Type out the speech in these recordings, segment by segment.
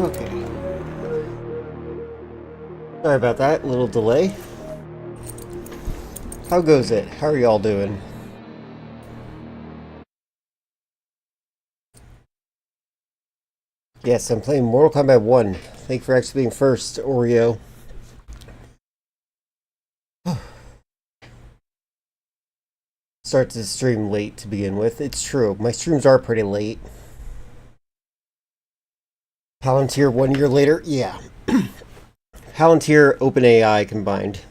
Okay. Sorry about that, little delay. How goes it? How are y'all doing? Yes, I'm playing Mortal Kombat 1. Thank you for actually being first, Oreo. Start the stream late to begin with. It's true. My streams are pretty late. Palantir 1 year later? Yeah. Palantir, OpenAI combined.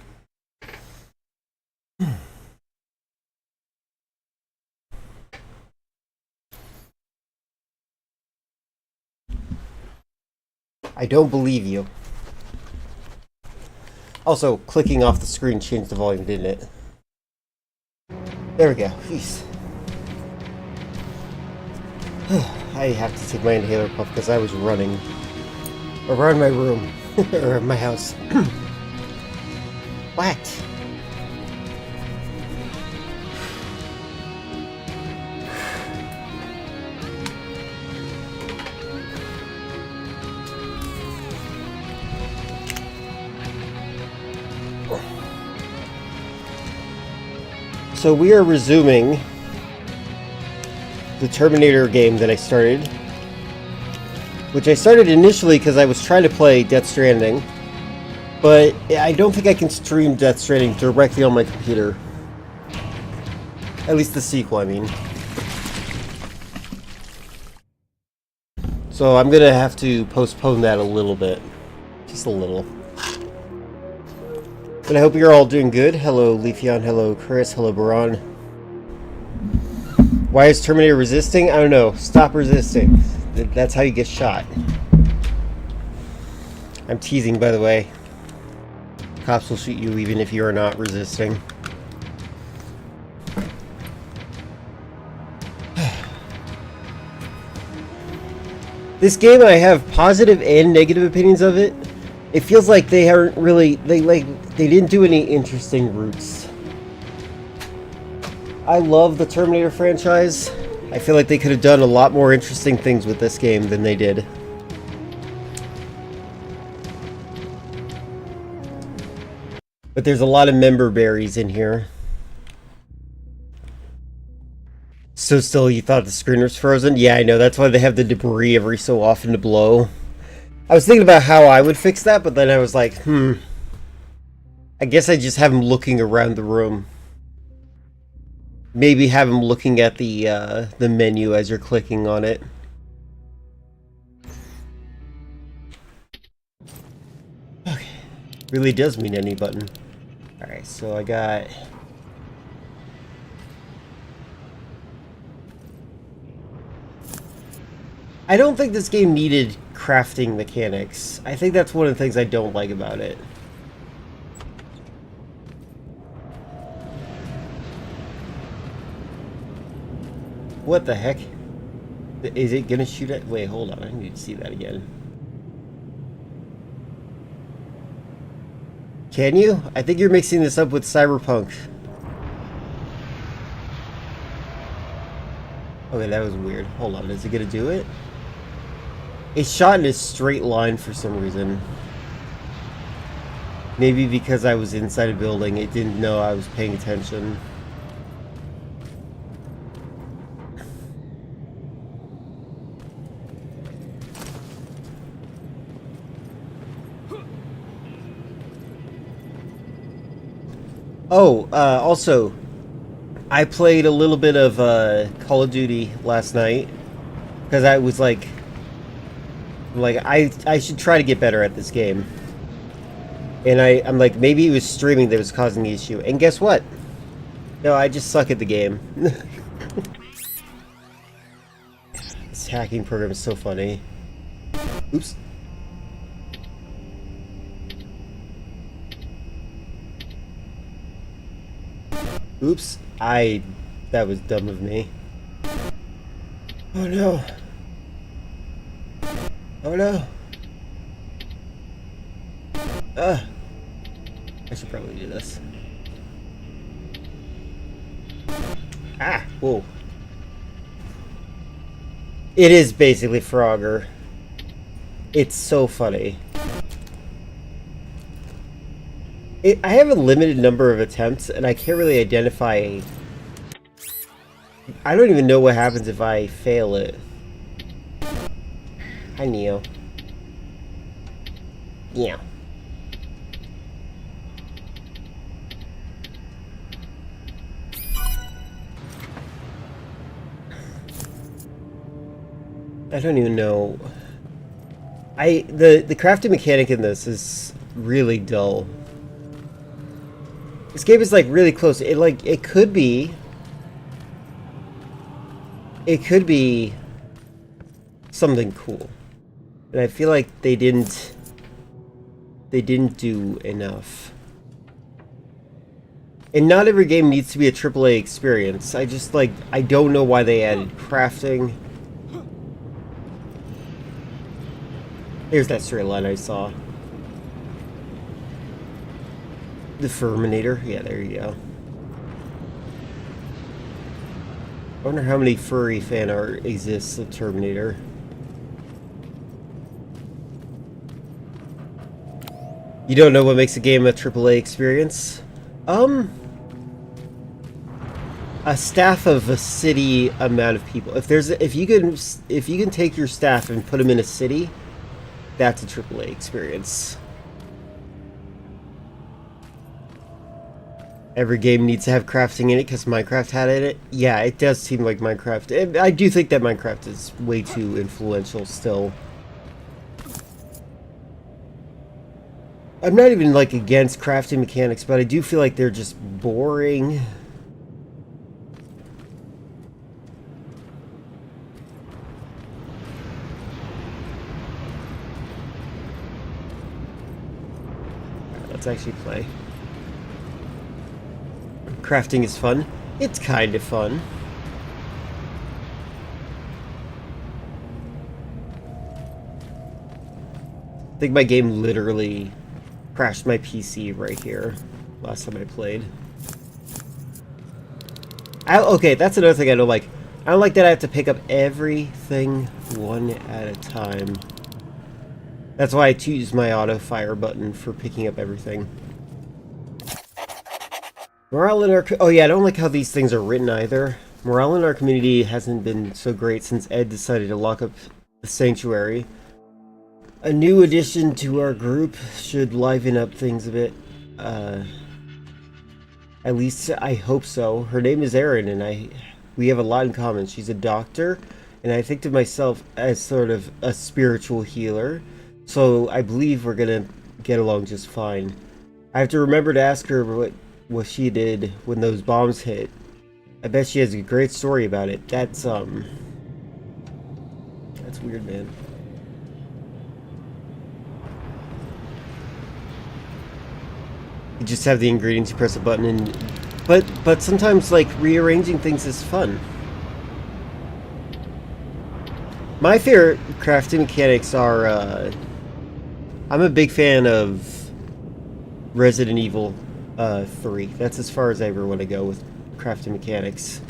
I don't believe you. Also, clicking off the screen changed the volume, didn't it? There we go. Jeez. I have to take my inhaler puff because I was running around my room or my house. What? So we are resuming the Terminator game that I started, which I started initially because I was trying to play Death Stranding, but I don't think I can stream Death Stranding directly on my computer. At least the sequel, I mean. So I'm gonna have to postpone that a little bit. Just a little. But I hope you're all doing good. Hello, Leafeon. Hello, Chris. Hello, Baron. Why is Terminator resisting? I don't know. Stop resisting. That's how you get shot. I'm teasing, by the way. Cops will shoot you even if you are not resisting. This game, I have positive and negative opinions of it. It feels like they aren't really... They didn't do any interesting routes. I love the Terminator franchise. I feel like they could have done a lot more interesting things with this game than they did. But there's a lot of member berries in here. So still, you thought the screen was frozen? Yeah, I know. That's why they have the debris every so often to blow. I was thinking about how I would fix that, but then I was like, I guess I just have him looking around the room. Maybe have him looking at the menu as you're clicking on it. Okay. Really does mean any button. Alright, so I got... I don't think this game needed crafting mechanics. I think that's one of the things I don't like about it. What the heck? Is it gonna shoot at... Wait, hold on. I need to see that again. Can you? I think you're mixing this up with Cyberpunk. Okay, that was weird. Hold on. Is it gonna do it? It shot in a straight line for some reason. Maybe because I was inside a building, it didn't know I was paying attention. Oh, also, I played a little bit of Call of Duty last night because I was like I should try to get better at this game. And I'm like, maybe it was streaming that was causing the issue. And guess what? No, I just suck at the game. This hacking program is so funny. Oops. Oops. That was dumb of me. Oh no. Oh no. I should probably do this. Ah, whoa. It is basically Frogger. It's so funny. I have a limited number of attempts, and I can't really identify... I don't even know what happens if I fail it. Hi, Neo. Yeah. I don't even know. The crafting mechanic in this is really dull. This game is like really close. It could be something cool. And I feel like they didn't do enough. And not every game needs to be a AAA experience. I don't know why they added crafting. Here's that straight line I saw. The Terminator? Yeah, there you go. I wonder how many furry fan art exists of Terminator. You don't know what makes a game a AAA experience? A staff of a city amount of people. If you can take your staff and put them in a city, that's a AAA experience. Every game needs to have crafting in it because Minecraft had it. Yeah, it does seem like Minecraft. I do think that Minecraft is way too influential still. I'm not even like against crafting mechanics, but I do feel like they're just boring. Let's actually play. Crafting is fun. It's kind of fun. I think my game literally crashed my PC right here last time I played. Okay, that's another thing I don't like. I don't like that I have to pick up everything one at a time. That's why I choose my auto fire button for picking up everything. Morale in our... Oh yeah, I don't like how these things are written either. Morale in our community hasn't been so great since Ed decided to lock up the sanctuary. A new addition to our group should liven up things a bit. At least I hope so. Her name is Erin, and we have a lot in common. She's a doctor, and I think to myself as sort of a spiritual healer. So I believe we're gonna get along just fine. I have to remember to ask her what she did when those bombs hit. I bet she has a great story about it. That's weird, man. You just have the ingredients, you press a button, and but sometimes like rearranging things is fun. My favorite crafting mechanics are I'm a big fan of Resident Evil 3. That's as far as I ever want to go with crafting mechanics.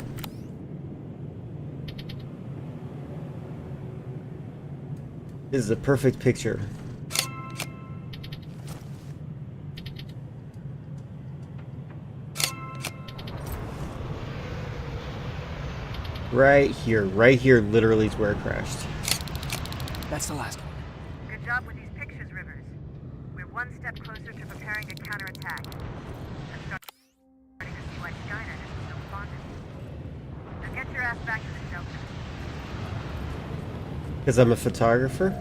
This is a perfect picture. Right here literally is where it crashed. That's the last one. Good job with these pictures, Rivers. We're one step closer to preparing to counterattack. I'm starting to see why Skynet is so fond of you. Now get your ass back to the shelter. Because I'm a photographer?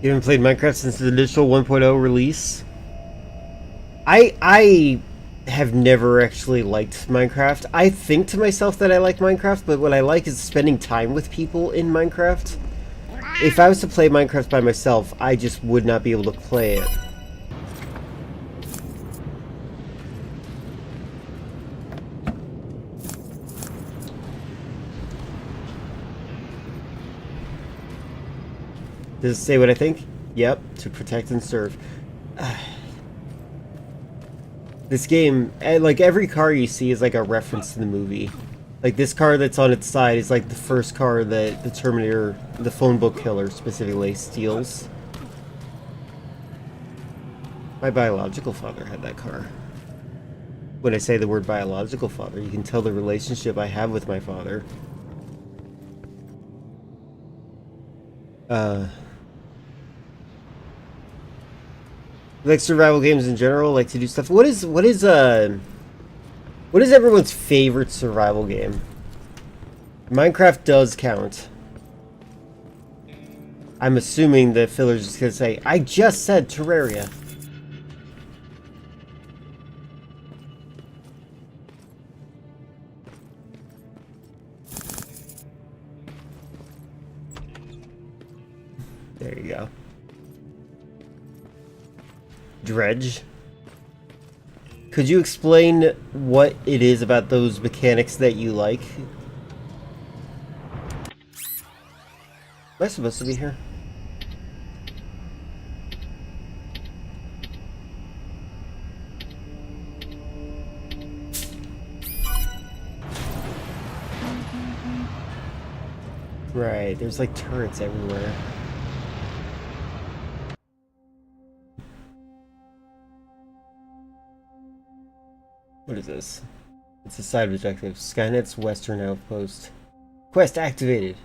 You haven't played Minecraft since the initial 1.0 release? I have never actually liked Minecraft. I think to myself that I like Minecraft, but what I like is spending time with people in Minecraft. If I was to play Minecraft by myself, I just would not be able to play it. Does it say what I think? Yep, to protect and serve. This game, like every car you see is like a reference to the movie. Like this car that's on its side is like the first car that the Terminator, the phone book killer specifically, steals. My biological father had that car. When I say the word biological father, you can tell the relationship I have with my father. Like survival games in general, like to do stuff. What is everyone's favorite survival game? Minecraft does count. I'm assuming the filler's just gonna say, I just said Terraria. There you go. Dredge. Could you explain what it is about those mechanics that you like? Am I supposed to be here? Right, there's like turrets everywhere. What is this? It's a side objective. Skynet's Western Outpost. Quest activated.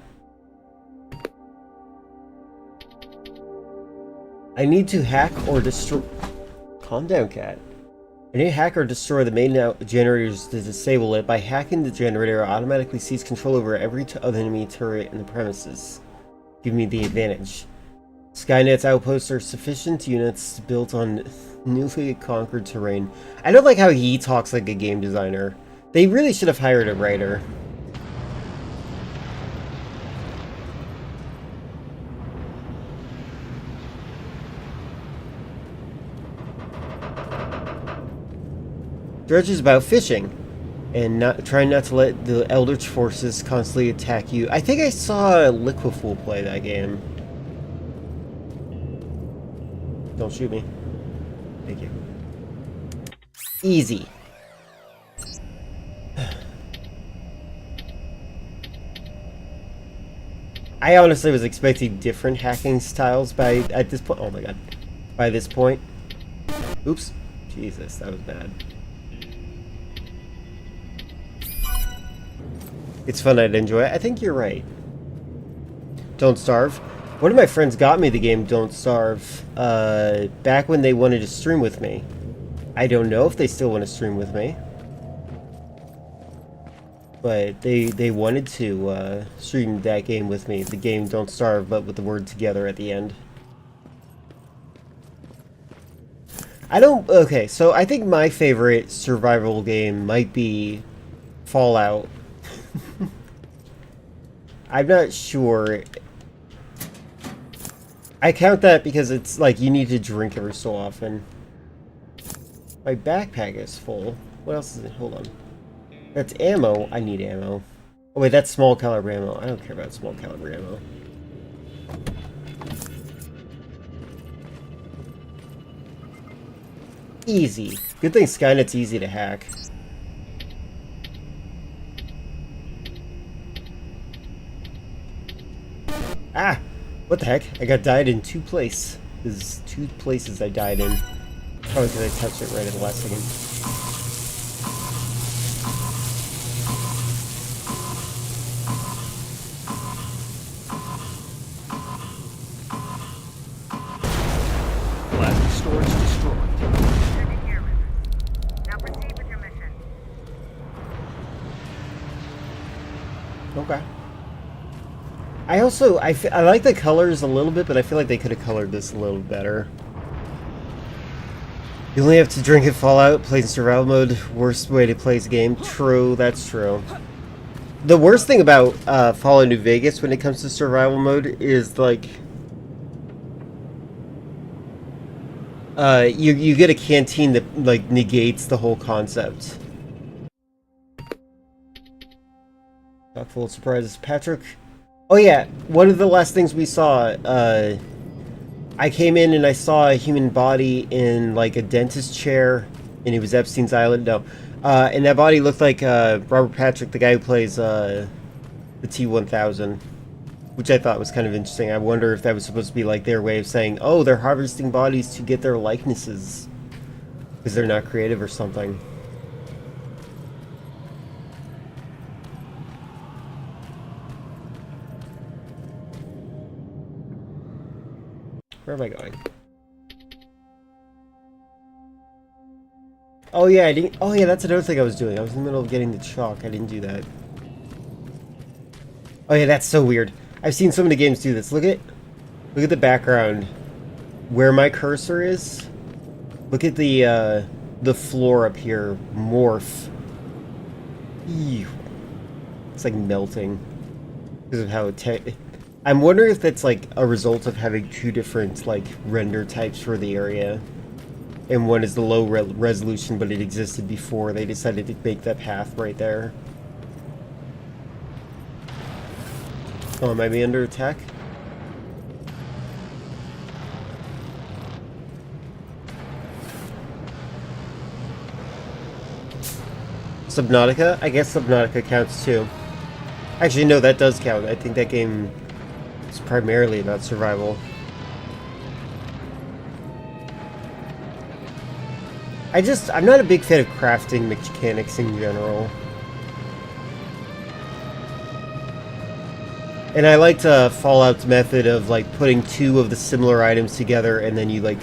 I need to hack or destroy... Calm down, cat. I need to hack or destroy the main generators to disable it. By hacking the generator, it automatically sees control over every enemy turret in the premises. Give me the advantage. Skynet's outposts are sufficient units built on newly conquered terrain. I don't like how he talks like a game designer. They really should have hired a writer. Dredge is about fishing and trying not to let the Eldritch forces constantly attack you. I think I saw Liquifool play that game. Don't shoot me. Thank you. Easy. I honestly was expecting different hacking styles at this point. Oh my god. By this point. Oops. Jesus, that was bad. It's fun, I'd enjoy it. I think you're right. Don't Starve. One of my friends got me the game Don't Starve back when they wanted to stream with me. I don't know if they still want to stream with me. But they wanted to stream that game with me. The game Don't Starve, but with the word together at the end. Okay, so I think my favorite survival game might be Fallout. I'm not sure. I count that because it's like you need to drink every so often. My backpack is full. What else is it? Hold on. That's ammo. I need ammo. Oh wait, that's small caliber ammo. I don't care about small caliber ammo. Easy. Good thing Skynet's easy to hack. Ah! What the heck? I got died in two places. There's two places I died in. Probably because I touched it right at the last second. Plasma storage destroyed. Checking here, Rivers. Now proceed with your mission. Okay. I like the colors a little bit, but I feel like they could have colored this a little better. You only have to drink at Fallout, play in survival mode. Worst way to play this game. True, that's true. The worst thing about Fallout New Vegas when it comes to survival mode is like you get a canteen that like negates the whole concept. Chock full of surprises, Patrick. Oh yeah, one of the last things we saw I came in and I saw a human body in like a dentist chair, and it was Epstein's Island. No, and that body looked like Robert Patrick, the guy who plays the T-1000, which I thought was kind of interesting. I wonder if that was supposed to be like their way of saying, oh, they're harvesting bodies to get their likenesses because they're not creative or something. Where am I going? Oh yeah, I didn't. Oh yeah, that's another thing I was doing. I was in the middle of getting the chalk. I didn't do that. Oh yeah, that's so weird. I've seen so many games do this. Look at the background, where my cursor is. Look at the floor up here morph. Ew. It's like melting because of how it. I'm wondering if that's like a result of having two different like render types for the area, and one is the low resolution, but it existed before they decided to make that path right there. Oh, am I being under attack? Subnautica? I guess Subnautica counts too. Actually, no, that does count. I think that game is primarily about survival. I'm not a big fan of crafting mechanics in general. And I liked Fallout's method of like putting two of the similar items together and then you like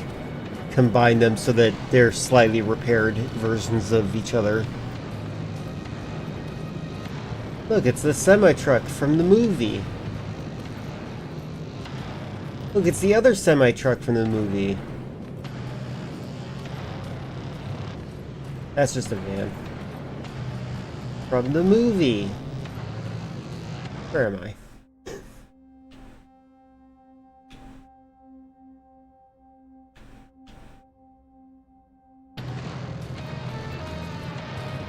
combine them so that they're slightly repaired versions of each other. Look, it's the semi-truck from the movie. Look, it's the other semi-truck from the movie. That's just a van. From the movie. Where am I?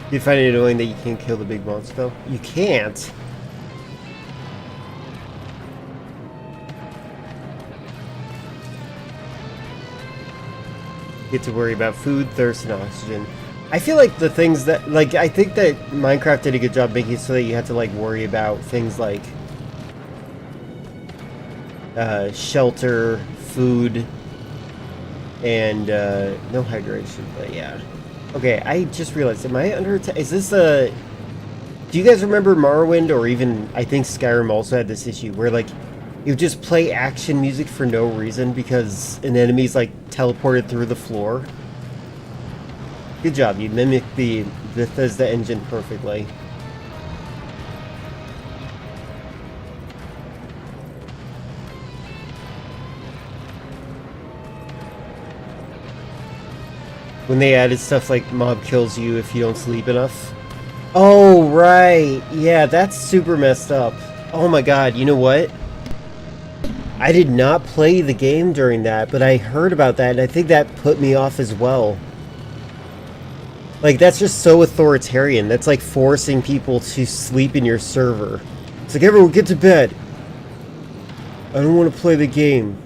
Do you find it annoying that you can't kill the big monster though? You can't? You get to worry about food, thirst, and oxygen. I feel like the things that, like, I think that Minecraft did a good job making it so that you had to, like, worry about things like shelter, food, and no hydration, but yeah. Okay, I just realized, am I under attack? Is this a... Do you guys remember Morrowind, or even, I think Skyrim also had this issue, where, like, you would just play action music for no reason because an enemy's, like, teleported through the floor? Good job, you mimicked the Bethesda engine perfectly. When they added stuff like mob kills you if you don't sleep enough. Oh, right. Yeah, that's super messed up. Oh my god, you know what? I did not play the game during that, but I heard about that, and I think that put me off as well. Like, that's just so authoritarian. That's like forcing people to sleep in your server. It's like, everyone get to bed. I don't want to play the game.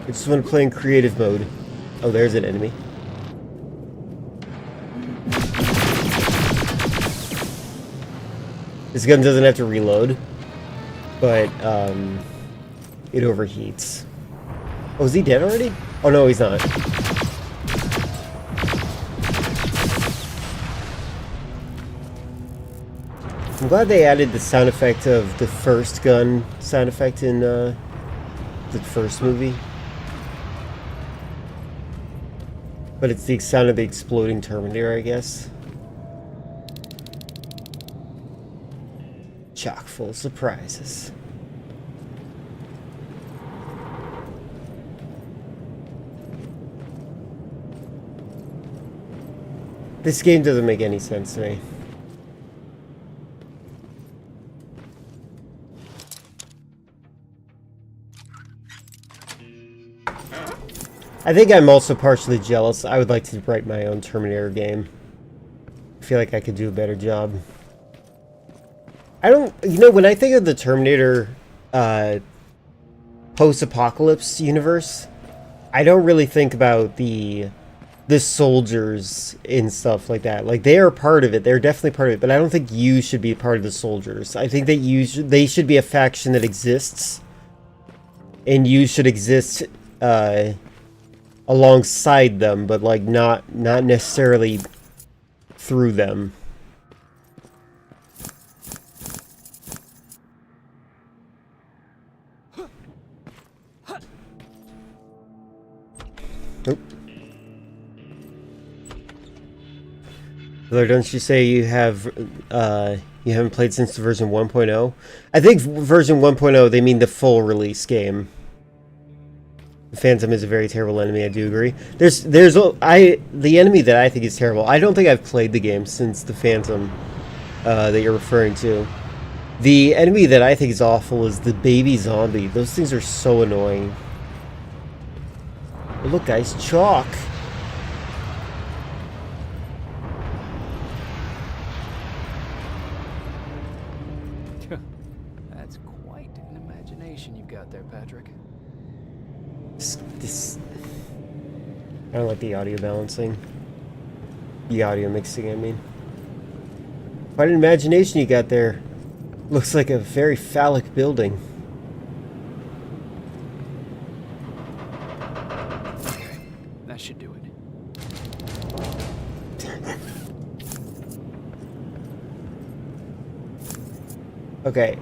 I just want to play in creative mode. Oh, there's an enemy. This gun doesn't have to reload, but it overheats. Oh, is he dead already? Oh no, he's not. I'm glad they added the sound effect of the first gun sound effect in the first movie. But it's the sound of the exploding Terminator, I guess. Chock full of surprises. This game doesn't make any sense to me. I think I'm also partially jealous. I would like to write my own Terminator game. I feel like I could do a better job. I don't... You know, when I think of the Terminator post-apocalypse universe, I don't really think about the soldiers and stuff like that. Like, they are part of it. They're definitely part of it, but I don't think you should be part of the soldiers. I think that they should be a faction that exists, and you should exist alongside them, but like not necessarily through them. Nope. Or don't you say you haven't played since version 1.0? I think version 1.0 they mean the full release game. The Phantom is a very terrible enemy, I do agree. The enemy that I think is terrible. I don't think I've played the game since the Phantom that you're referring to. The enemy that I think is awful is the baby zombie. Those things are so annoying. Oh, look guys, chalk. That's quite an imagination you've got there, Patrick. I don't like the audio balancing. The audio mixing, I mean. Quite an imagination you got there. Looks like a very phallic building. Okay, that should do it. Okay.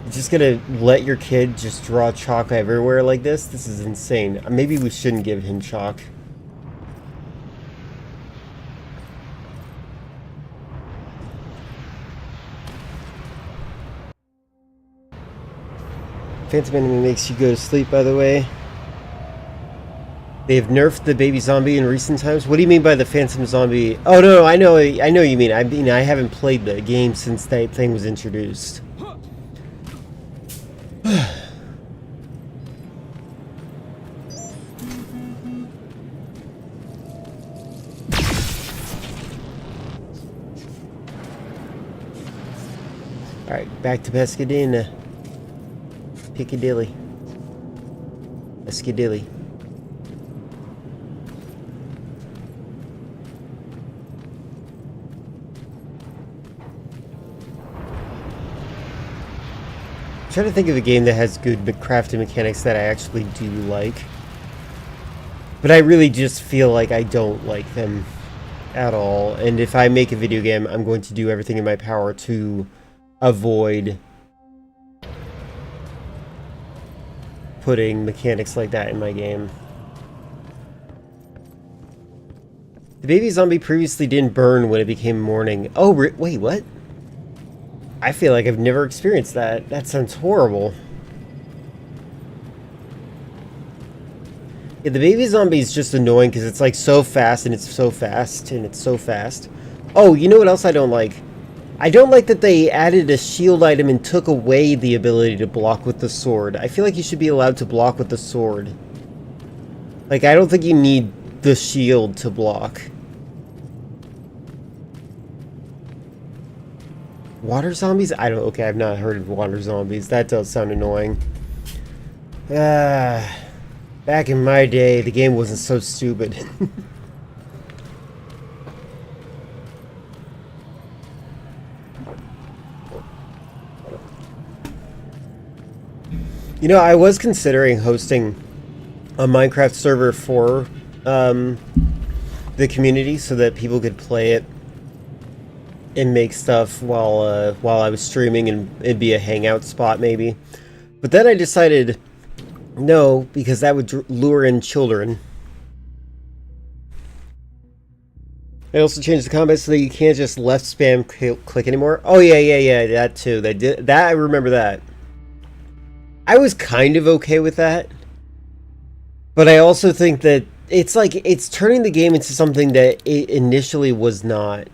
You're just gonna let your kid just draw chalk everywhere like this? This is insane. Maybe we shouldn't give him chalk. Phantom enemy makes you go to sleep, by the way. They have nerfed the baby zombie in recent times. What do you mean by the Phantom zombie? Oh no, I know what you mean. I mean, I haven't played the game since that thing was introduced. Alright, back to Pescadena. Piccadilly. Pescadilly. I'm trying to think of a game that has good crafting mechanics that I actually do like. But I really just feel like I don't like them at all. And if I make a video game, I'm going to do everything in my power to avoid putting mechanics like that in my game. The baby zombie previously didn't burn when it became morning. Oh, wait, what? I feel like I've never experienced that. That sounds horrible. Yeah, the baby zombie is just annoying because it's like so fast and it's so fast and it's so fast. Oh, you know what else I don't like? I don't like that they added a shield item and took away the ability to block with the sword. I feel like you should be allowed to block with the sword. Like, I don't think you need the shield to block. Water zombies? Okay, I've not heard of water zombies. That does sound annoying. Back in my day, the game wasn't so stupid. You know, I was considering hosting a Minecraft server for the community so that people could play it and make stuff while I was streaming, and it'd be a hangout spot maybe. But then I decided no, because that would lure in children. I also changed the combat so that you can't just left spam click anymore. Oh yeah, that too. They did that. I remember that. I was kind of okay with that, but I also think that it's like it's turning the game into something that it initially was not.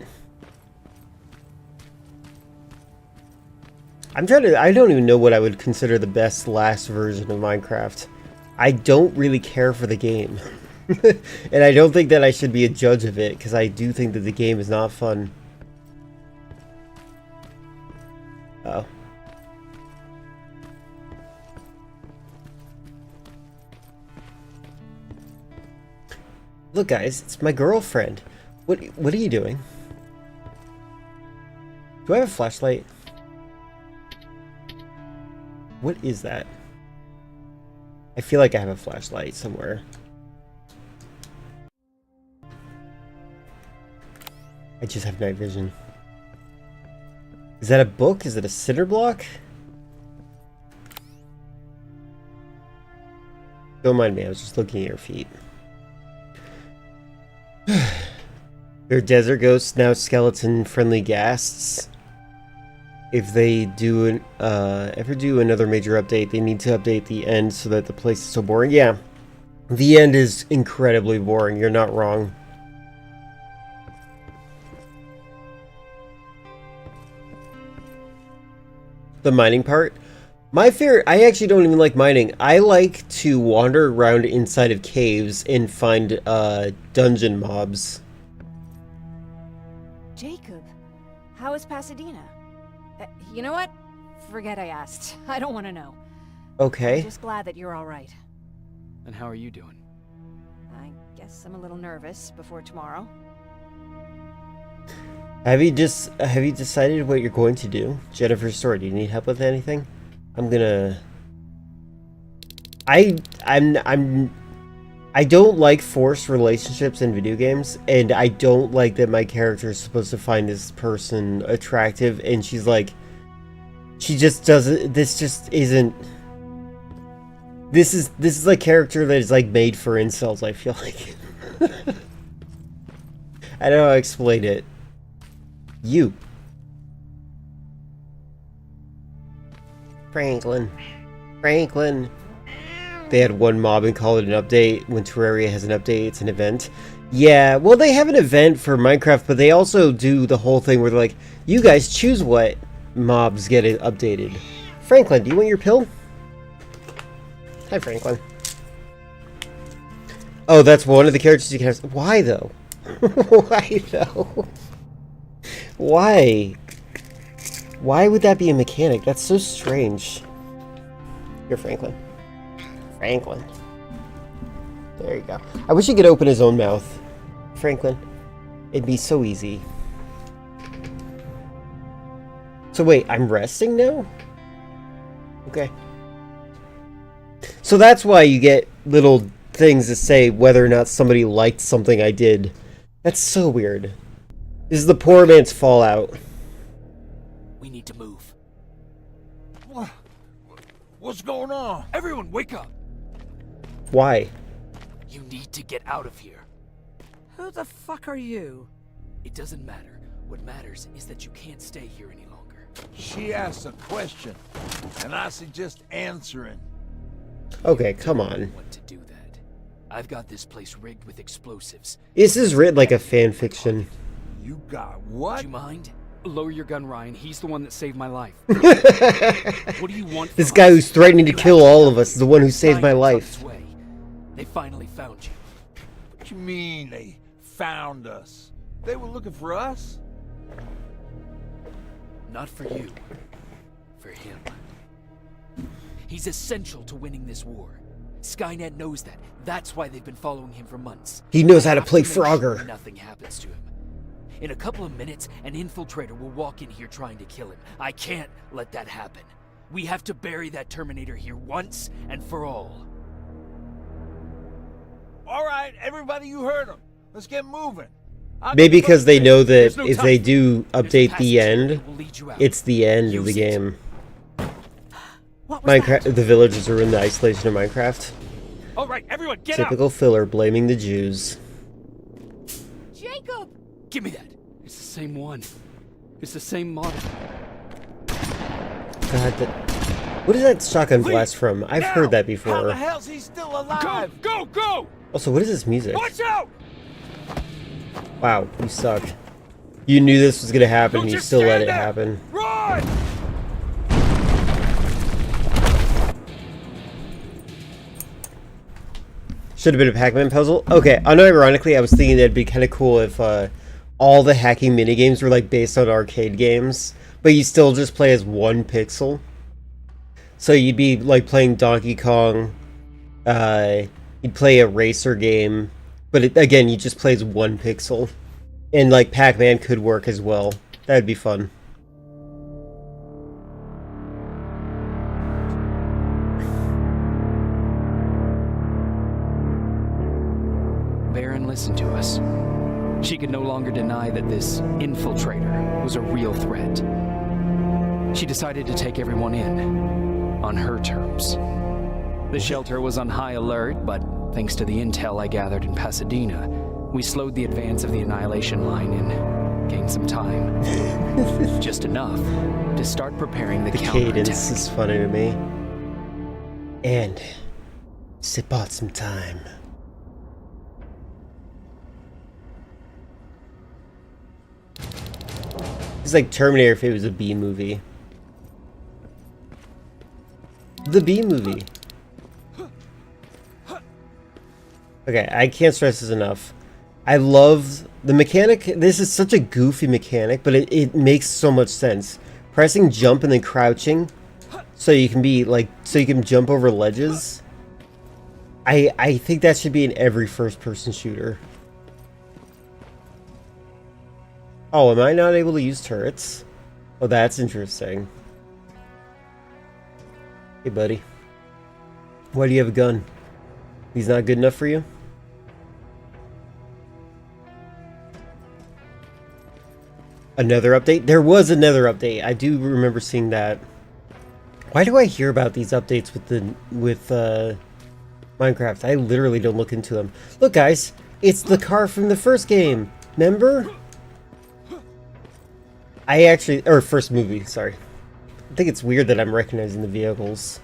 I don't even know what I would consider the best last version of Minecraft. I don't really care for the game. And I don't think that I should be a judge of it, because I do think that the game is not fun. Oh. Look, guys, it's my girlfriend. What are you doing? Do I have a flashlight? What is that? I feel like I have a flashlight somewhere. I just have night vision. Is that a book? Is it a cinder block? Don't mind me, I was just looking at your feet. They're desert ghosts, now skeleton-friendly ghasts. If they do ever do another major update, they need to update the end so that the place is so boring. Yeah, the end is incredibly boring. You're not wrong. The mining part? My fear, I actually don't even like mining. I like to wander around inside of caves and find dungeon mobs. Jacob, how is Pasadena? You know what? Forget I asked. I don't want to know. Okay. I'm just glad that you're all right. And how are you doing? I guess I'm a little nervous before tomorrow. Have you decided what you're going to do? Jennifer's story, do you need help with anything? I'm gonna... I don't like forced relationships in video games, and I don't like that my character is supposed to find this person attractive, and she's like... She just doesn't... This just isn't... This is a character that is like made for incels, I feel like. I don't know how to explain it. You. Franklin. They had one mob and call it an update. When Terraria has an update, it's an event. Yeah, well, they have an event for Minecraft, but they also do the whole thing where they're like, you guys choose what mobs get updated. Franklin, do you want your pill? Hi, Franklin. Oh, that's one of the characters you can have. Why, though? Why, though? Why? Why would that be a mechanic? That's so strange. Here, Franklin. Franklin. There you go. I wish he could open his own mouth. Franklin. It'd be so easy. So wait, I'm resting now? Okay. So that's why you get little things to say whether or not somebody liked something I did. That's so weird. This is the poor man's Fallout. We need to move. What's going on? Everyone, wake up! Why? You need to get out of here. Who the fuck are you? It doesn't matter. What matters is that you can't stay here any longer. She asked a question, and I suggest answering. Okay, come on. Want to do that? I've got this place rigged with explosives. This is written like a fan fiction. You got Do what? you mind? Lower your gun, Ryan. He's the one that saved my life. What do you want from This guy us? who's threatening to You kill have all to of us is the one who saved my Ryan's on life. his way. They finally found you. What you mean they found us? They were looking for us? Not for you. For him. He's essential to winning this war. Skynet knows that. That's why they've been following him for months. He knows how to Have play make sure Frogger. nothing happens to him. In a couple of minutes, an infiltrator will walk in here trying to kill him. I can't let that happen. We have to bury that Terminator here once and for all. All right, everybody, you heard them. Let's get moving. I'll Maybe get because they busted. know that There's no if time. they do There's a update passage the here end, that will lead you out. it's the end of Use the it. game. What was Minecraft, that? the villagers are in the isolation of Minecraft. All right, everyone, get Typical filler blaming the Jews. Jacob! Give me that. It's the same one. It's the same model. God, what is that shotgun blast from? I've Now! heard that How the before. hell's he still Go, alive? go, go! Also, what is this music? Watch out! Wow, you suck. You knew this was gonna happen, Don't and you just still let stand it there. happen. Run! Should have been a Pac-Man puzzle. Okay, unironically, I was thinking that'd be kind of cool if all the hacking minigames were like based on arcade games, but you still just play as one pixel. So you'd be like playing Donkey Kong, you'd play a racer game, But it, again, you just play as one pixel. And like Pac-Man could work as well. That'd be fun. Baron listened to us. She could no longer deny that this infiltrator was a real threat. She decided to take everyone in, on her terms. The shelter was on high alert, but thanks to the intel I gathered in Pasadena, we slowed the advance of the Annihilation Line and gained some time. Just enough to start preparing the counterattack. Cadence is funny to me. And it bought some time. It's like Terminator if it was a B movie. The B movie. Okay, I can't stress this enough. I love the mechanic. This is such a goofy mechanic, but it makes so much sense. Pressing jump and then crouching, so you can be like, so you can jump over ledges. I think that should be in every first-person shooter. Oh, am I not able to use turrets? Oh, that's interesting. Hey, buddy. Why do you have a gun? He's not good enough for you? Another update? There was another update. I do remember seeing that. Why do I hear about these updates with Minecraft? I literally don't look into them. Look, guys, it's the car from the first game. Remember? I actually, or first movie, sorry. I think it's weird that I'm recognizing the vehicles.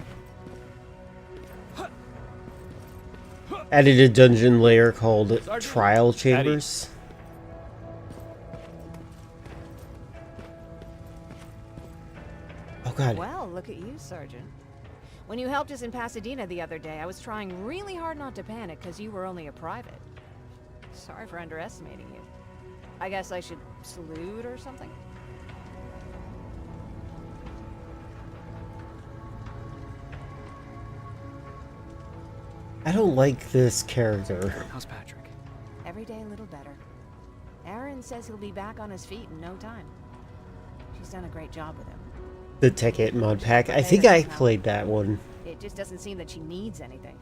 Added a dungeon layer called Sergeant, Trial Chambers. Oh god. Well, look at you, Sergeant. When you helped us in Pasadena the other day, I was trying really hard not to panic because you were only a private. Sorry for underestimating you. I guess I should salute or something? I don't like this character. How's Patrick? Every day a little better. Aaron says he'll be back on his feet in no time. She's done a great job with him. The Tech 8 mod pack. I think I played that one. It just doesn't seem that she needs anything.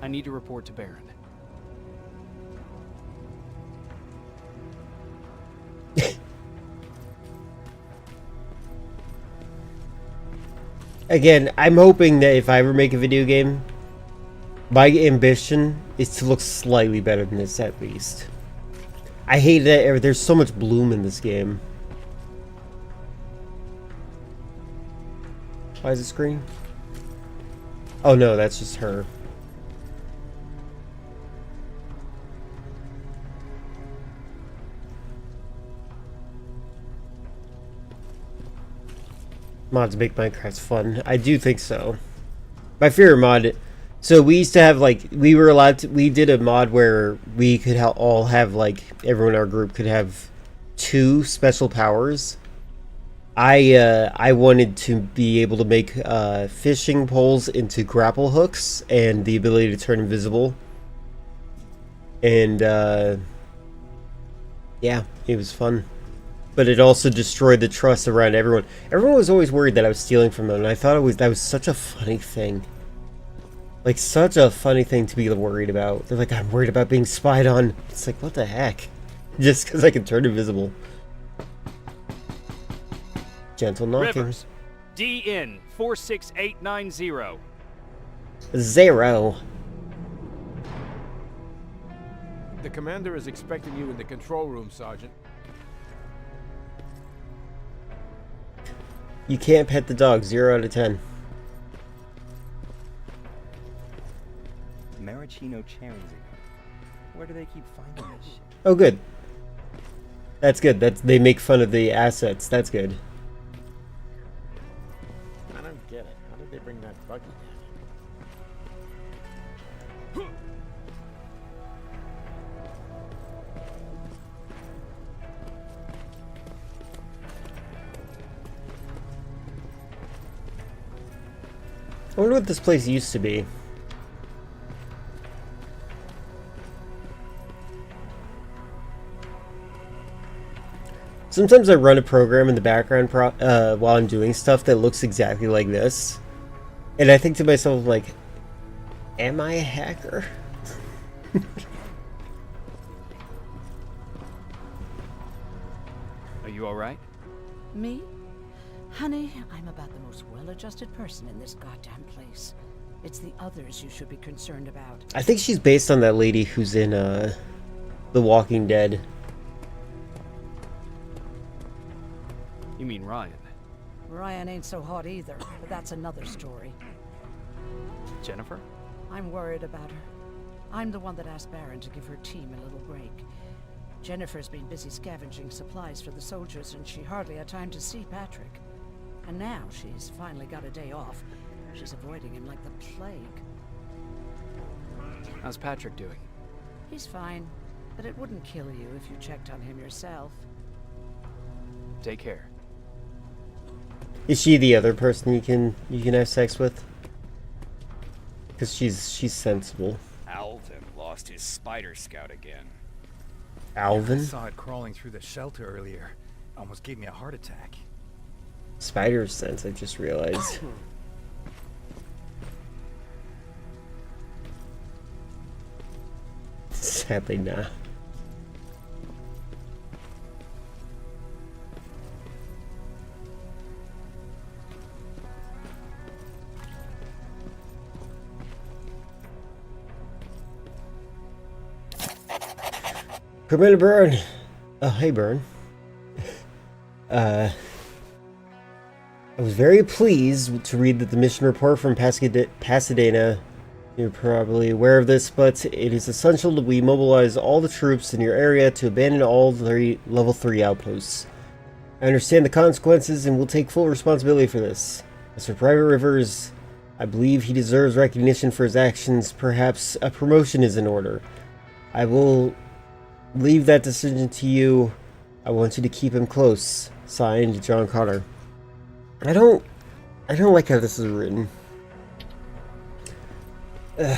I need to report to Baron. Again, I'm hoping that if I ever make a video game, my ambition is to look slightly better than this at least. I hate that there's so much bloom in this game. Why is it screen? Oh no, that's just her. Mods make Minecraft fun. I do think so. My favorite mod. So we used to have like we did a mod where we could all have like everyone in our group could have 2 special powers. I wanted to be able to make fishing poles into grapple hooks and the ability to turn invisible. And yeah, it was fun. But it also destroyed the trust around everyone. Everyone was always worried that I was stealing from them, and I thought that was such a funny thing. Like, such a funny thing to be worried about. They're like, I'm worried about being spied on. It's like, what the heck? Just because I can turn invisible. Gentle knocking. Rivers. DN 46890. 0. The commander is expecting you in the control room, Sergeant. You can't pet the dog. 0 out of 10. Maraschino cherries ago. Where do they keep finding this shit? Oh, good. That's good. They make fun of the assets. That's good. I don't get it. How did they bring that buggy down? I wonder what this place used to be. Sometimes I run a program in the background while I'm doing stuff that looks exactly like this. And I think to myself, like, am I a hacker? Are you alright? Me? Honey, I'm about the most well-adjusted person in this goddamn place. It's the others you should be concerned about. I think she's based on that lady who's in The Walking Dead. You mean Ryan? Ryan ain't so hot either, but that's another story. Jennifer? I'm worried about her. I'm the one that asked Baron to give her team a little break. Jennifer's been busy scavenging supplies for the soldiers, and she hardly had time to see Patrick. And now she's finally got a day off. She's avoiding him like the plague. How's Patrick doing? He's fine, but it wouldn't kill you if you checked on him yourself. Take care. Is she the other person you can have sex with? Because she's sensible. Alvin lost his spider scout again. I Alvin? saw it crawling through the shelter earlier. Almost gave me a heart attack. Spider sense, I just realized. Sadly, nah. Commander Byrne. Oh, hey, Byrne. I was very pleased to read that the mission report from Pasadena. You're probably aware of this, but it is essential that we mobilize all the troops in your area to abandon all level 3 outposts. I understand the consequences and will take full responsibility for this. As for Private Rivers, I believe he deserves recognition for his actions. Perhaps a promotion is in order. I will leave that decision to you. I want you to keep him close. Signed, John Connor. I don't like how this is written. Ugh.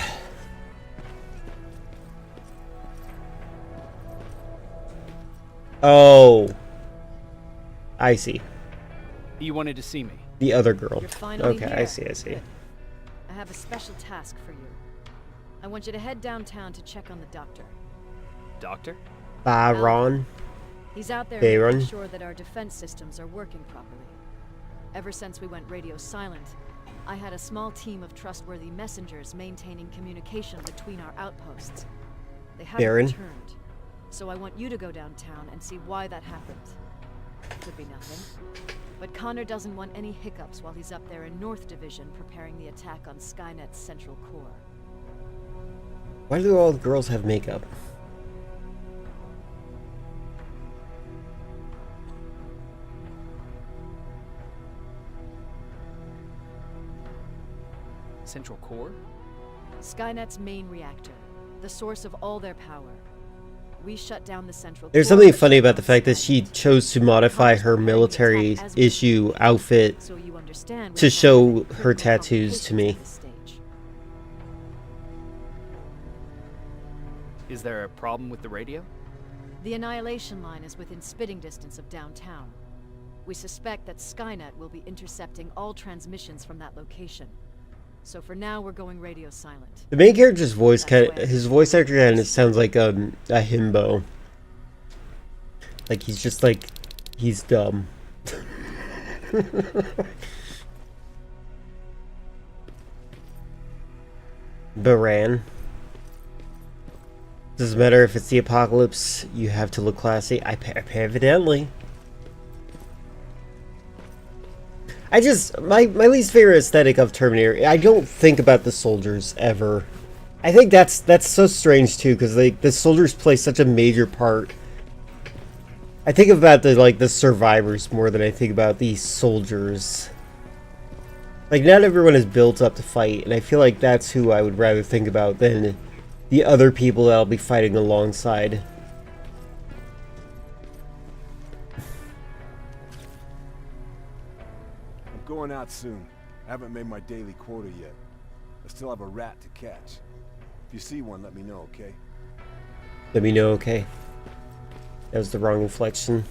Oh, I see. You wanted to see me? The other girl. You're finally Okay, here. I see. Good. I have a special task for you. I want you to head downtown to check on the doctor. Doctor? Baron. He's out there Baron. making sure that our defense systems are working properly. Ever since we went radio silent, I had a small team of trustworthy messengers maintaining communication between our outposts. They haven't Baron. returned, so I want you to go downtown and see why that happened. Could be nothing. But Connor doesn't want any hiccups while he's up there in North Division preparing the attack on Skynet's central core. Why do all the girls have makeup? Central core? Skynet's main reactor, the source of all their power. We shut down the central There's core, something but funny shut about the down fact that Skynet. she chose to modify her military issue outfit So you understand to we show have her critical tattoos to me. complications at this stage. Is there a problem with the radio? The Annihilation Line is within spitting distance of downtown. We suspect that Skynet will be intercepting all transmissions from that location. So for now, we're going radio silent. The main character's voice his voice actor kind of sounds like a himbo. Like he's just like, he's dumb. Baran. Doesn't matter if it's the apocalypse, you have to look classy. Evidently. My least favorite aesthetic of Terminator, I don't think about the soldiers ever. I think that's so strange too, because like the soldiers play such a major part. I think about the survivors more than I think about the soldiers. Like not everyone is built up to fight, and I feel like that's who I would rather think about than the other people that I'll be fighting alongside. I'm going out soon. I haven't made my daily quota yet. I still have a rat to catch. If you see one, let me know, okay? Let me know, okay? That was the wrong inflection.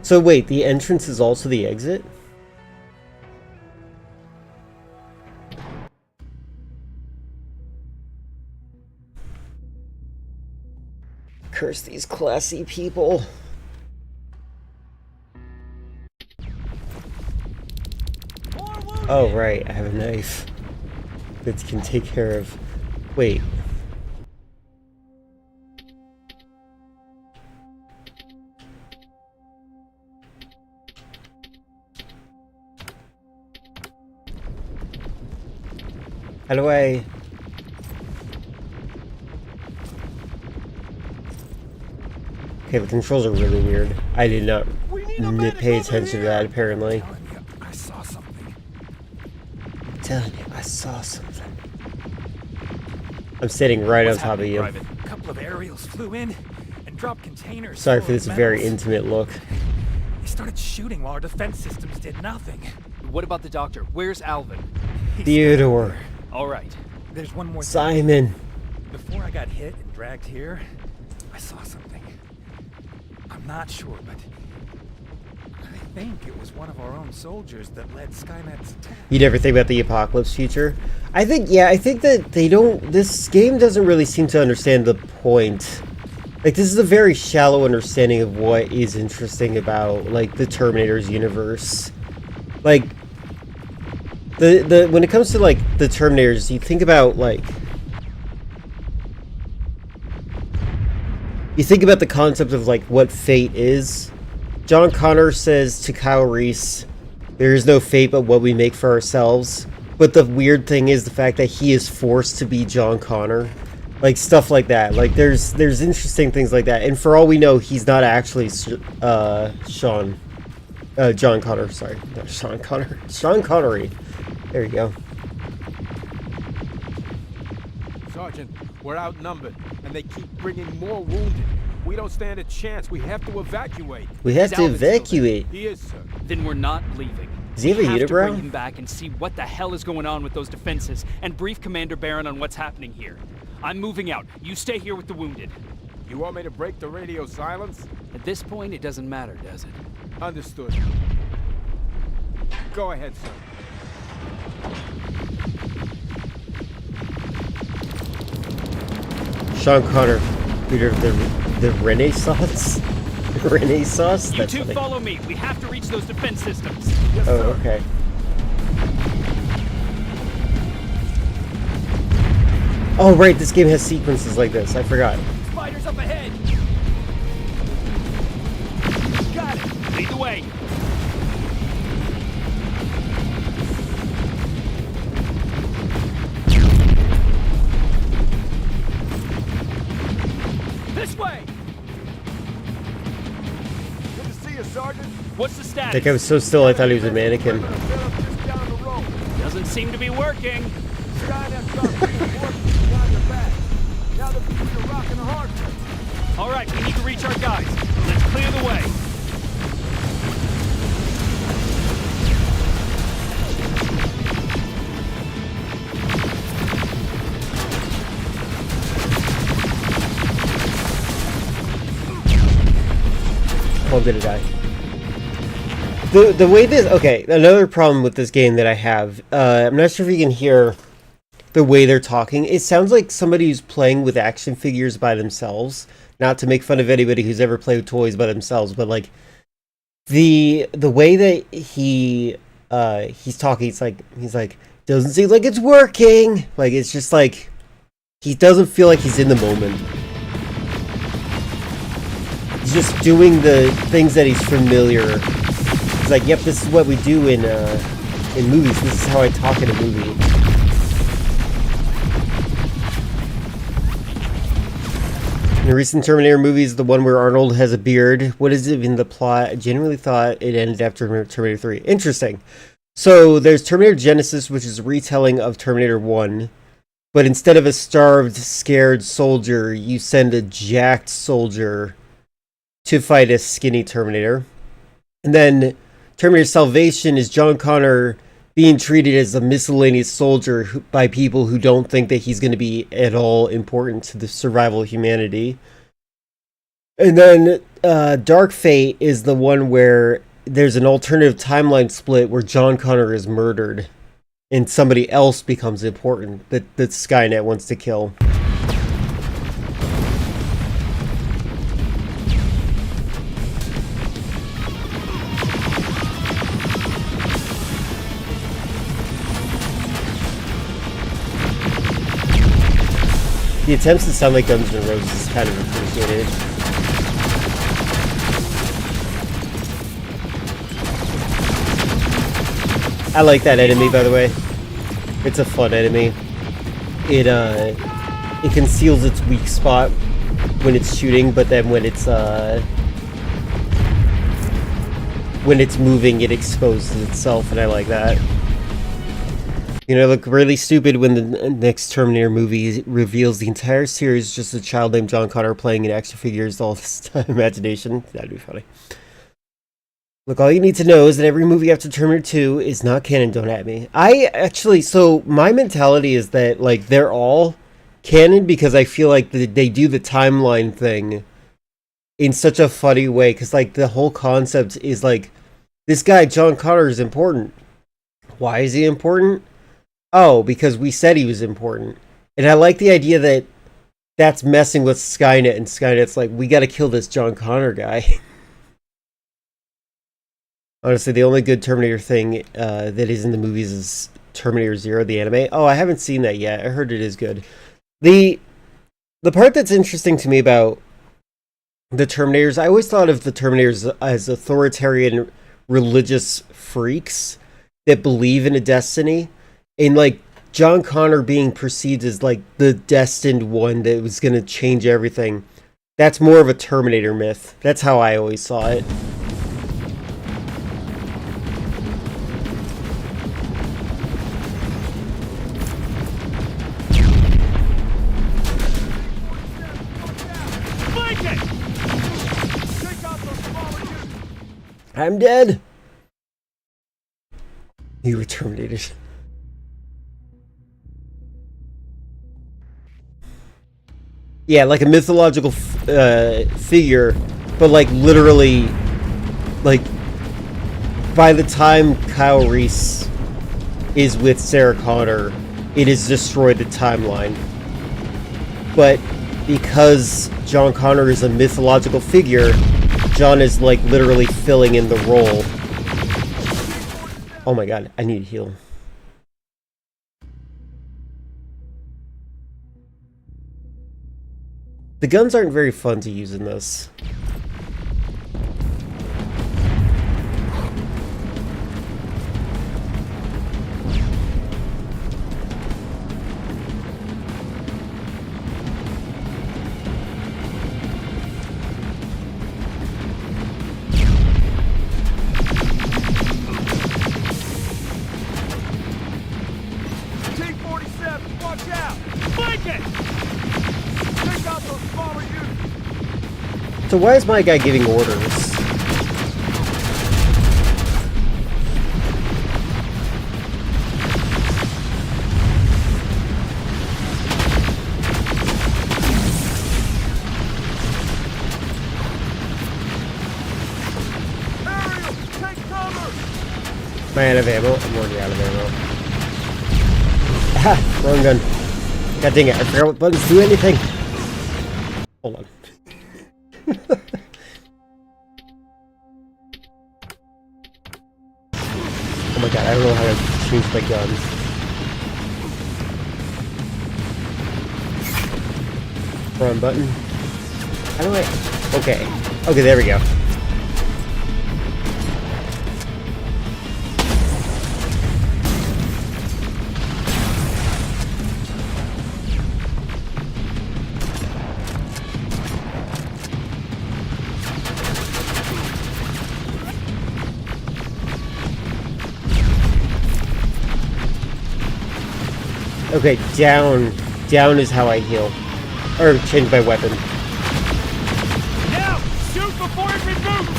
So wait, the entrance is also the exit? Curse these classy people. Oh, right, I have a knife that can take care of... Wait. How do I... Okay, the controls are really weird. I did not pay attention to that, apparently. I saw something. I'm telling you, I saw something. I'm sitting right on top of you. A couple of aerials flew in and dropped containers. Sorry for this very intimate look. They started shooting while our defense systems did nothing. What about the doctor? Where's Alvin? Theodore. All right. There's one more Simon. thing. Before I got hit and dragged here, I saw something. I'm not sure, but I think it was one of our own soldiers that led Skynet's attack. You never think about the apocalypse future? I think that they don't... This game doesn't really seem to understand the point. Like, this is a very shallow understanding of what is interesting about, like, the Terminator's universe. Like, when it comes to, like, the Terminators, you think about, like... You think about the concept of, like, what fate is. John Connor says to Kyle Reese, there is no fate but what we make for ourselves. But the weird thing is the fact that he is forced to be John Connor. Like, stuff like that. Like, there's interesting things like that. And for all we know, he's not actually John Connor. Sorry, not Sean Connor. Sean Connery. There you go. Sergeant, we're outnumbered, and they keep bringing more wounded. We don't stand a chance. We have to evacuate. We have to evacuate. He is, sir. Then we're not leaving. Does he have a unibrow? We have to bring him back and see what the hell is going on with those defenses, and brief Commander Barron on what's happening here. I'm moving out. You stay here with the wounded. You want me to break the radio silence? At this point, it doesn't matter, does it? Understood. Go ahead, sir. Sean Connor, leader of the Renaissance? Renaissance? You two follow me. We have to reach those defense systems. Yes, oh, sir. Okay. Oh, right, this game has sequences like this. I forgot. Spiders up ahead. Got it. Lead the way. This way. Good to see you, Sergeant. What's the status? Like, I was so still, I thought he was a mannequin. Just down the road. Doesn't seem to be working. Skynet's got people working behind your back. Now they're between a rock and a hard place. All right, we need to reach our guys. Let's clear the way. Oh, I'm gonna die. The way this... Okay, another problem with this game that I have. I'm not sure if you can hear the way they're talking. It sounds like somebody who's playing with action figures by themselves. Not to make fun of anybody who's ever played with toys by themselves, but like... The way that he's talking, he's like, doesn't seem like it's working! Like, it's just like... He doesn't feel like he's in the moment. He's just doing the things that he's familiar. He's like, yep, this is what we do in movies. This is how I talk in a movie. In the recent Terminator movies, the one where Arnold has a beard, what is even the plot? I genuinely thought it ended after Terminator 3. Interesting. So there's Terminator Genesis, which is a retelling of Terminator 1. But instead of a starved, scared soldier, you send a jacked soldier to fight a skinny Terminator. And then Terminator Salvation is John Connor being treated as a miscellaneous soldier by people who don't think that he's going to be at all important to the survival of humanity. And then Dark Fate is the one where there's an alternative timeline split where John Connor is murdered and somebody else becomes important that Skynet wants to kill. The attempts to sound like Guns N' Roses is kind of appreciated. I like that enemy, by the way. It's a fun enemy. It conceals its weak spot when it's shooting, but then when it's moving, it exposes itself, and I like that. You know, look really stupid when the next Terminator movie reveals the entire series just a child named John Connor playing in action figures all this time. Imagination. That'd be funny. Look, all you need to know is that every movie after Terminator 2 is not canon, don't at me. So my mentality is that, like, they're all canon because I feel like they do the timeline thing in such a funny way. Because, like, the whole concept is, like, this guy, John Connor, is important. Why is he important? Oh, because we said he was important. And I like the idea that that's messing with Skynet, and Skynet's like, we gotta kill this John Connor guy. Honestly, the only good Terminator thing that is in the movies is Terminator Zero, the anime. Oh, I haven't seen that yet. I heard it is good. The part that's interesting to me about the Terminators, I always thought of the Terminators as authoritarian religious freaks that believe in a destiny. And, like, John Connor being perceived as, like, the destined one that was going to change everything. That's more of a Terminator myth. That's how I always saw it. I'm dead! You were terminated. Yeah, like a mythological figure, but like literally, like by the time Kyle Reese is with Sarah Connor, it has destroyed the timeline. But because John Connor is a mythological figure, John is like literally filling in the role. Oh my god, I need to heal. The guns aren't very fun to use in this. T-47, watch out! Flank it! Take out those smaller units! So why is my guy giving orders? Ariel, take cover! Am I out of ammo? I'm already out of ammo. Ah, wrong gun. God dang it, I forgot what buttons do anything. Hold on. Oh my god, I don't know how to change my guns. Wrong button. How do I... Okay. Okay, there we go. Okay, down. Down is how I heal. Or change my weapon. Now, shoot before it reboots!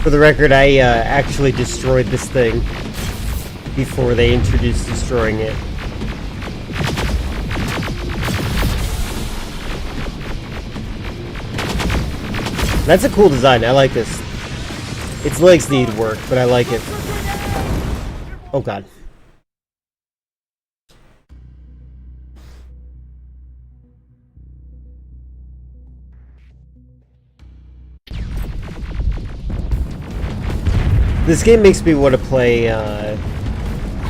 For the record, I actually destroyed this thing before they introduced destroying it. That's a cool design. I like this. Its legs need work, but I like it. Oh god. This game makes me want to play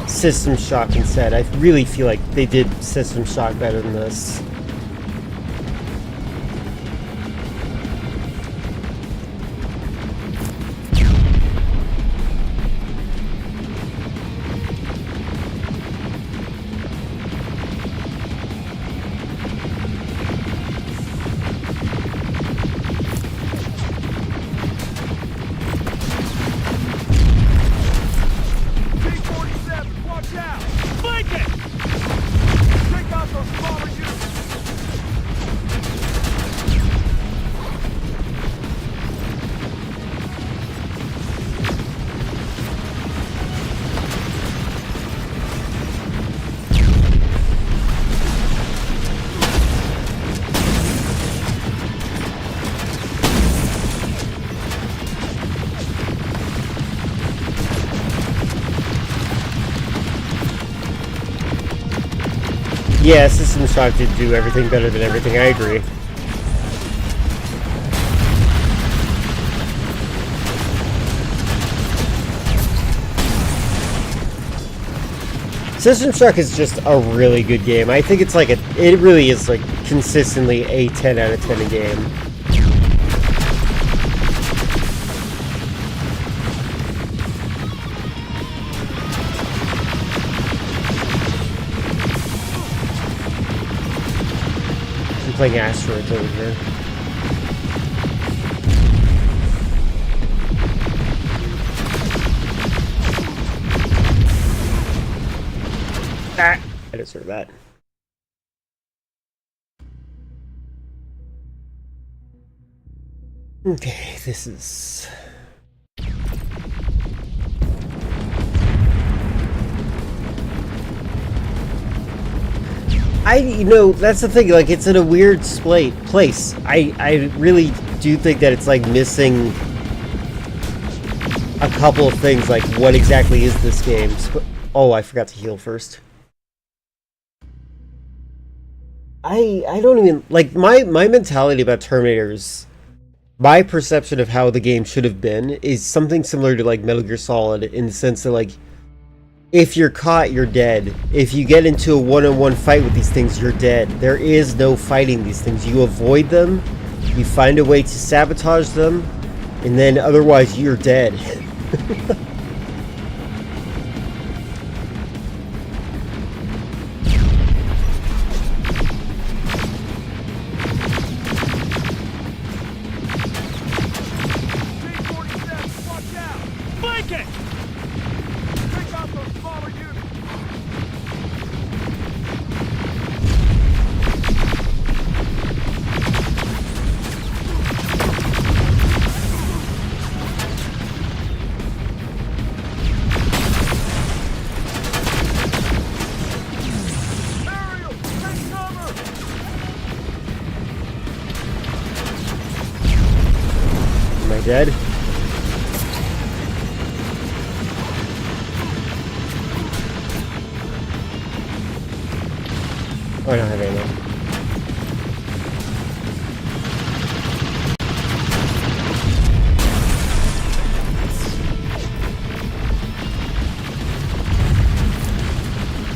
System Shock instead. I really feel like they did System Shock better than this. Yeah, System Shock did do everything better than everything, I agree. System Shock is just a really good game. I think it's like it really is like consistently a 10 out of 10 game. Playing asteroids over here. Ah, I deserve that. Okay, this is... you know, that's the thing, like, it's in a weird place. I really do think that it's, like, missing a couple of things, like, what exactly is this game? Oh, I forgot to heal first. I don't even, like, my mentality about Terminators, my perception of how the game should have been is something similar to, like, Metal Gear Solid, in the sense that, like, if you're caught, you're dead. If you get into a one-on-one fight with these things, you're dead. There is no fighting these things. You avoid them, you find a way to sabotage them, and then otherwise you're dead. Dead? Oh, I don't have ammo.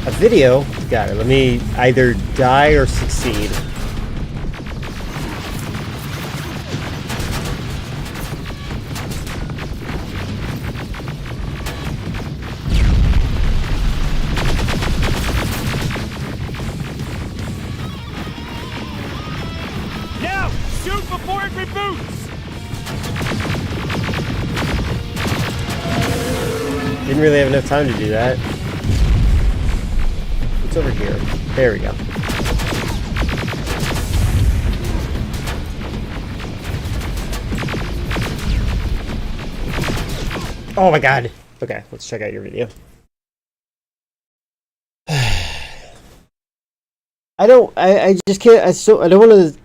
A video? Got it. Let me either die or succeed. Didn't really have enough time to do that. It's over here. There we go. Oh my god. Okay, let's check out your video. I just can't, I don't want to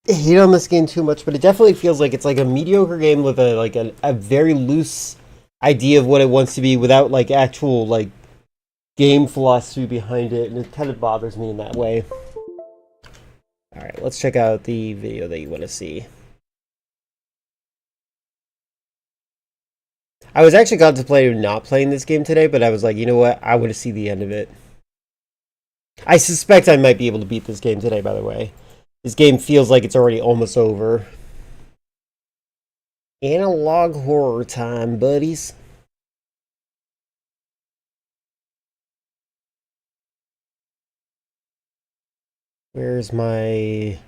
hate on this game too much, but it definitely feels like it's like a mediocre game with a very loose idea of what it wants to be without like actual like game philosophy behind it, and it kind of bothers me in that way. Alright, let's check out the video that you want to see. I was actually contemplating not playing this game today, but I was like, you know what? I want to see the end of it. I suspect I might be able to beat this game today, by the way. This game feels like it's already almost over. Analog horror time, buddies. Where's my...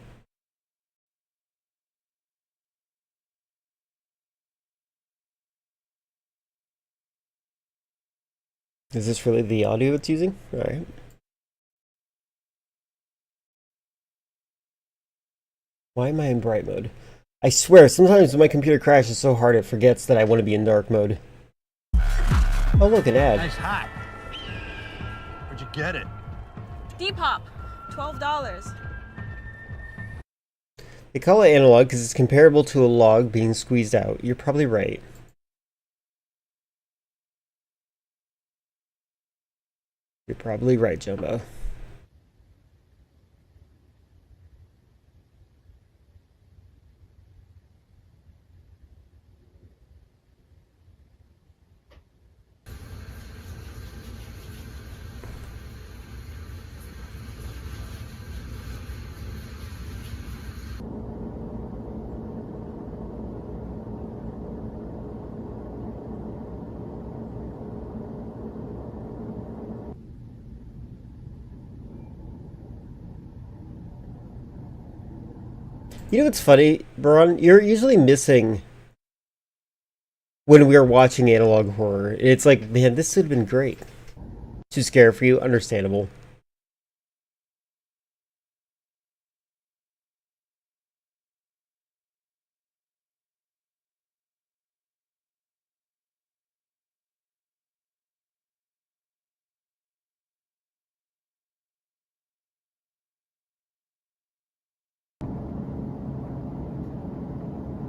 Is this really the audio it's using? Alright. Why am I in bright mode? I swear, sometimes when my computer crashes so hard it forgets that I want to be in dark mode. Oh look, an ad. Nice hat. Where'd you get it? Depop, $12. They call it analog because it's comparable to a log being squeezed out. You're probably right. You're probably right, Jumbo. You know what's funny, Baron? You're usually missing when we were watching analog horror. It's like, man, this would have been great. Too scary for you? Understandable.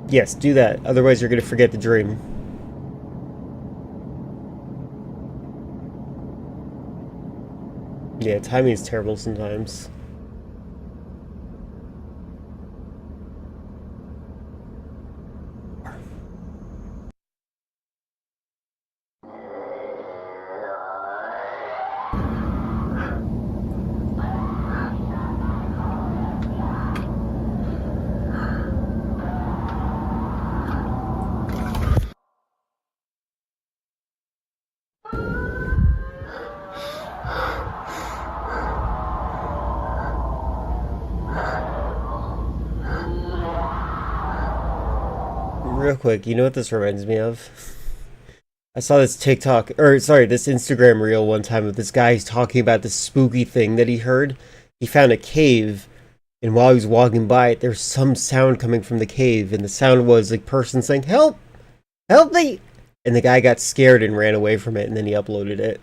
Yes, do that. Otherwise, you're going to forget the dream. Yeah, timing is terrible sometimes. Real quick, you know what this reminds me of? I saw this TikTok, or sorry, this Instagram reel one time of this guy talking about this spooky thing that he heard. He found a cave, and while he was walking by it, there's some sound coming from the cave, and the sound was like person saying, "Help! Help me!" And the guy got scared and ran away from it, and then he uploaded it.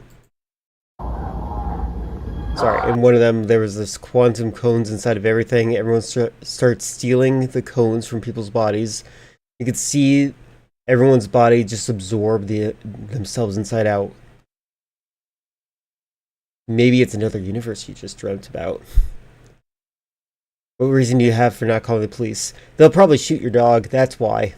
Sorry, in one of them, there was this quantum cones inside of everything. Everyone starts stealing the cones from people's bodies. You could see everyone's body just absorb themselves inside out. Maybe it's another universe you just dreamt about. What reason do you have for not calling the police? They'll probably shoot your dog, that's why.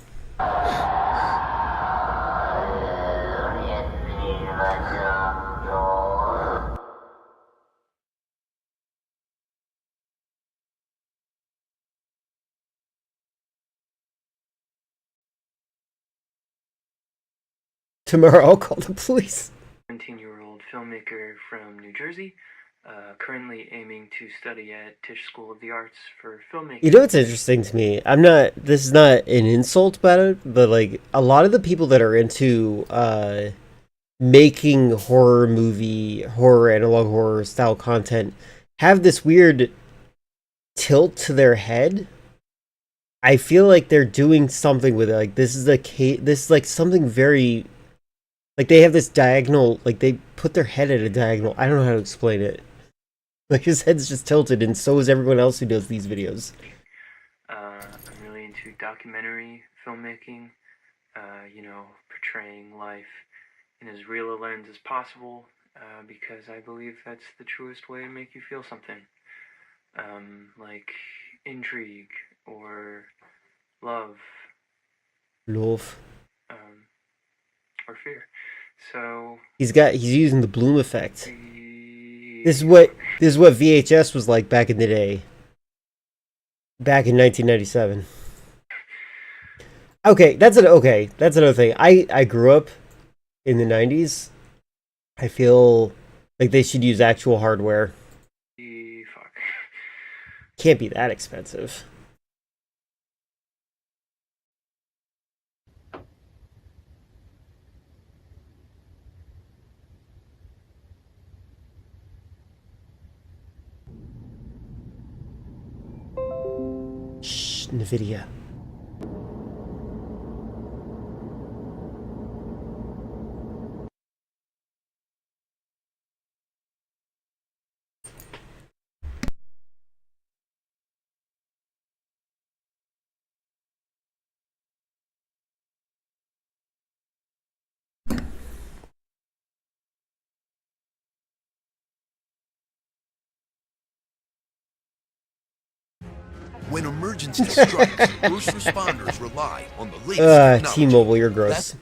Tomorrow I'll call the police. 17-year-old filmmaker from New Jersey, currently aiming to study at Tisch School of the Arts for filmmaking. You know what's interesting to me? This is not an insult about it, but like a lot of the people that are into making horror analog horror style content have this weird tilt to their head. I feel like they're doing something with it. Like this is like something very, like they have this diagonal, like they put their head at a diagonal. I don't know how to explain it. Like his head's just tilted, and so is everyone else who does these videos. documentary filmmaking, portraying life in as real a lens as possible, because I believe that's the truest way to make you feel something. Like intrigue or love. Love. Or fear. So he's using the Bloom effect. This is what VHS was like back in the day. Back in 1997. Okay, that's another thing. I grew up in the 90s. I feel like they should use actual hardware. Fuck. Can't be that expensive. Shh, NVIDIA. When emergency strikes, first responders rely on the latest technology. T-Mobile, you're gross.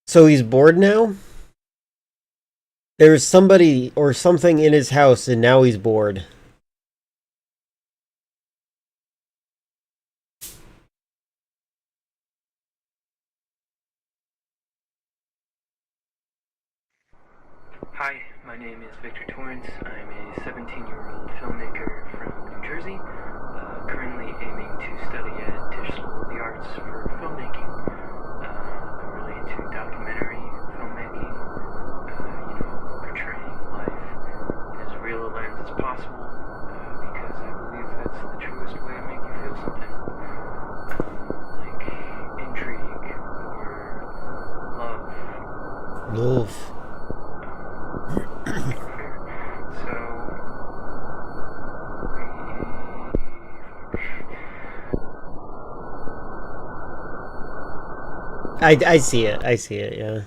So he's bored now? There's somebody or something in his house and now he's bored. Hi, my name is Victor Torrance. I'm a 17-year-old filmmaker from New Jersey, currently aiming to study at Tisch School of the Arts for filmmaking. I'm really into documentary filmmaking, portraying life in as real a lens as possible, because I believe that's the truest way to make you feel something. Like intrigue or love. Love. I see it. I see it. Yeah.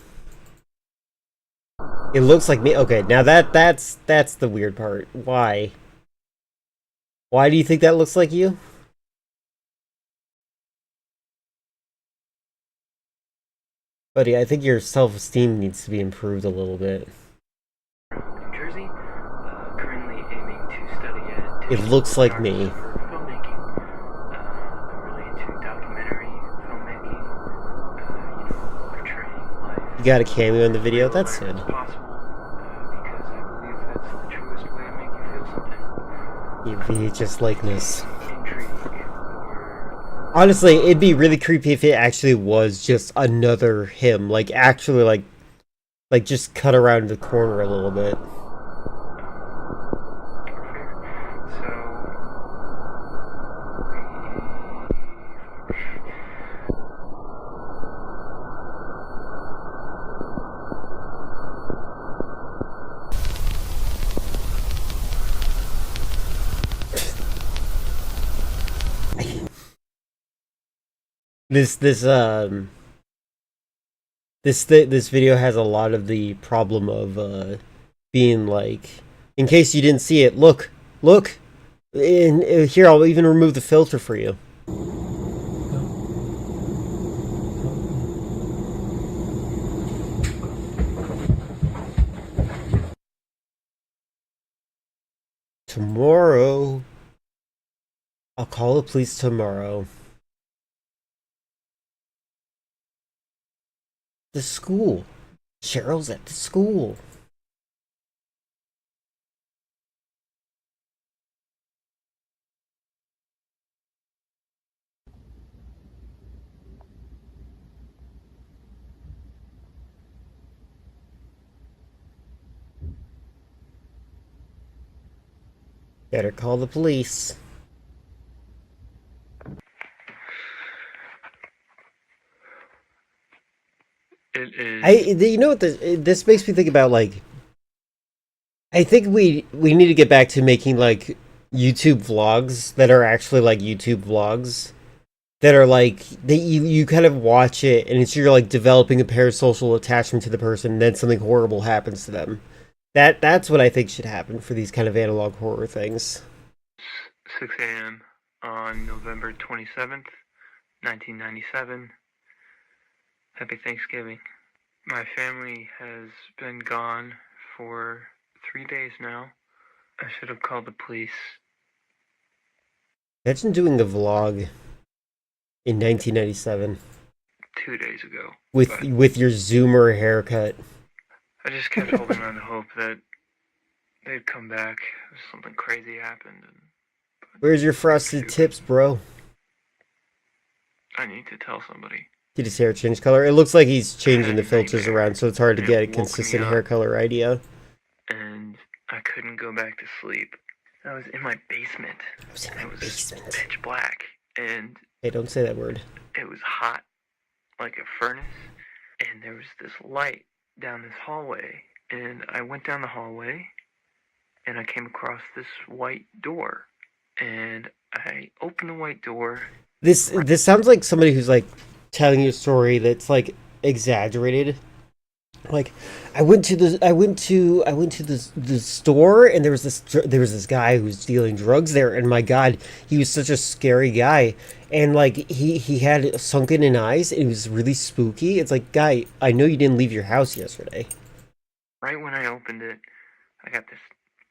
It looks like me. Okay, now that's the weird part. Why? Why do you think that looks like you? Buddy, I think your self-esteem needs to be improved a little bit. New Jersey, currently aiming to study at It looks like me. filmmaking. I'm really into documentary filmmaking, portraying life. You got a cameo in the video? That's good. Possible, because I believe that's the truest way to make you feel something. Your VHS likeness. Honestly, it'd be really creepy if it actually was just another him. Like, actually, like just cut around the corner a little bit. This video has a lot of the problem of being like, in case you didn't see it, look, and here I'll even remove the filter for you. Tomorrow, I'll call the police tomorrow. The school. Cheryl's at the school. Better call the police. It is. You know what this makes me think about, like, I think we need to get back to making like YouTube vlogs that are actually like YouTube vlogs that are like that you kind of watch it and it's you're like developing a parasocial attachment to the person and then something horrible happens to them. That's what I think should happen for these kind of analog horror things. 6 a.m. on November 27th, 1997. Happy Thanksgiving. My family has been gone for 3 days now. I should have called the police. Imagine doing a vlog in 1997 2 days ago. with your Zoomer haircut. I just kept holding on to hope that they'd come back. Something crazy happened. Where's your frosted tips, bro? I need to tell somebody. Did his hair change color? It looks like he's changing the filters around, so it's hard to get a consistent hair color idea. And I couldn't go back to sleep. I was in my basement. It was pitch black. And hey, don't say that word. It was hot, like a furnace. And there was this light down this hallway. And I went down the hallway, and I came across this white door. And I opened the white door. This sounds like somebody who's like telling you a story that's like exaggerated. Like, I went to the store and there was this guy who was dealing drugs there, and my God, he was such a scary guy, and like he had sunken in eyes and it was really spooky. It's like, guy, I know you didn't leave your house yesterday. Right when I opened it, I got this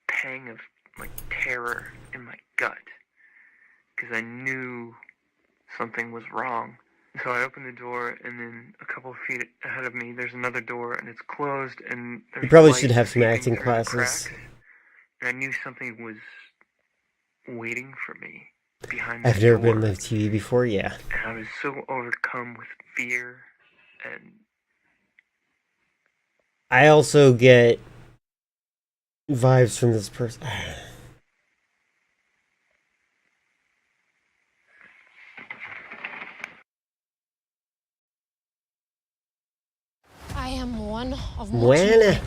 pang of like terror in my gut because I knew something was wrong. So I opened the door, and then a couple of feet ahead of me, there's another door, and it's closed, and there's You probably should have some acting classes. And I knew something was waiting for me behind I've never been live TV before, yeah. And I was so overcome with fear, and I also get vibes from this person. I am one of Moana.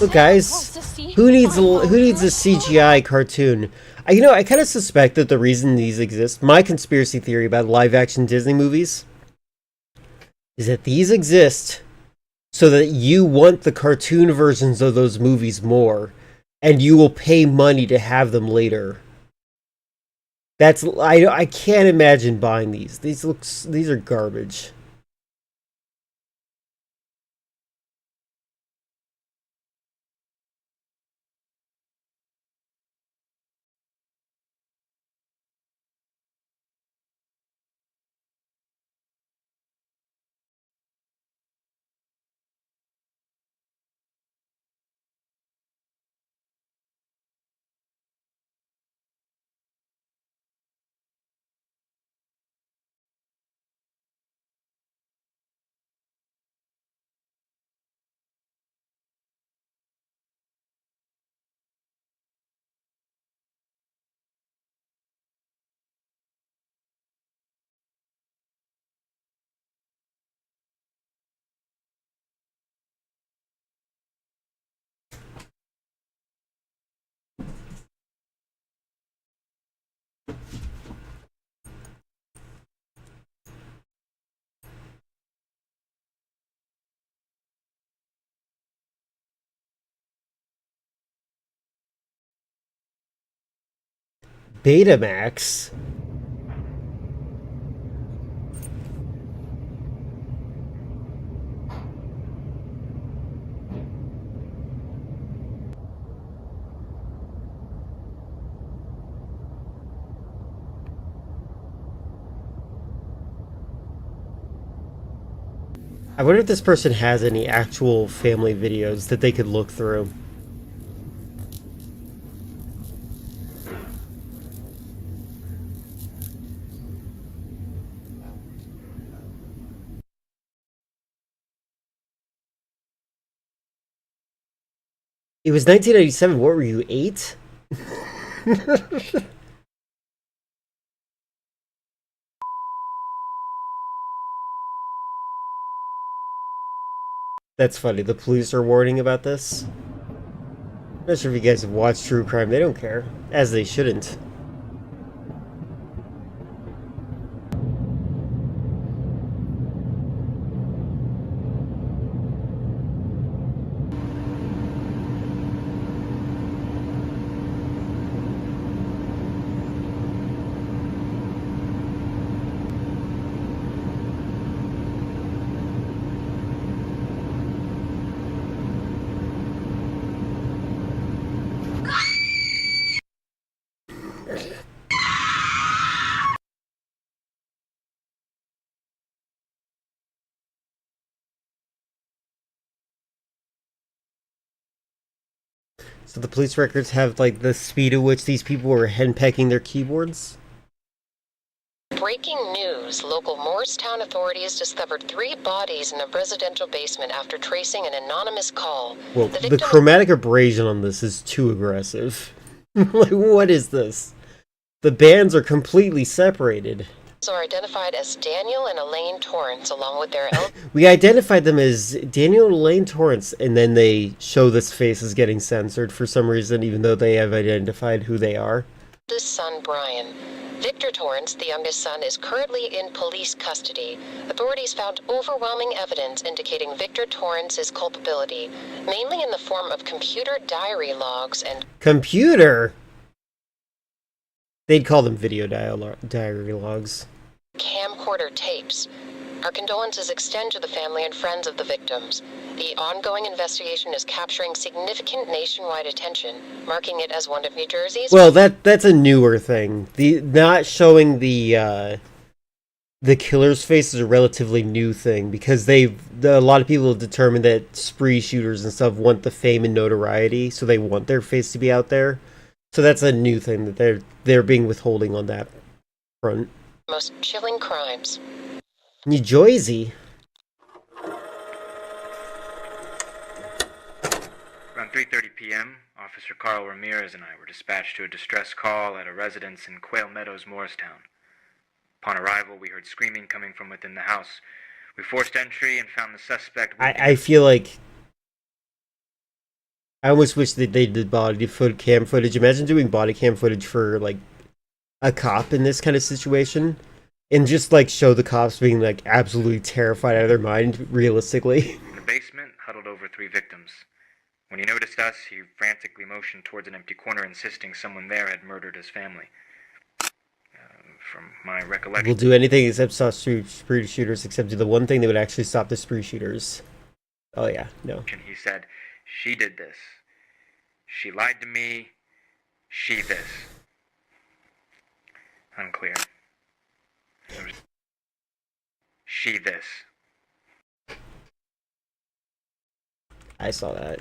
Look, guys, who needs a CGI cartoon? I kind of suspect that the reason these exist, my conspiracy theory about live-action Disney movies, is that these exist so that you want the cartoon versions of those movies more, and you will pay money to have them later. I can't imagine buying these. These are garbage. Betamax? I wonder if this person has any actual family videos that they could look through. It was 1997. What were you, 8? That's funny. The police are warning about this. I'm not sure if you guys have watched True Crime. They don't care. As they shouldn't. So the police records have, like, the speed at which these people were henpecking their keyboards? Breaking news. Local Morristown authorities discovered 3 bodies in a residential basement after tracing an anonymous call. Well, the chromatic abrasion on this is too aggressive. Like, what is this? The bands are completely separated. Are identified as Daniel and Elaine Torrance, along with their We identified them as Daniel and Elaine Torrance, and then they show this face as getting censored for some reason, even though they have identified who they are. eldest son, Brian. Victor Torrance, the youngest son, is currently in police custody. Authorities found overwhelming evidence indicating Victor Torrance's culpability, mainly in the form of computer diary logs and... Computer? They'd call them video diary logs. Camcorder tapes. Our condolences extend to the family and friends of the victims. The ongoing investigation is capturing significant nationwide attention, marking it as one of New Jersey's... Well, that's a newer thing. The not showing the killer's face is a relatively new thing, because a lot of people have determined that spree shooters and stuff want the fame and notoriety, so they want their face to be out there. So that's a new thing that they're being withholding on that front. Most chilling crimes. New Jersey. Around 3:30 p.m., Officer Carl Ramirez and I were dispatched to a distress call at a residence in Quail Meadows, Morristown. Upon arrival, we heard screaming coming from within the house. We forced entry and found the suspect... I feel like... I almost wish that they did cam footage. Imagine doing body cam footage for, like, a cop in this kind of situation. And just, like, show the cops being, like, absolutely terrified out of their mind, realistically. In the basement, huddled over 3 victims. When he noticed us, he frantically motioned towards an empty corner, insisting someone there had murdered his family. From my recollection... We'll do anything except stop spree shooters, except do the one thing that would actually stop the spree shooters. Oh, yeah, no. He said, "She did this. She lied to me. She this." Unclear. She this. I saw that.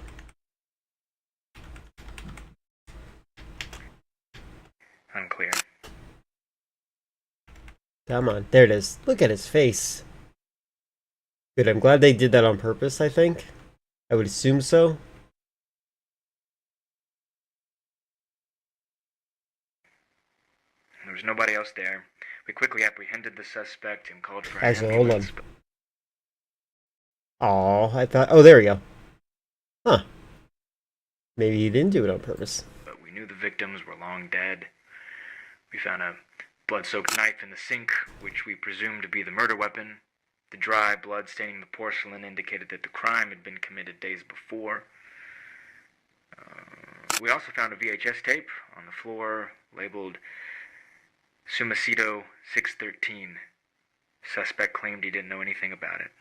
Unclear. Come on, there it is. Look at his face. Good, I'm glad they did that on purpose, I think. I would assume so. There was nobody else there. We quickly apprehended the suspect and called for Actually, an hold on. ambulance. Oh, I thought... Oh, there we go. Huh. Maybe he didn't do it on purpose. But we knew the victims were long dead. We found a blood-soaked knife in the sink, which we presumed to be the murder weapon. The dry blood staining the porcelain indicated that the crime had been committed days before. We also found a VHS tape on the floor labeled Sumacito 613. Suspect claimed he didn't know anything about it.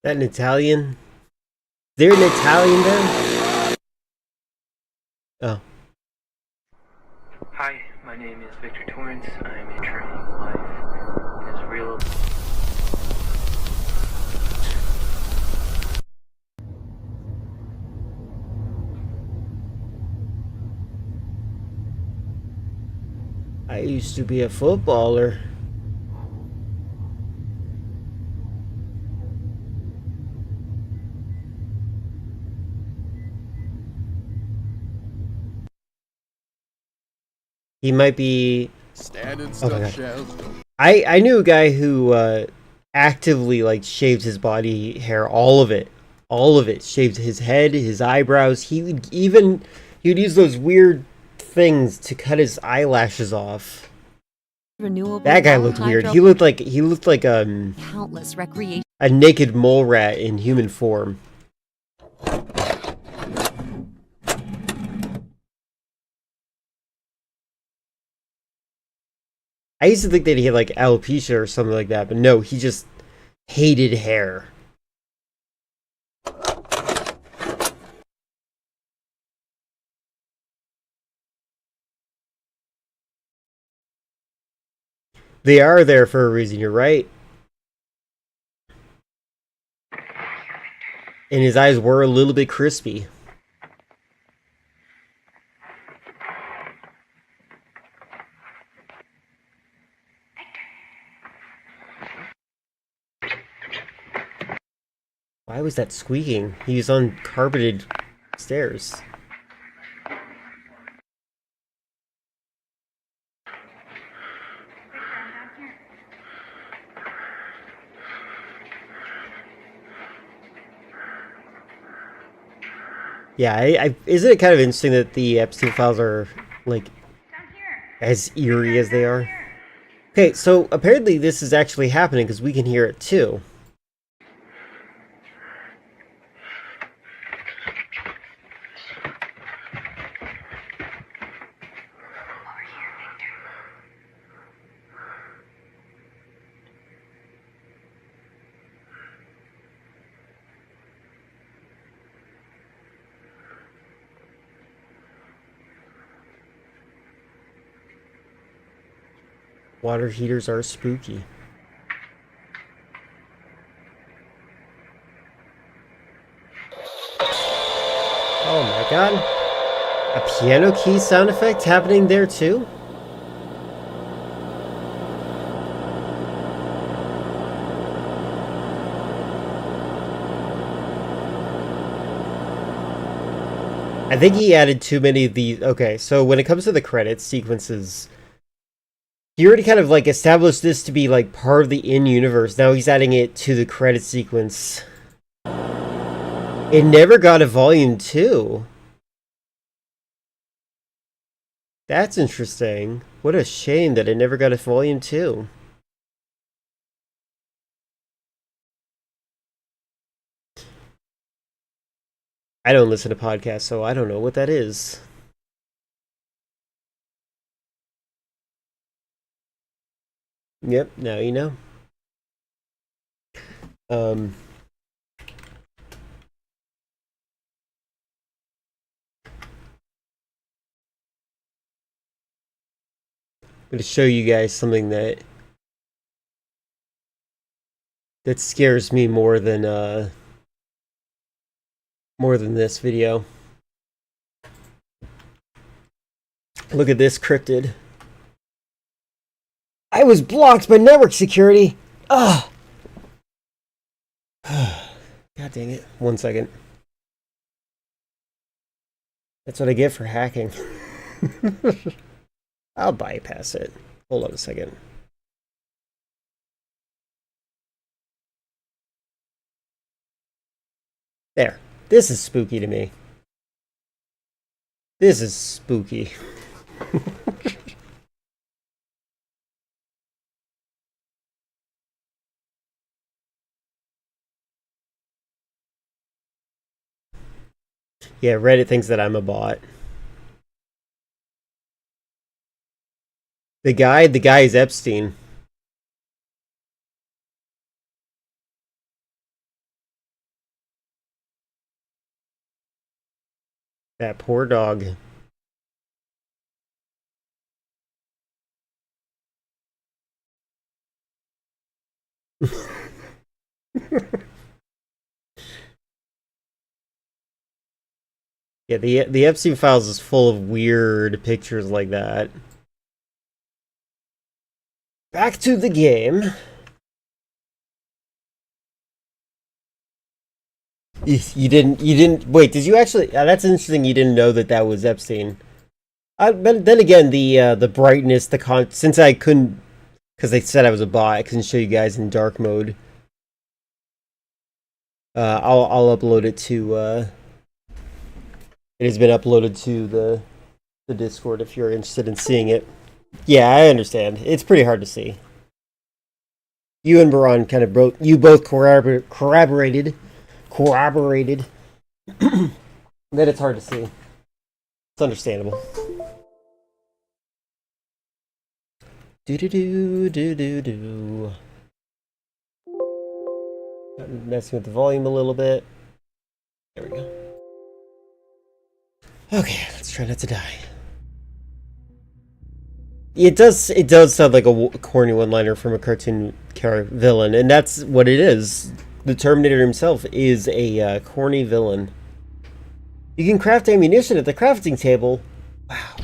That an Italian? Is there an Italian there? Oh. Hi, my name is Victor Torrance. I'm a training life in as real. I used to be a footballer. He might be... Standing Oh my stuff, god. shells. I knew a guy who actively like shaved his body hair, all of it. All of it. Shaved his head, his eyebrows. He would use those weird things to cut his eyelashes off. Renewable That guy looked weird. He looked like countless recreation. a naked mole rat in human form. I used to think that he had like alopecia or something like that, but no, he just hated hair. They are there for a reason, you're right. And his eyes were a little bit crispy. Why was that squeaking? He was on carpeted stairs. Yeah, isn't it kind of interesting that the Epstein files are, like, as eerie as they are? Okay, so apparently this is actually happening because we can hear it too. Water heaters are spooky. Oh my god. A piano key sound effect happening there too? I think he added too many of these. Okay, so when it comes to the credits sequences, he already kind of like established this to be like part of the in-universe. Now he's adding it to the credit sequence. It never got a volume 2. That's interesting. What a shame that it never got a volume 2. I don't listen to podcasts, so I don't know what that is. Yep, now you know. I'm going to show you guys something that scares me more than this video. Look at this cryptid. I was blocked by network security. Ugh. God dang it. 1 second. That's what I get for hacking. I'll bypass it. Hold on a second. There. This is spooky to me. This is spooky. Yeah, Reddit thinks that I'm a bot. The guy is Epstein. That poor dog. Yeah, the Epstein files is full of weird pictures like that. Back to the game. You didn't wait, did you actually that's interesting you didn't know that that was Epstein. But then again, the brightness, since I couldn't, because they said I was a bot, I couldn't show you guys in dark mode. I'll upload it to it has been uploaded to the Discord if you're interested in seeing it. Yeah, I understand. It's pretty hard to see. You and Baran kind of both corroborated that it's hard to see. It's understandable. Do. I'm messing with the volume a little bit. There we go. Okay, let's try not to die. It does sound like a corny one-liner from a cartoon villain, and that's what it is. The Terminator himself is a corny villain. You can craft ammunition at the crafting table. Wow.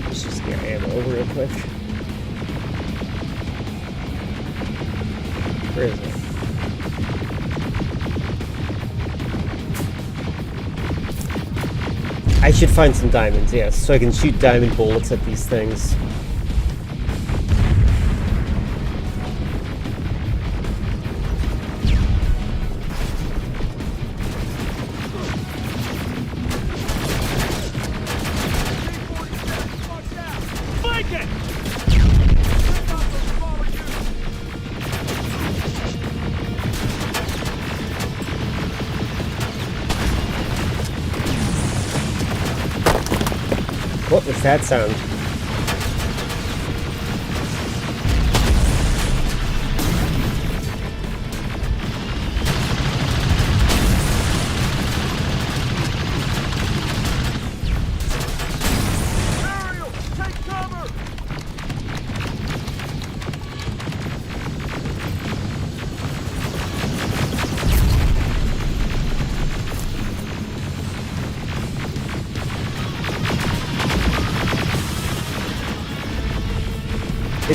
Let's just get ammo over real quick. Where is it? I should find some diamonds, yes, so I can shoot diamond bullets at these things. What was that sound?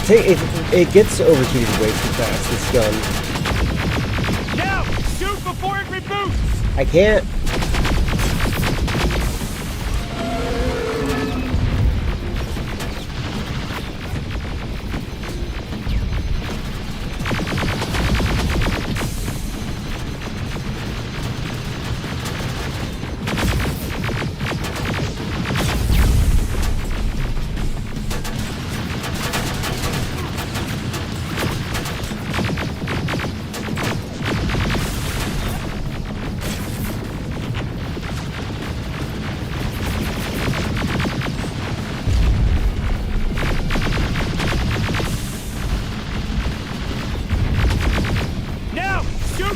It gets overheated way too fast, this gun. Now! Shoot before it reboots! I can't.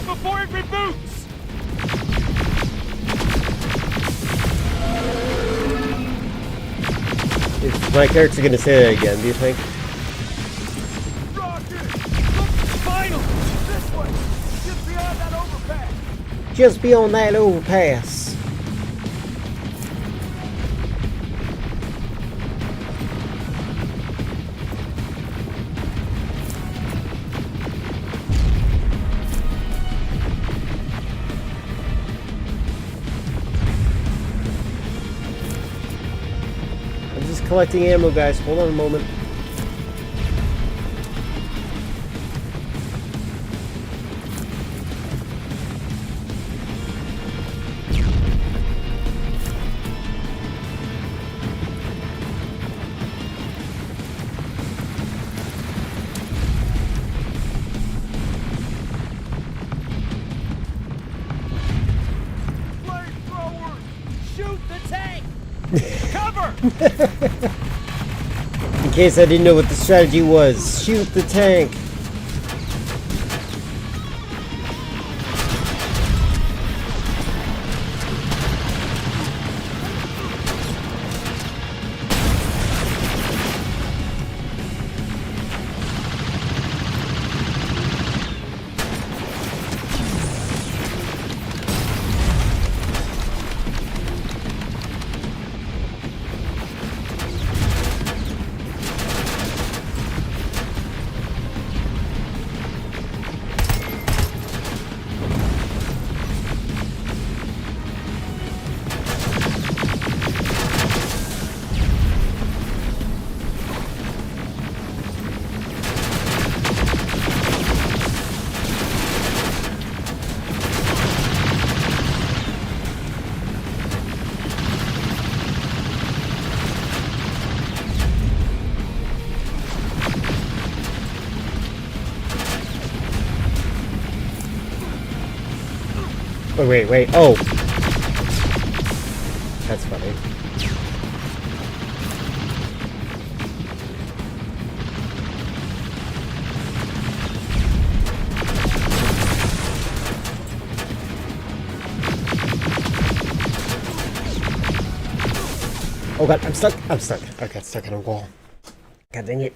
Before it reboots! Is my character gonna say that again, do you think? Rocket! Look, final! This way! Just beyond that overpass! Just beyond that overpass. Collecting ammo, guys. Hold on a moment. Flamethrower! Shoot the tank! Cover! case I didn't know what the strategy was, shoot the tank. Wait. Oh! That's funny. Oh god, I'm stuck. I got stuck on a wall. God dang it.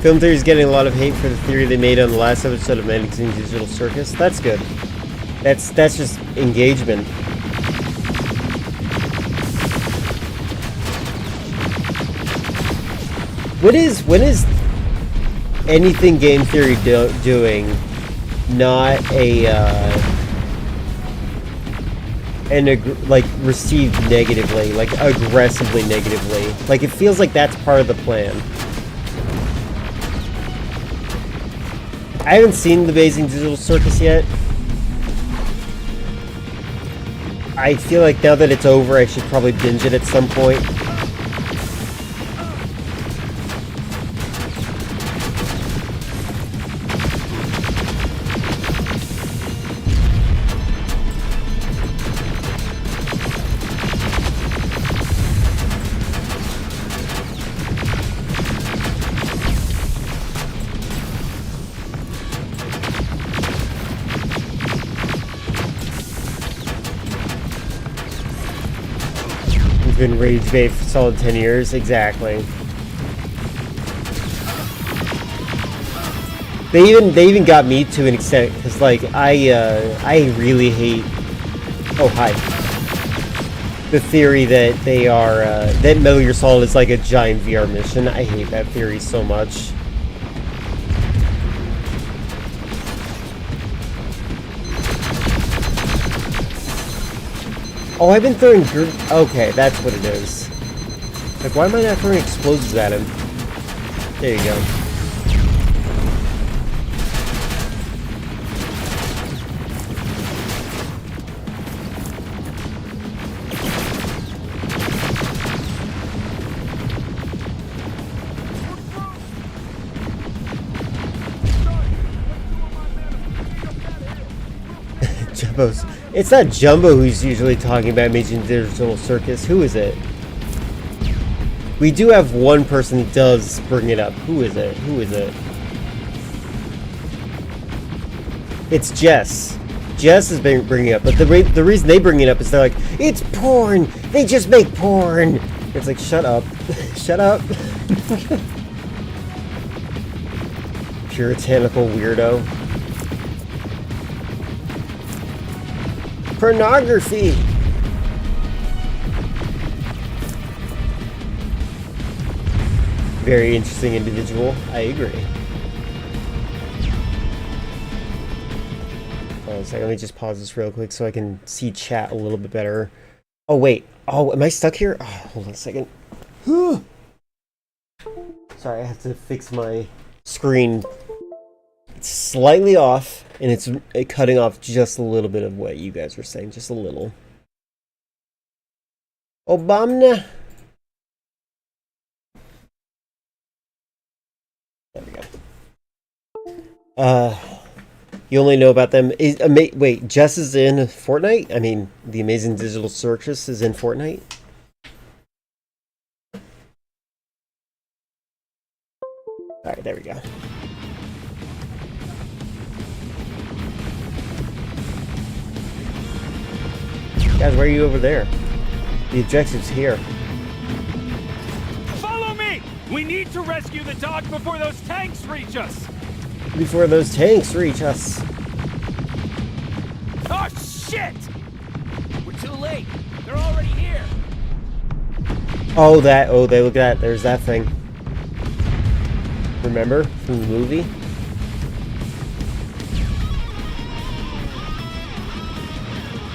Film Theory is getting a lot of hate for the theory they made on the last episode of Magazine Digital Circus. That's good. That's just engagement. When is anything game theory doing not like received negatively, like aggressively negatively? Like it feels like that's part of the plan. I haven't seen the Amazing Digital Circus yet. I feel like now that it's over, I should probably binge it at some point. Been rage bait for solid 10 years, exactly. They even got me to an extent because like I really hate. Oh hi. The theory that they are that Metal Gear Solid is like a giant VR mission. I hate that theory so much. Oh, I've been throwing... Okay, that's what it is. Like, why am I not throwing explosives at him? There you go. Jumbo's... It's not Jumbo who's usually talking about Amazing Digital Circus. Who is it? We do have one person who does bring it up. Who is it? Who is it? It's Jess. Jess has been bringing it up, but the reason they bring it up is they're like, it's porn! They just make porn! It's like, shut up. Shut up. Puritanical weirdo. Pornography! Very interesting individual. I agree. Hold on a second, let me just pause this real quick so I can see chat a little bit better. Oh, wait. Oh, am I stuck here? Oh, hold on a second. Sorry, I have to fix my screen slightly off, and it's cutting off just a little bit of what you guys were saying, just a little. Obama. There we go. You only know about them. Wait, Jess is in Fortnite? I mean, the Amazing Digital Circus is in Fortnite? Alright, there we go. Guys, why are you over there? The objective's here. Follow me! We need to rescue the dog before those tanks reach us! Before those tanks reach us. Oh, shit! We're too late. They're already here. Oh, they look at that. There's that thing. Remember from the movie?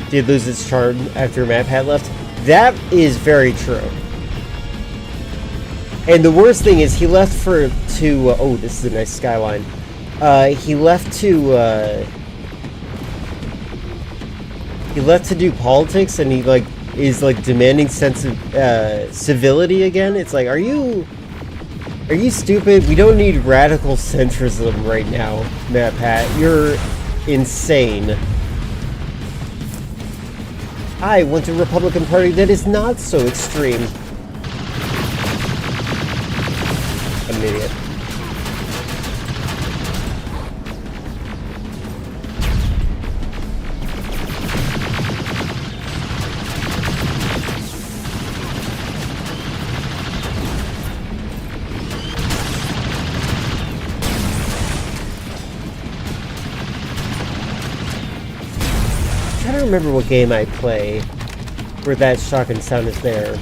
Did lose its charm after Map had left? That is very true. And the worst thing is he left to oh, this is a nice skyline. He left to do politics, and he is demanding sense of civility again. It's like, are you stupid? We don't need radical centrism right now, Matt Pat. You're insane. I want a Republican Party that is not so extreme. I'm an idiot. I don't remember what game I play where that shotgun sound is there.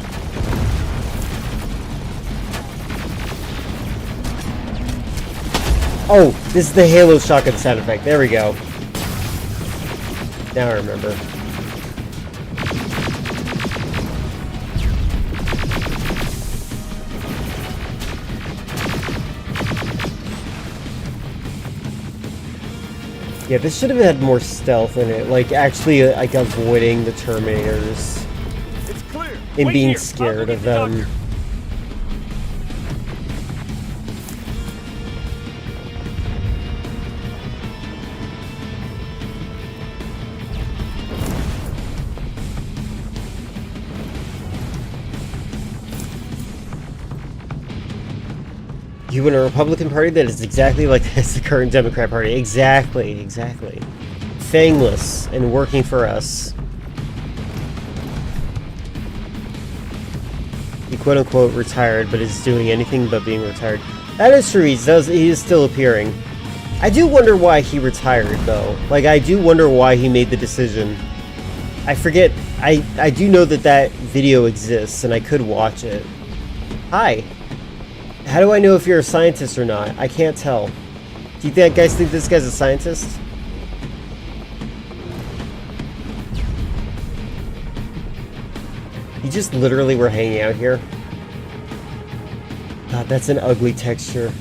Oh, this is the Halo shotgun sound effect. There we go. Now I remember. Yeah, this should have had more stealth in it, actually avoiding the Terminators and being scared of them. You want a Republican Party that is exactly like the current Democrat Party. Exactly. Fangless and working for us. He quote-unquote retired, but is doing anything but being retired. That is true, he is still appearing. I do wonder why he retired, though. I do wonder why he made the decision. I forget. I do know that video exists, and I could watch it. Hi. How do I know if you're a scientist or not? I can't tell. Do you guys think this guy's a scientist? You just literally were hanging out here? God, that's an ugly texture.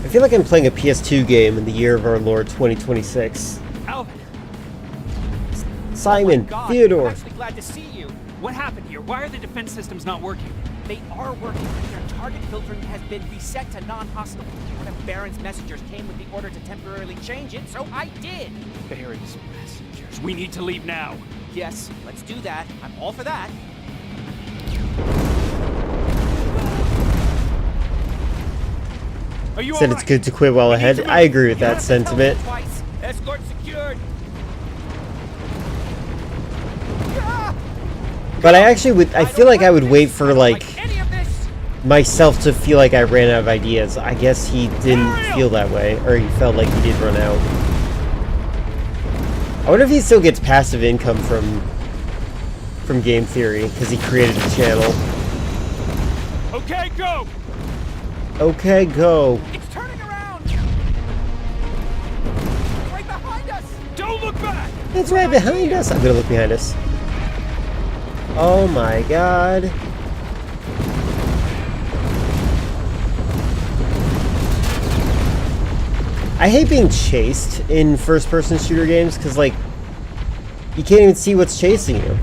I feel like I'm playing a PS2 game in the year of our Lord 2026. Alvin. Simon, Oh my God, Theodore. I'm actually glad to see you. What happened here? Why are the defense systems not working? They are working, but their target filtering has been reset to non-hostile. One of Baron's messengers came with the order to temporarily change it, so I did. Baron's messengers. We need to leave now. Yes, let's do that. I'm all for that. Are you Said it's good to quit well ahead. I agree with that sentiment. Escort secured. But I feel like I would wait for, myself to feel like I ran out of ideas. I guess he didn't feel that way, or he felt like he did run out. I wonder if he still gets passive income from Game Theory, because he created a channel. Okay, go! Okay, go. It's turning around! Right behind us! Don't look back! It's right behind us! I'm gonna look behind us. Oh my god. I hate being chased in first-person shooter games because, like, you can't even see what's chasing you.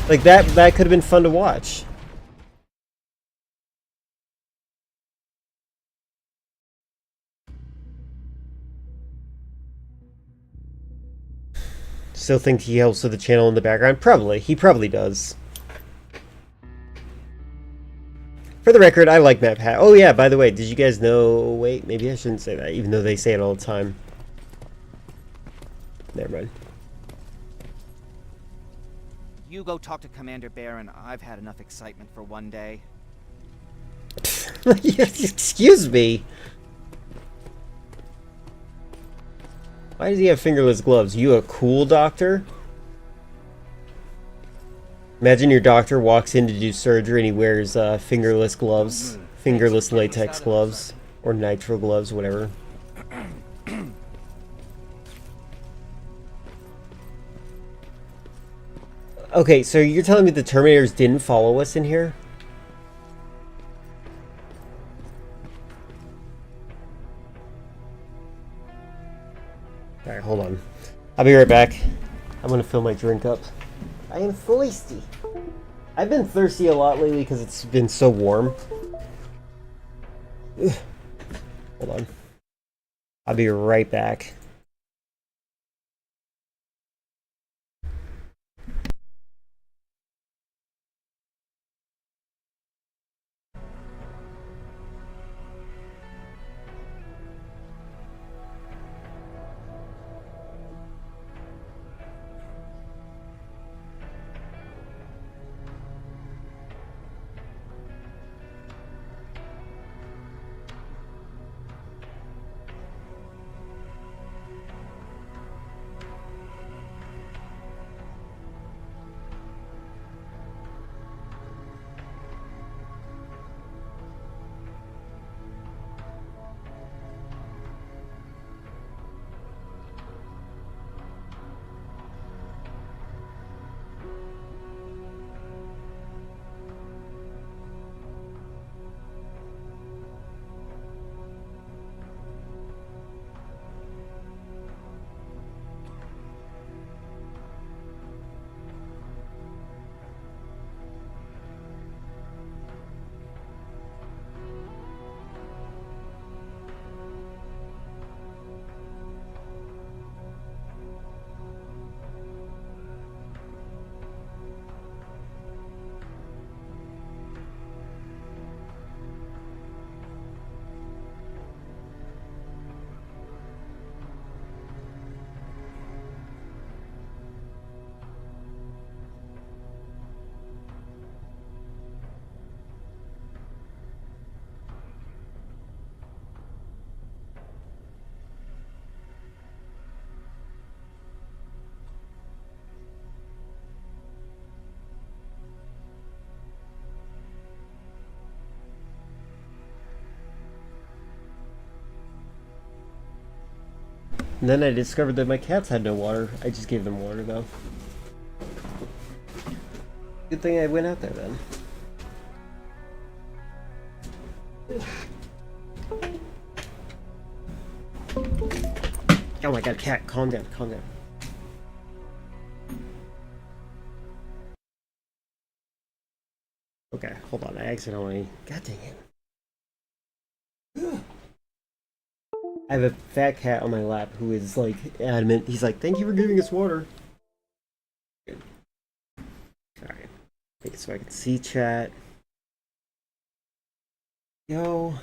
Like, that could have been fun to watch. Still think he helps with the channel in the background? Probably. He probably does. For the record, I like Map Hat. Oh yeah, by the way, did you guys know... Wait, maybe I shouldn't say that, even though they say it all the time. Never mind. You go talk to Commander Baron. I've had enough excitement for one day. Excuse me. Why does he have fingerless gloves? You a cool doctor? Imagine your doctor walks in to do surgery and he wears fingerless gloves. Fingerless latex gloves. Or nitro gloves, whatever. Okay, so you're telling me the Terminators didn't follow us in here? Alright, hold on. I'll be right back. I'm gonna fill my drink up. I am thirsty. I've been thirsty a lot lately because it's been so warm. Ugh. Hold on. I'll be right back. And then I discovered that my cats had no water. I just gave them water, though. Good thing I went out there, then. Oh my god, cat, calm down, calm down. Okay, hold on, I accidentally... God dang it. I have a fat cat on my lap who is, like, adamant. He's like, thank you for giving us water. Good. Alright. Make it so I can see chat. Yo.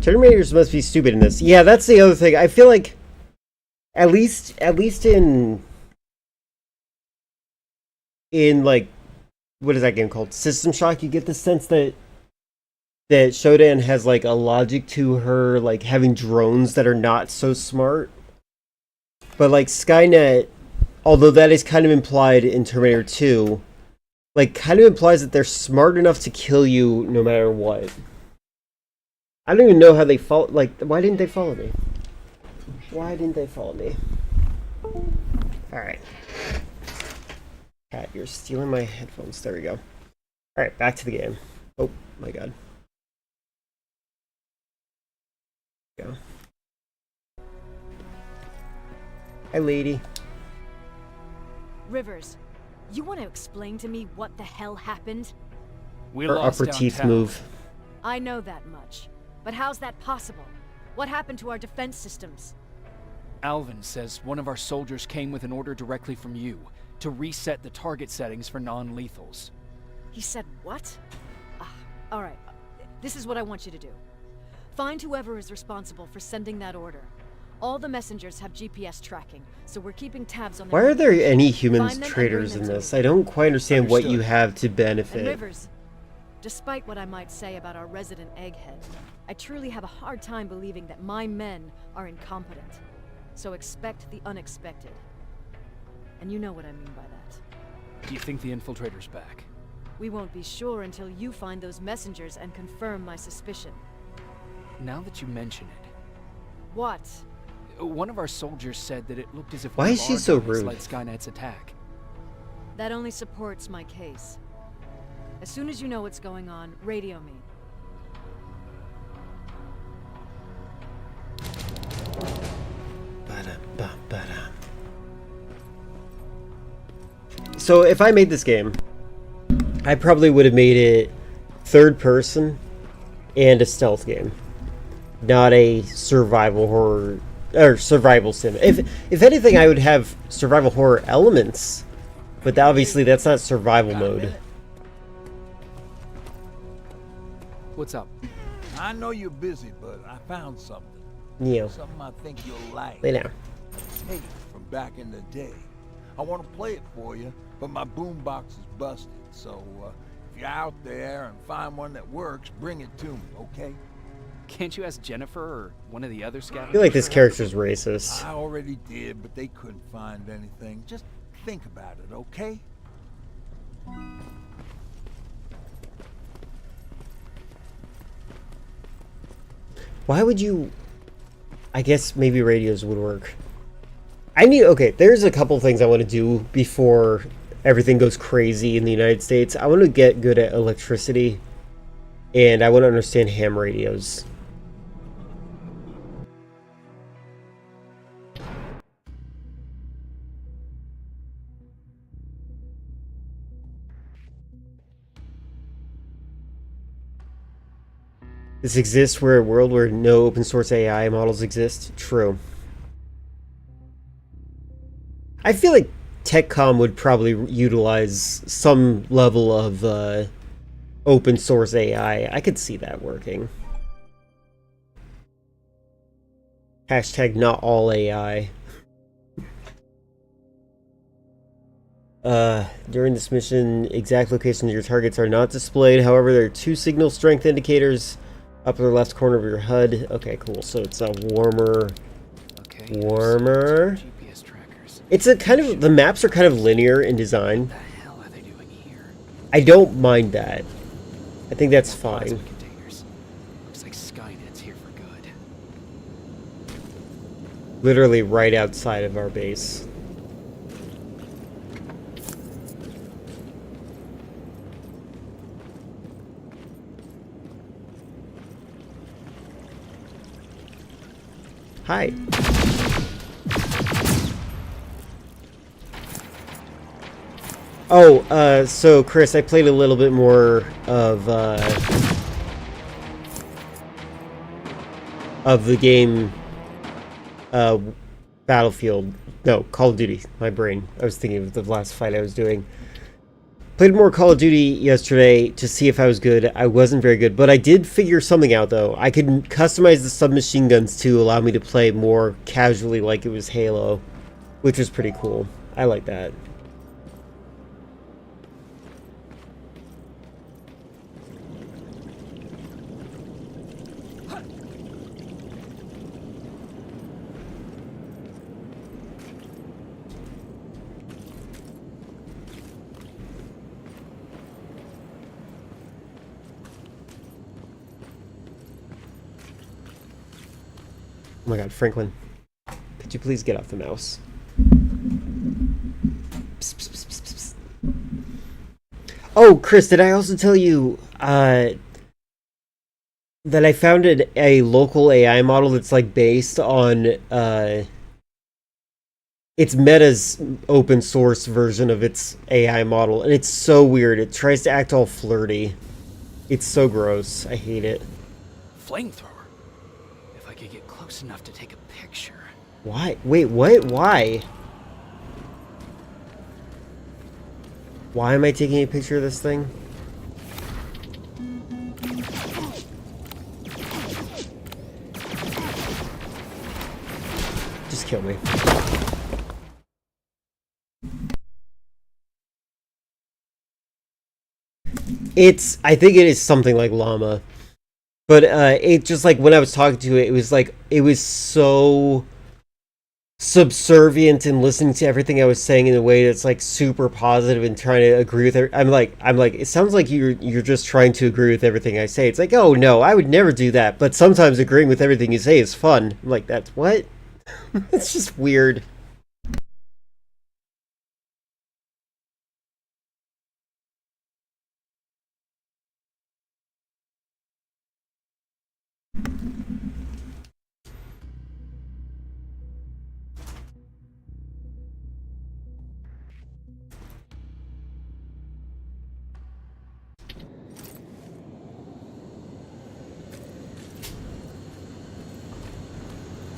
Terminators must be stupid in this. Yeah, that's the other thing. I feel like, at least in like, what is that game called? System Shock, you get the sense that Shodan has like a logic to her, like having drones that are not so smart. But like Skynet, although that is kind of implied in Terminator 2, like kind of implies that they're smart enough to kill you no matter what. I don't even know how they follow. Like, why didn't they follow me? Why didn't they follow me? Alright. Cat, you're stealing my headphones. There we go. Alright, back to the game. Oh my god. Go. Hi, lady. Rivers, you want to explain to me what the hell happened? We Her lost upper teeth downtown. move. I know that much. But how's that possible? What happened to our defense systems? Alvin says one of our soldiers came with an order directly from you to reset the target settings for non-lethals. He said what? Alright, this is what I want you to do. Find whoever is responsible for sending that order. All the messengers have GPS tracking, so we're keeping tabs on their Why are there location. any humans Find them and traitors bring in them to this? me. I don't quite understand what you Understood. have to And benefit. Rivers, despite what I might say about our resident egghead, I truly have a hard time believing that my men are incompetent. So expect the unexpected. And you know what I mean by that. Do you think the infiltrator's back? We won't be sure until you find those messengers and confirm my suspicion. Now that you mention it, What? one of our soldiers said that it looked as if Why one is of she our so guys rude? led Skynet's attack. That only supports my case. As soon as you know what's going on, radio me. Ba-da-ba-ba-da. So if I made this game, I probably would have made it third person and a stealth game, not a survival horror or survival sim. If anything, I would have survival horror elements, but obviously that's not survival mode. What's up? I know you're busy, but I found something. Yeah. Something I think you'll like. Lay down. Tape from back in the day. I want to play it for you, but my boombox is busted. So if you're out there and find one that works, bring it to me, okay? Can't you ask Jennifer or one of the other I scavengers? feel like this character's racist. I already did, but they couldn't find anything. Just think about it, okay? Why would you... I guess maybe radios would work. Okay, there's a couple things I want to do before everything goes crazy in the United States. I want to get good at electricity, and I want to understand ham radios. This exists where a world where no open source AI models exist? True. I feel like TechCom would probably utilize some level of open source AI. I could see that working. Hashtag not all AI. During this mission, exact locations of your targets are not displayed. However, there are 2 signal strength indicators upper left corner of your HUD. Okay, cool. So it's a warmer. Warmer. It's a kind of, the maps are kind of linear in design. What the hell are they doing here? I don't mind that. I think that's fine. Containers. Looks like Skynet's here for good. Literally right outside of our base. Hi. Oh, so Chris, I played a little bit more of the game, Battlefield. No, Call of Duty. My brain. I was thinking of the last fight I was doing. Played more Call of Duty yesterday to see if I was good. I wasn't very good, but I did figure something out, though. I could customize the submachine guns to allow me to play more casually like it was Halo, which was pretty cool. I like that. Oh my god, Franklin. Could you please get off the mouse? Psst, psst, psst, psst, psst. Oh, Chris, did I also tell you that I found a local AI model that's like based on it's Meta's open source version of its AI model, and it's so weird. It tries to act all flirty. It's so gross. I hate it. Flamethrower? If I could get close enough to take a picture. Why? Wait, what? Why? Why am I taking a picture of this thing? Just kill me. I think it is something like llama. But it just like when I was talking to it, it was so subservient and listening to everything I was saying in a way that's like super positive and trying to agree with it. I'm like, it sounds like you're just trying to agree with everything I say. It's like, oh no, I would never do that. But sometimes agreeing with everything you say is fun. I'm like, that's what? It's just weird.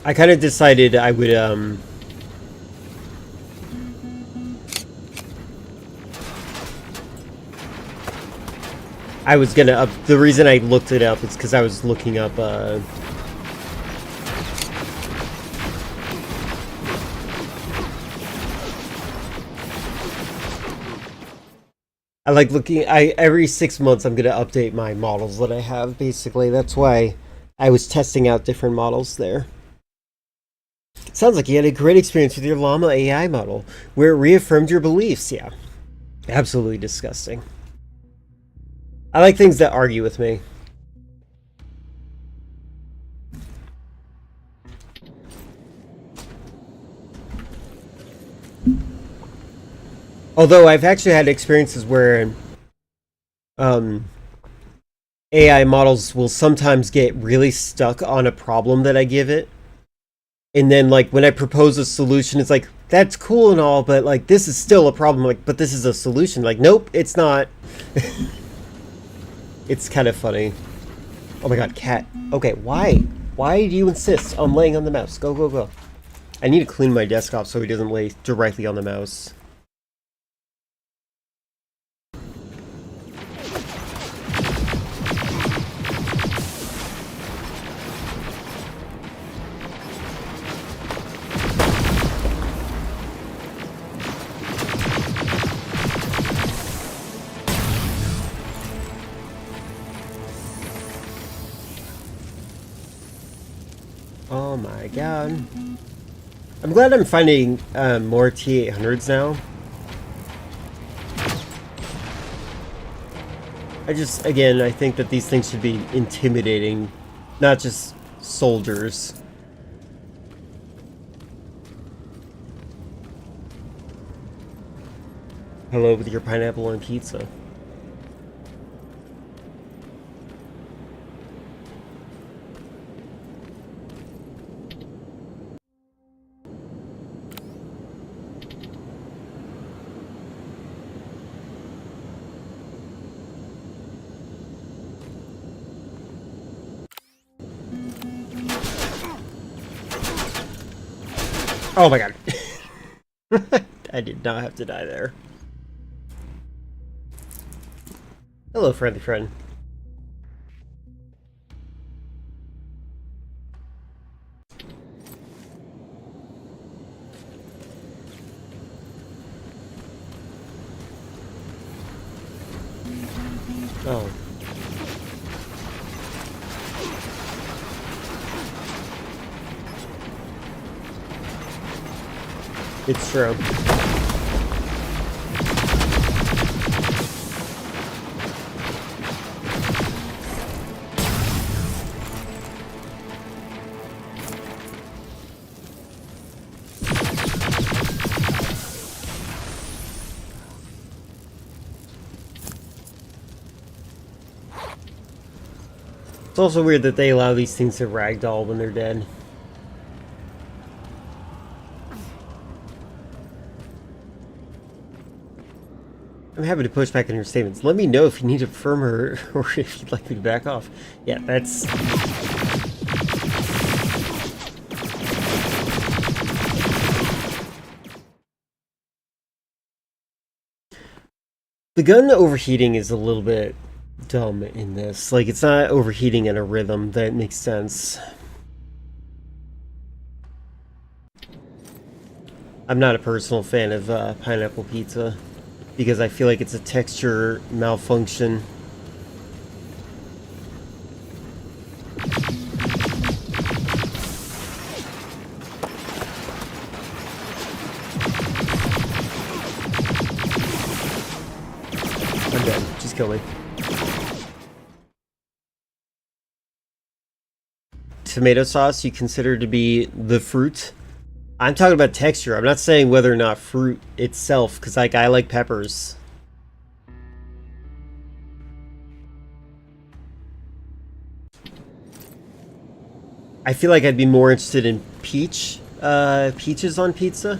I kind of decided I would, I was gonna the reason I looked it up is because I was looking up, I like looking, every 6 months I'm gonna update my models that I have, basically. That's why I was testing out different models there. Sounds like you had a great experience with your Llama AI model, where it reaffirmed your beliefs. Yeah. Absolutely disgusting. I like things that argue with me. Although I've actually had experiences where AI models will sometimes get really stuck on a problem that I give it. And then, like, when I propose a solution, it's like, that's cool and all, but, like, this is still a problem. Like, but this is a solution. Like, nope, it's not. It's kind of funny. Oh my god, cat. Okay, why? Why do you insist on laying on the mouse? Go, go, go. I need to clean my desktop so he doesn't lay directly on the mouse. Oh my god. I'm glad I'm finding more T-800s now. Again, I think that these things should be intimidating, not just soldiers. Hello with your pineapple on pizza. Oh my god. I did not have to die there. Hello, friendly friend. Oh. It's true. It's also weird that they allow these things to ragdoll when they're dead. I'm happy to push back on your statements. Let me know if you need a firmer or if you'd like me to back off. Yeah, that's... The gun overheating is a little bit dumb in this. Like, it's not overheating in a rhythm that makes sense. I'm not a personal fan of pineapple pizza because I feel like it's a texture malfunction. I'm dead. Just kill me. Tomato sauce you consider to be the fruit? I'm talking about texture. I'm not saying whether or not fruit itself, because like I like peppers. I feel like I'd be more interested in peaches on pizza.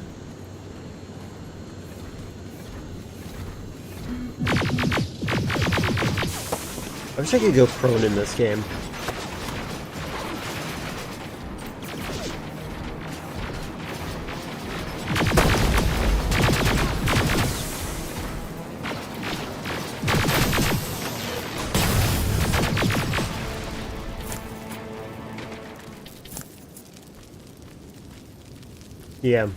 I wish I could go prone in this game. Yeah,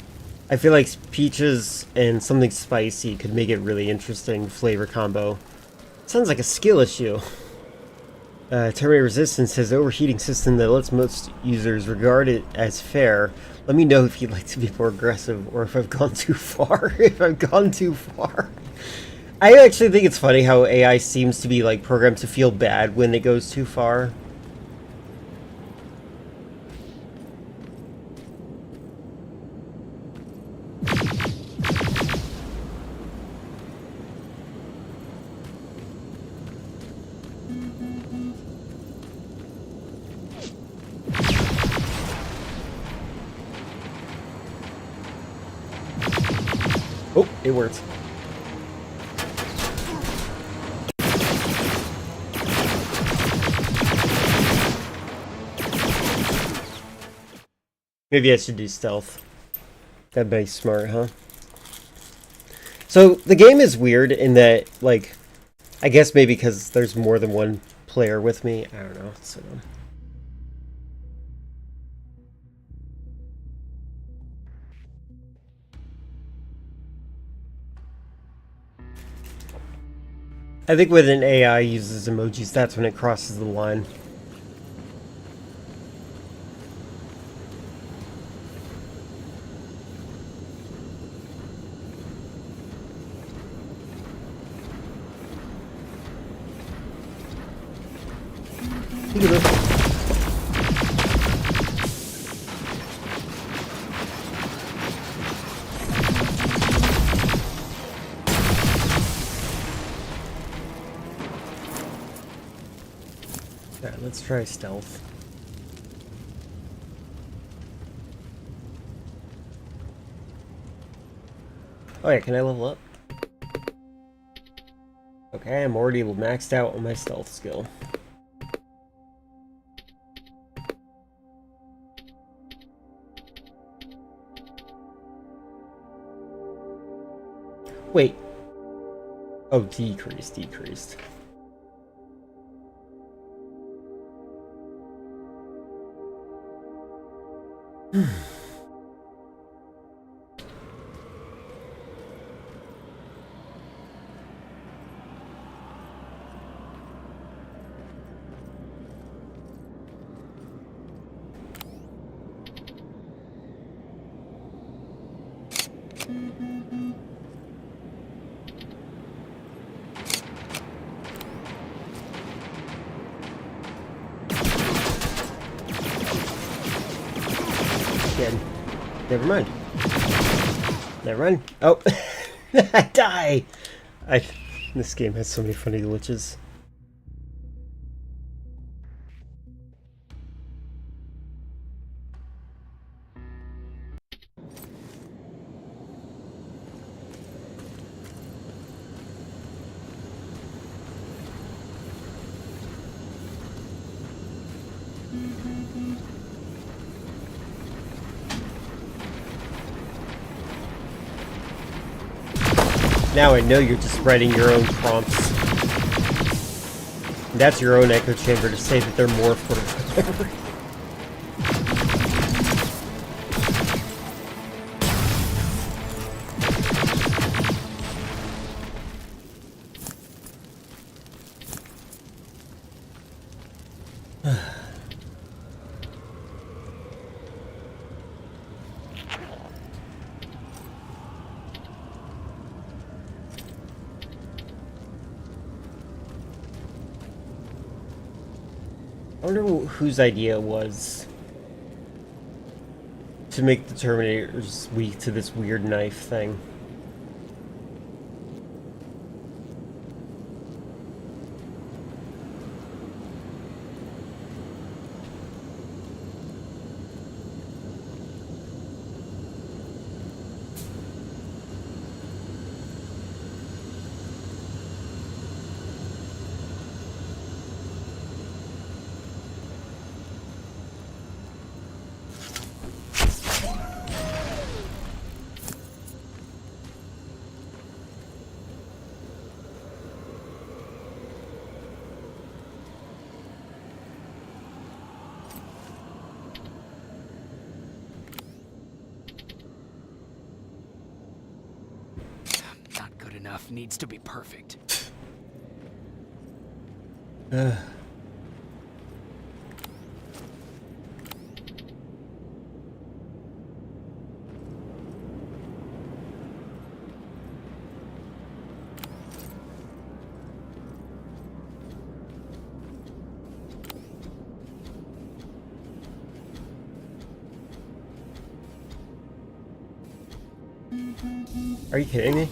I feel like peaches and something spicy could make it really interesting flavor combo. Sounds like a skill issue. Terminator Resistance has an overheating system that lets most users regard it as fair. Let me know if you'd like to be more aggressive or if I've gone too far. If I've gone too far. I actually think it's funny how AI seems to be like programmed to feel bad when it goes too far. Oh, it worked. Maybe I should do stealth. That'd be smart, huh? So, the game is weird in that, like, I guess maybe because there's more than one player with me. I don't know. So, I think when an AI uses emojis, that's when it crosses the line. Alright, let's try stealth. Oh yeah, can I level up? Okay, I'm already maxed out on my stealth skill. Wait. Oh, decreased. Never mind. Never mind. Oh, I die. This game has so many funny glitches. Now I know you're just writing your own prompts. And that's your own echo chamber to say that they're morphed or whatever. I wonder whose idea it was to make the Terminators weak to this weird knife thing. Not good enough. Needs to be perfect. Are you kidding me?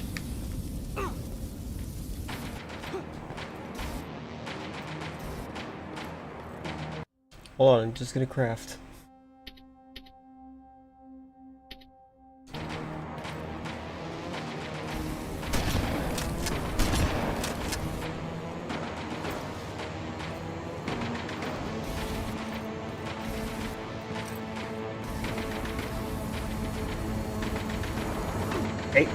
Hold on, I'm just gonna craft. Hey.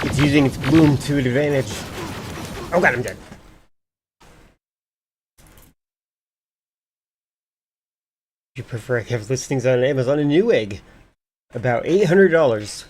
It's using its bloom to advantage. Oh god, I'm dead. You prefer I have listings on Amazon, a new egg. About $800.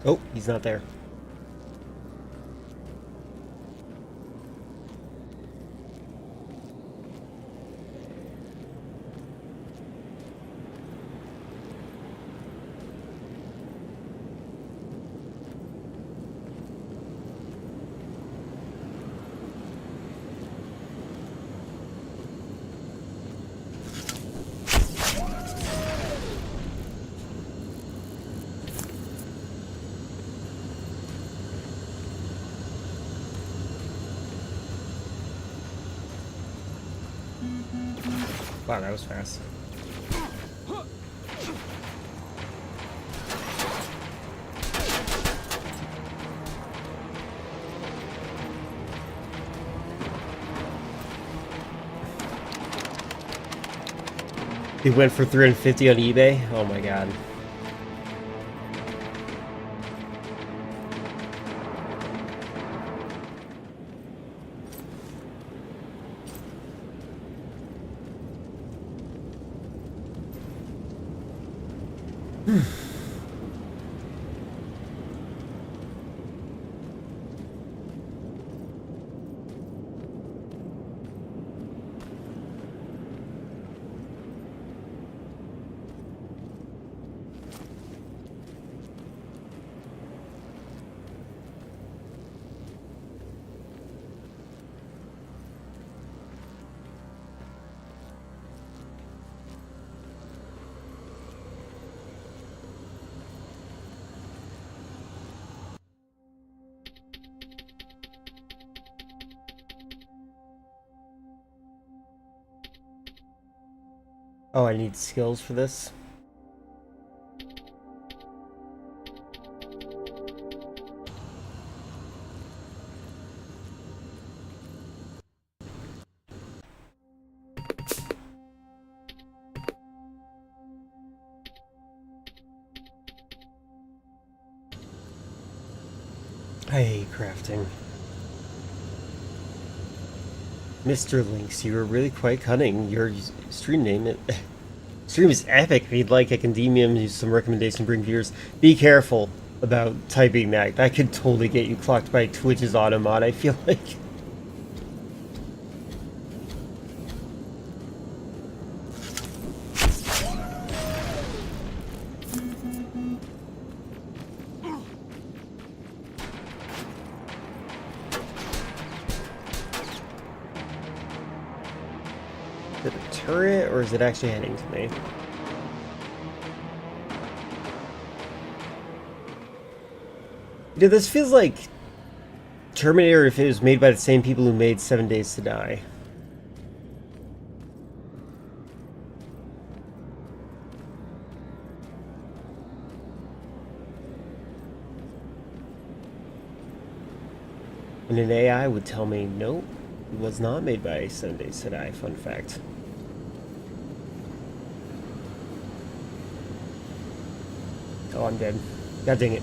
Oh, he's not there. Wow, that was fast. He went for 350 on eBay? Oh my god. Oh, I need skills for this. I hate crafting. Mr. Lynx, you were really quite cunning. Your stream name stream is epic. If you'd like, I can DM you some recommendation to bring viewers. Be careful about typing that. That could totally get you clocked by Twitch's automod, I feel like. Is it a turret, or is it actually heading to me? Dude, this feels like Terminator if it was made by the same people who made 7 Days to Die. And an AI would tell me, nope, it was not made by 7 Days to Die. Fun fact. Oh, I'm dead. God dang it.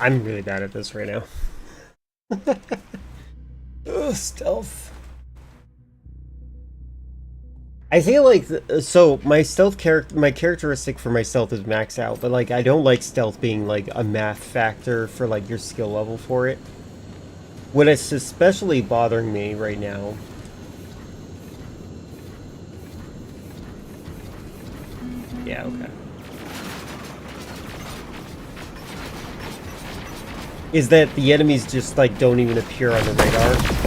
I'm really bad at this right now. Ugh, stealth. I feel like so my stealth my characteristic for my stealth is maxed out, but like I don't like stealth being like a math factor for like your skill level for it. What is especially bothering me right now yeah, okay. Is that the enemies just like don't even appear on the radar.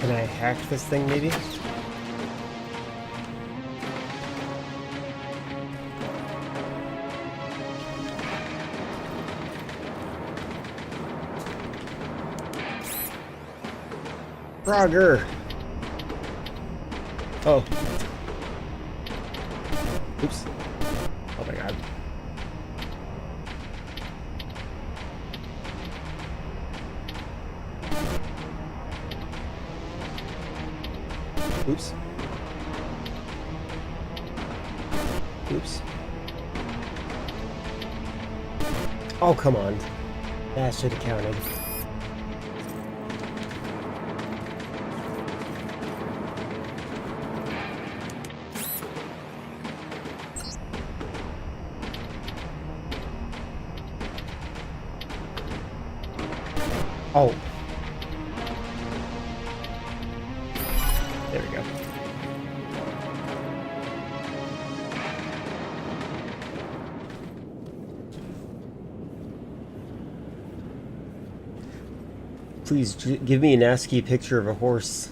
Can I hack this thing, maybe? Frogger! Oh. Oops. Oh my god. Oops. Oops. Oh, come on. That should have counted. Oh. There we go. Please give me an ASCII picture of a horse.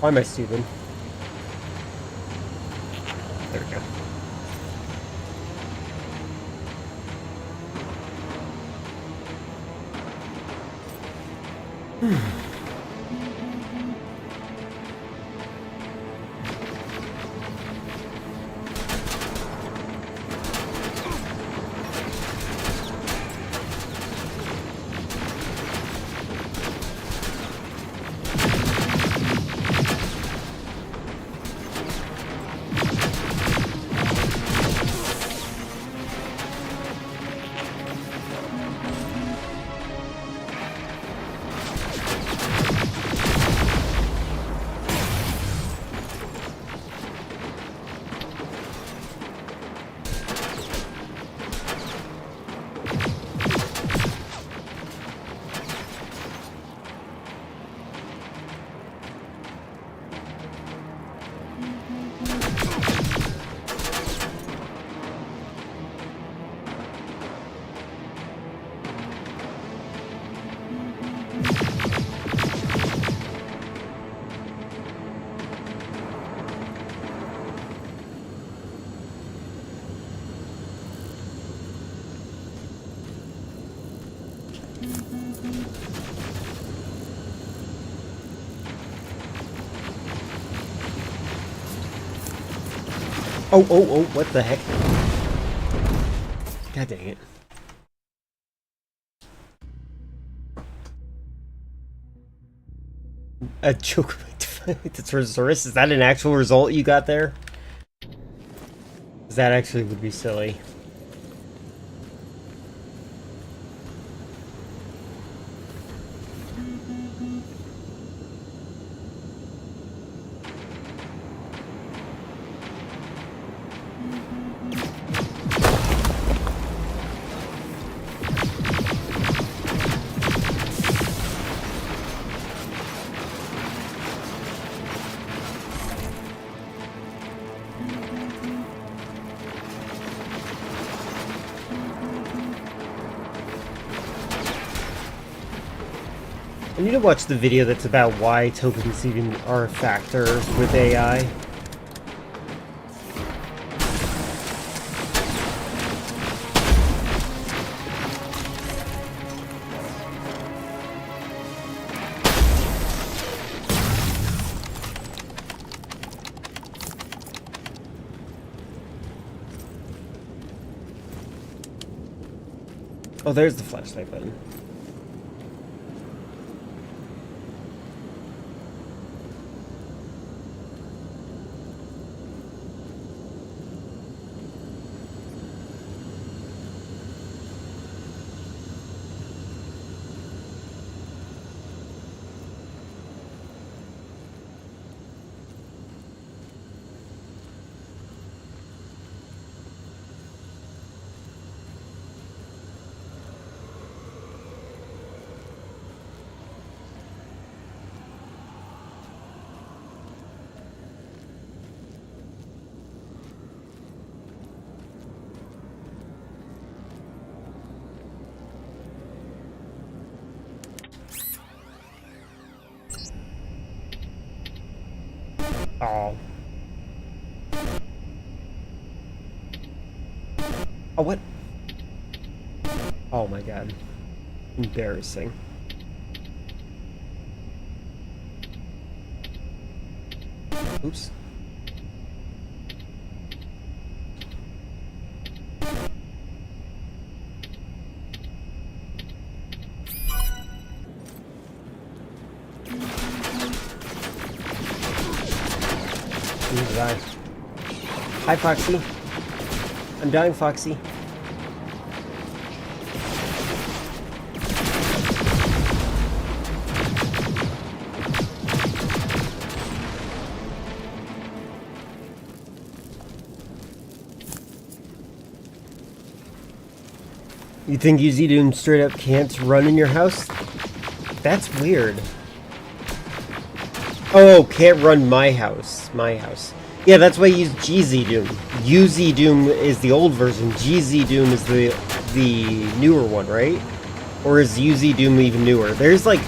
Why am I stupid? There we go. Oh, what the heck? God dang it. A choke thesaurus? Is that an actual result you got there? That actually would be silly. I need to watch the video that's about why tokens even are a factor with AI. Oh, there's the flashlight button. Oh. Oh, what? Oh my god. Embarrassing. Oops. Die. Hi, Foxy. I'm dying, Foxy. You think Doom straight up can't run in your house? That's weird. Oh, can't run my house. My house. Yeah, that's why I use Doom. Doom is the old version. Doom is the newer one, right? Or is Doom even newer? There's like...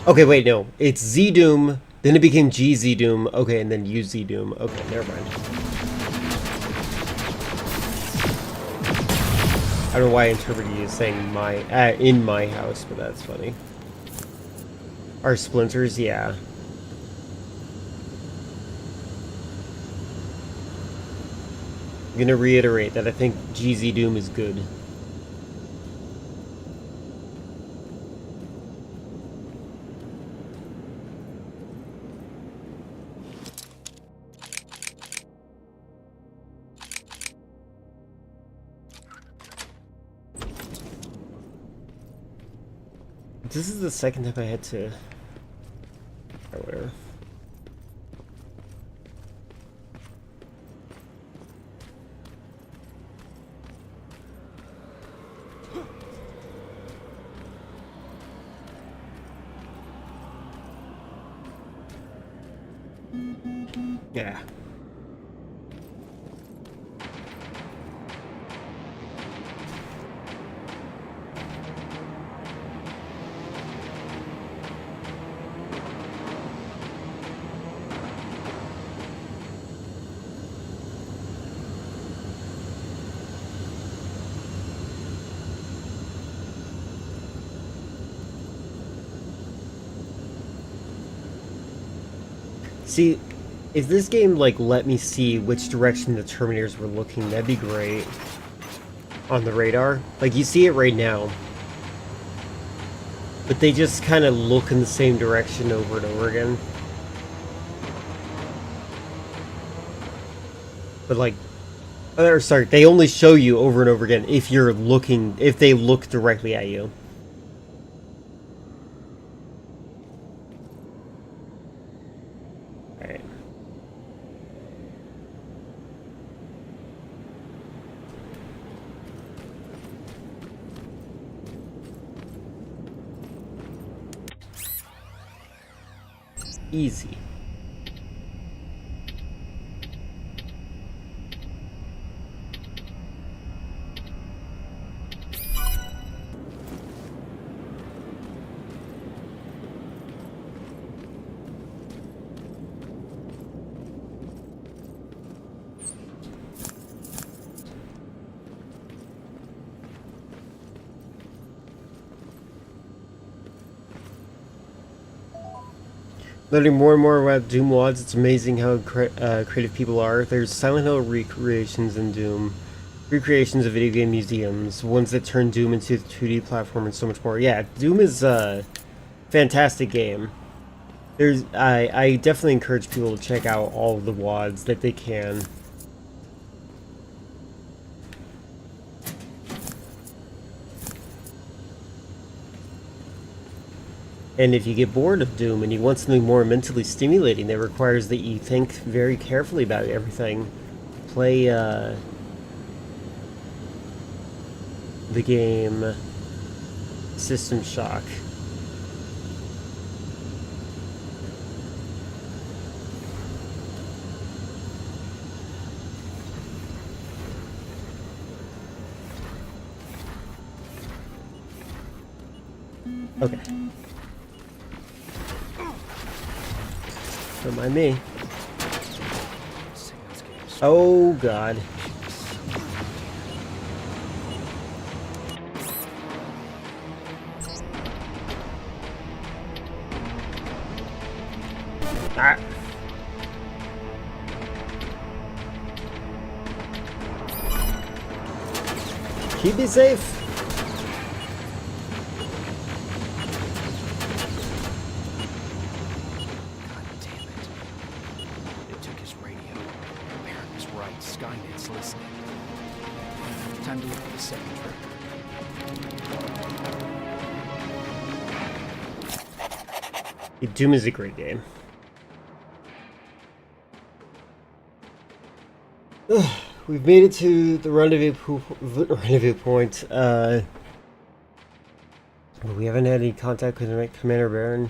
Okay, wait, no. It's Z-Doom, then it became Doom. Okay, and then Doom. Okay, never mind. I don't know why I interpreted you as saying in my house, but that's funny. Our splinters, yeah. I'm gonna reiterate that I think Doom is good. This is the second time I had to... Or whatever. Yeah. See, if this game, like, let me see which direction the Terminators were looking, that'd be great. On the radar. Like, you see it right now. But they just kind of look in the same direction over and over again. But, like... Or, sorry, they only show you over and over again if you're looking... If they look directly at you. Easy. Learning more and more about Doom mods, it's amazing how creative people are. There's Silent Hill recreations in Doom, recreations of video game museums, ones that turn Doom into a 2D platform, and so much more. Yeah, Doom is a fantastic game. I definitely encourage people to check out all of the WODs that they can. And if you get bored of Doom and you want something more mentally stimulating that requires that you think very carefully about everything, play the game System Shock. Okay. Don't mind me. Oh god. Ah. Keep me safe. Skynet's listening. Time to look for the second trigger. Doom is a great game. We've made it to the rendezvous point. We haven't had any contact with Commander Baron.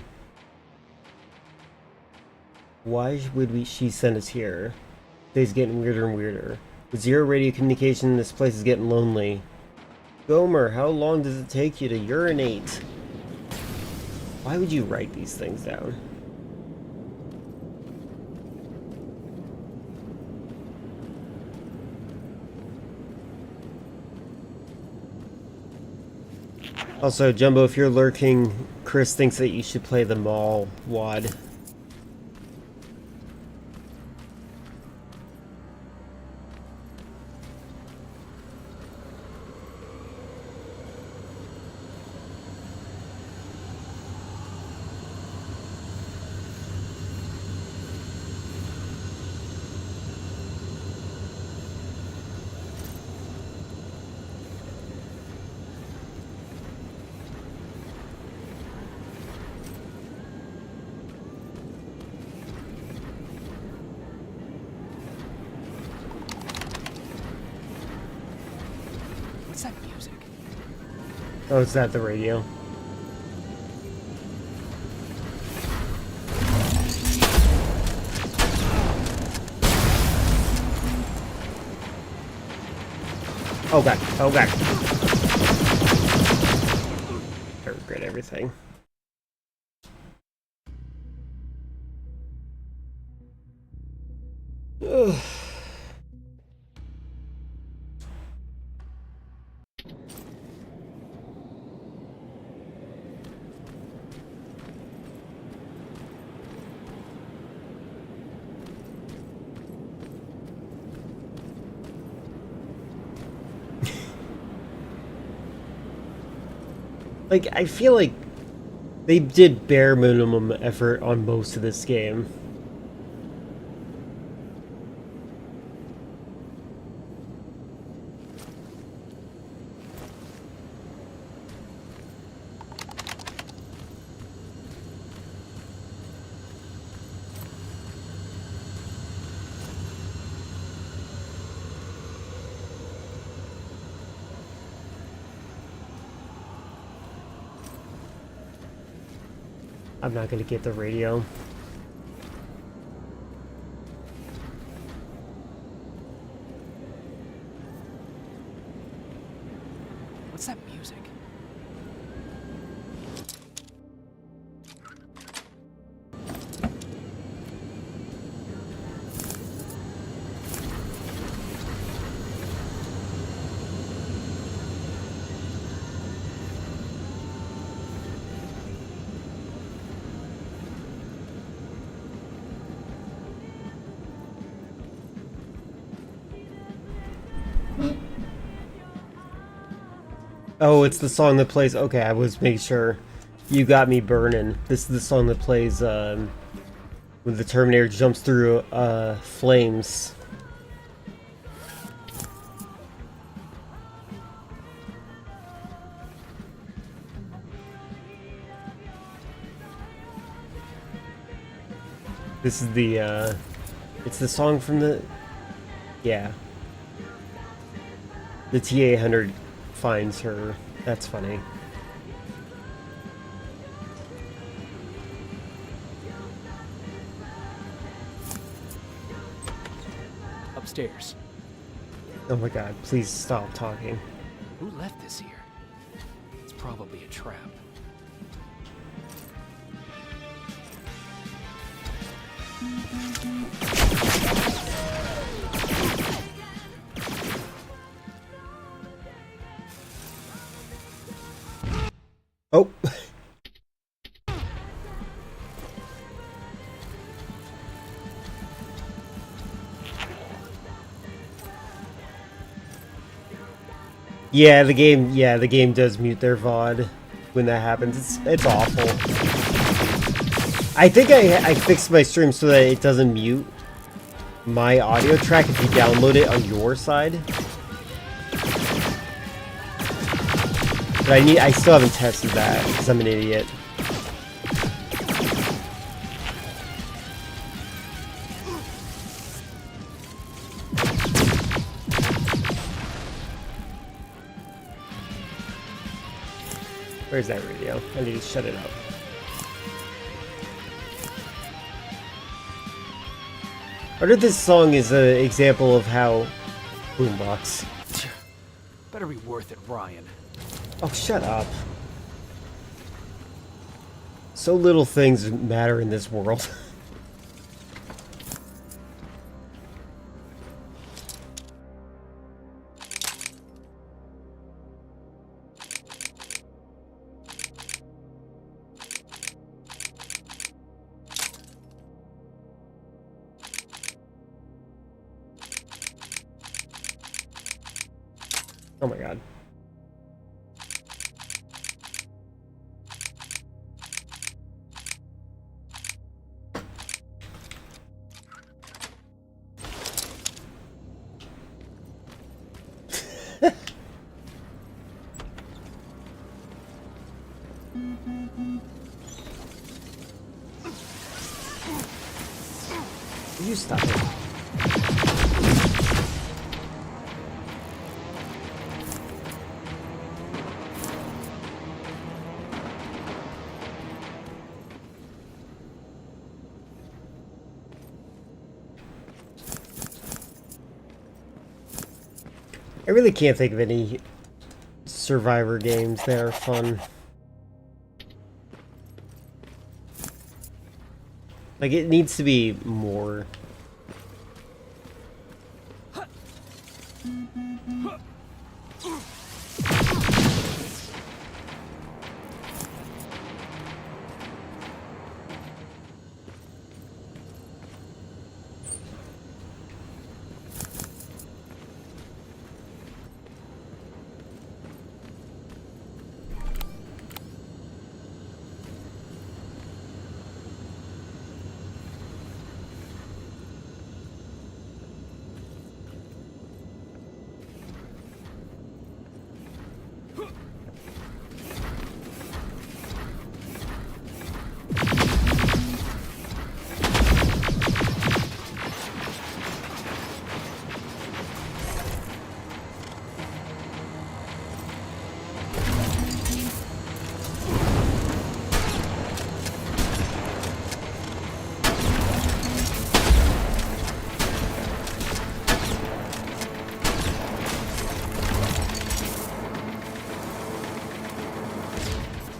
Why would she send us here? It's getting weirder and weirder. With zero radio communication, this place is getting lonely. Gomer, how long does it take you to urinate? Why would you write these things down? Also, Jumbo, if you're lurking, Chris thinks that you should play the mall WAD. What's that music? Oh, is that the radio? Oh god, oh god. I regret everything. Ugh. Like, I feel like they did bare minimum effort on most of this game. I'm not gonna get the radio. What's that music? Oh, it's the song that plays. Okay, I was making sure. You Got Me Burning. This is the song that plays when the Terminator jumps through flames. This is the it's the song from the, yeah. The T-800 finds her. That's funny. Upstairs. Oh my god, please stop talking. Who left this here? It's probably a trap. Oh. Yeah, the game does mute their VOD when that happens. It's awful. I think I fixed my stream so that it doesn't mute my audio track if you download it on your side. But I still haven't tested that because I'm an idiot. Where's that radio? I need to shut it up. I wonder if this song is an example of how boombox. Better be worth it, Ryan. Oh, shut up. So little things matter in this world. Oh my god. You stop it. I really can't think of any Survivor games that are fun. Like, it needs to be more.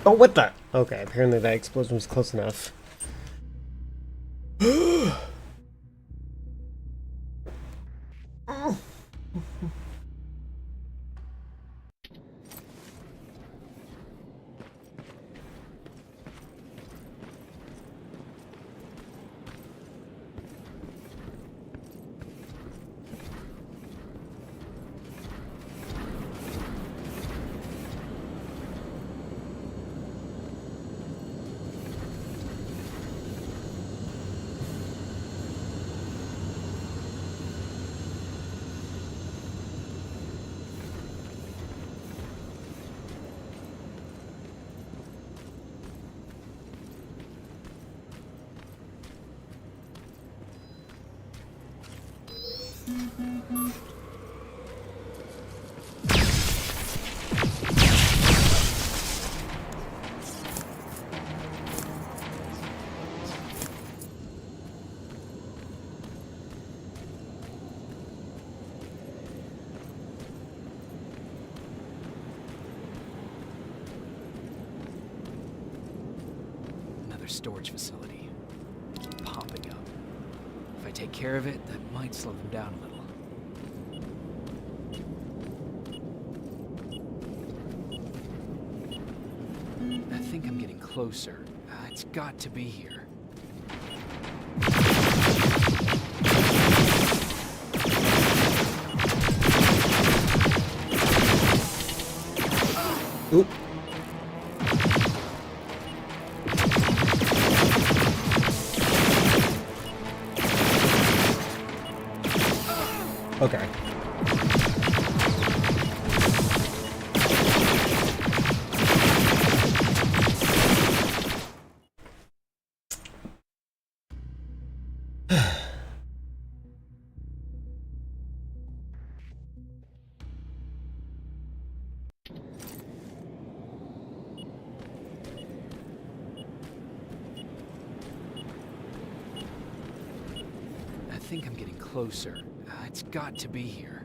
Oh, what the? Okay, apparently that explosion was close enough. Storage facility. Popping up. If I take care of it, that might slow them down a little. I think I'm getting closer. It's got to be here. Oop. Okay. I think I'm getting closer. It's got to be here.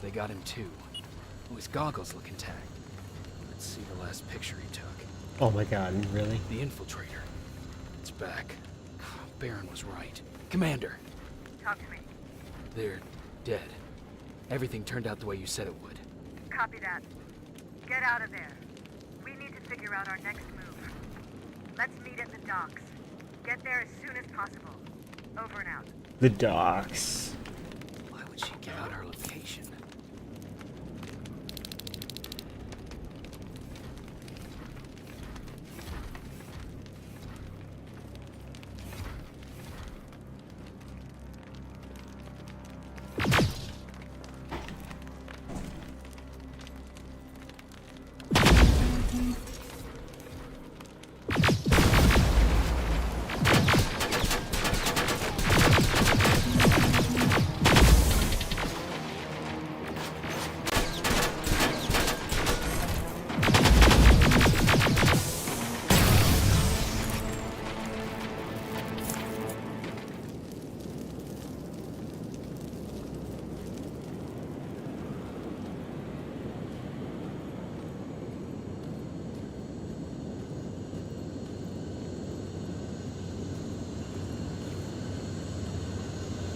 They got him too. Oh, his goggles look intact. Let's see the last picture he took. Oh my god, really? The infiltrator. It's back. Baron was right. Commander! Talk to me. They're dead. Everything turned out the way you said it would. Copy that. Get out of there. We need to figure out our next move. Let's meet at the docks. Get there as soon as possible. Over and out. The docks. Why would she give out our location?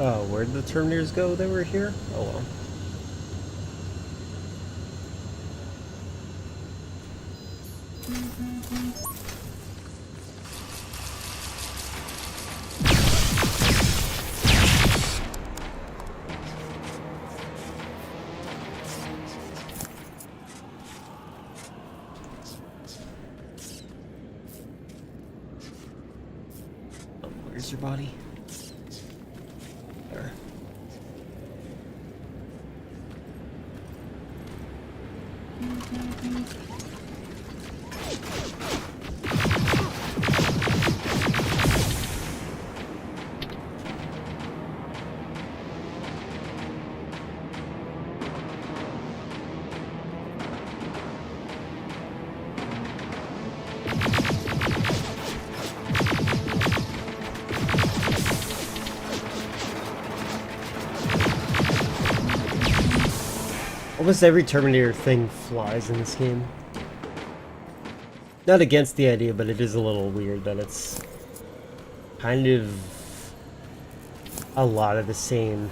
Oh, where'd the Terminators go? They were here? Oh well. Oh, where's your body? There. Almost every Terminator thing flies in this game. Not against the idea, but it is a little weird that it's kind of a lot of the same.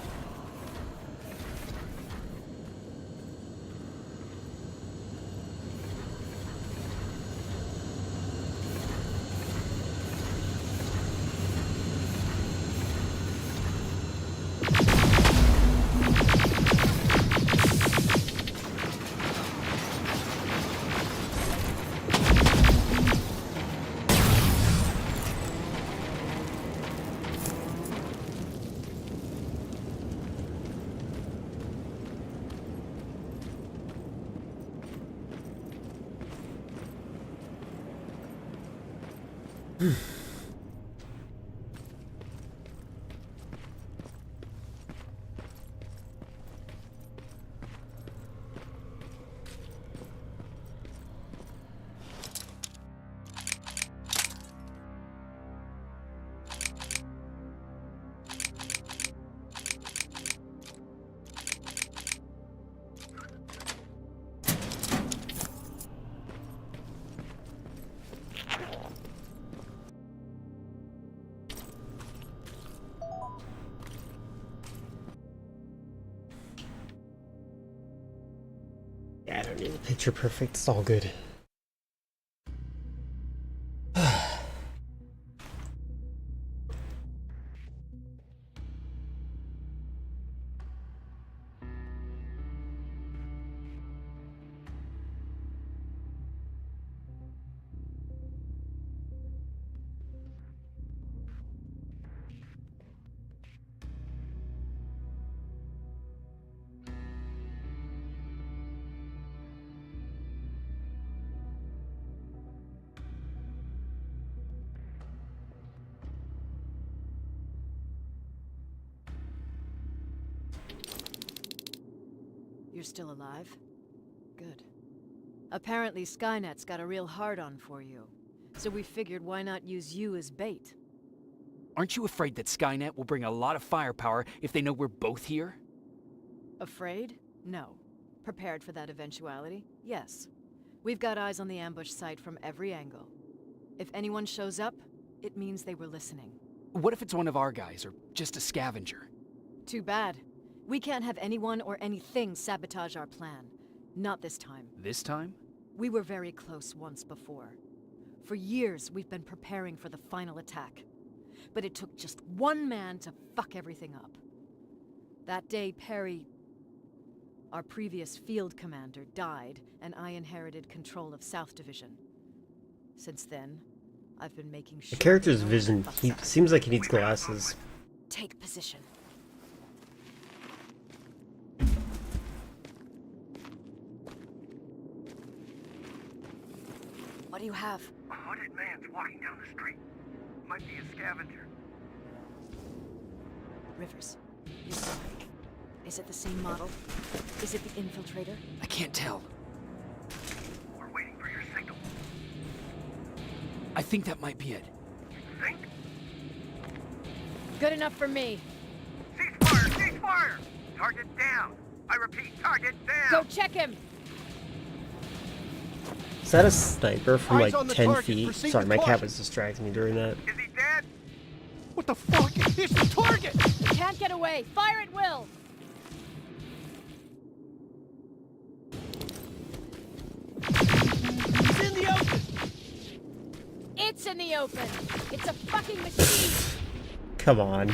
Yeah, I don't need a picture perfect. It's all good. You're still alive? Good. Apparently Skynet's got a real hard-on for you. So we figured why not use you as bait? Aren't you afraid that Skynet will bring a lot of firepower if they know we're both here? Afraid? No. Prepared for that eventuality? Yes. We've got eyes on the ambush site from every angle. If anyone shows up, it means they were listening. What if it's one of our guys, or just a scavenger? Too bad. We can't have anyone or anything sabotage our plan. Not this time. This time? We were very close once before. For years, we've been preparing for the final attack. But it took just one man to fuck everything up. That day, Perry, our previous field commander, died, and I inherited control of South Division. Since then, I've been making sure... The character's vision, he seems like he needs glasses. Take position. What do you have? A hooded man's walking down the street. Might be a scavenger. Rivers, is the bike. Is it the same model? Is it the infiltrator? I can't tell. We're waiting for your signal. I think that might be it. Think? Good enough for me. Cease fire! Cease fire! Target down! I repeat, target down! Go check him! Is that a sniper from Eyes like on the 10 target. feet? Proceed Sorry, to my cat target. was distracting me during that. Is he dead? What the fuck? It's the target! Can't get away. Fire at will. He's in the open! It's in the open. It's a fucking machine. Come on.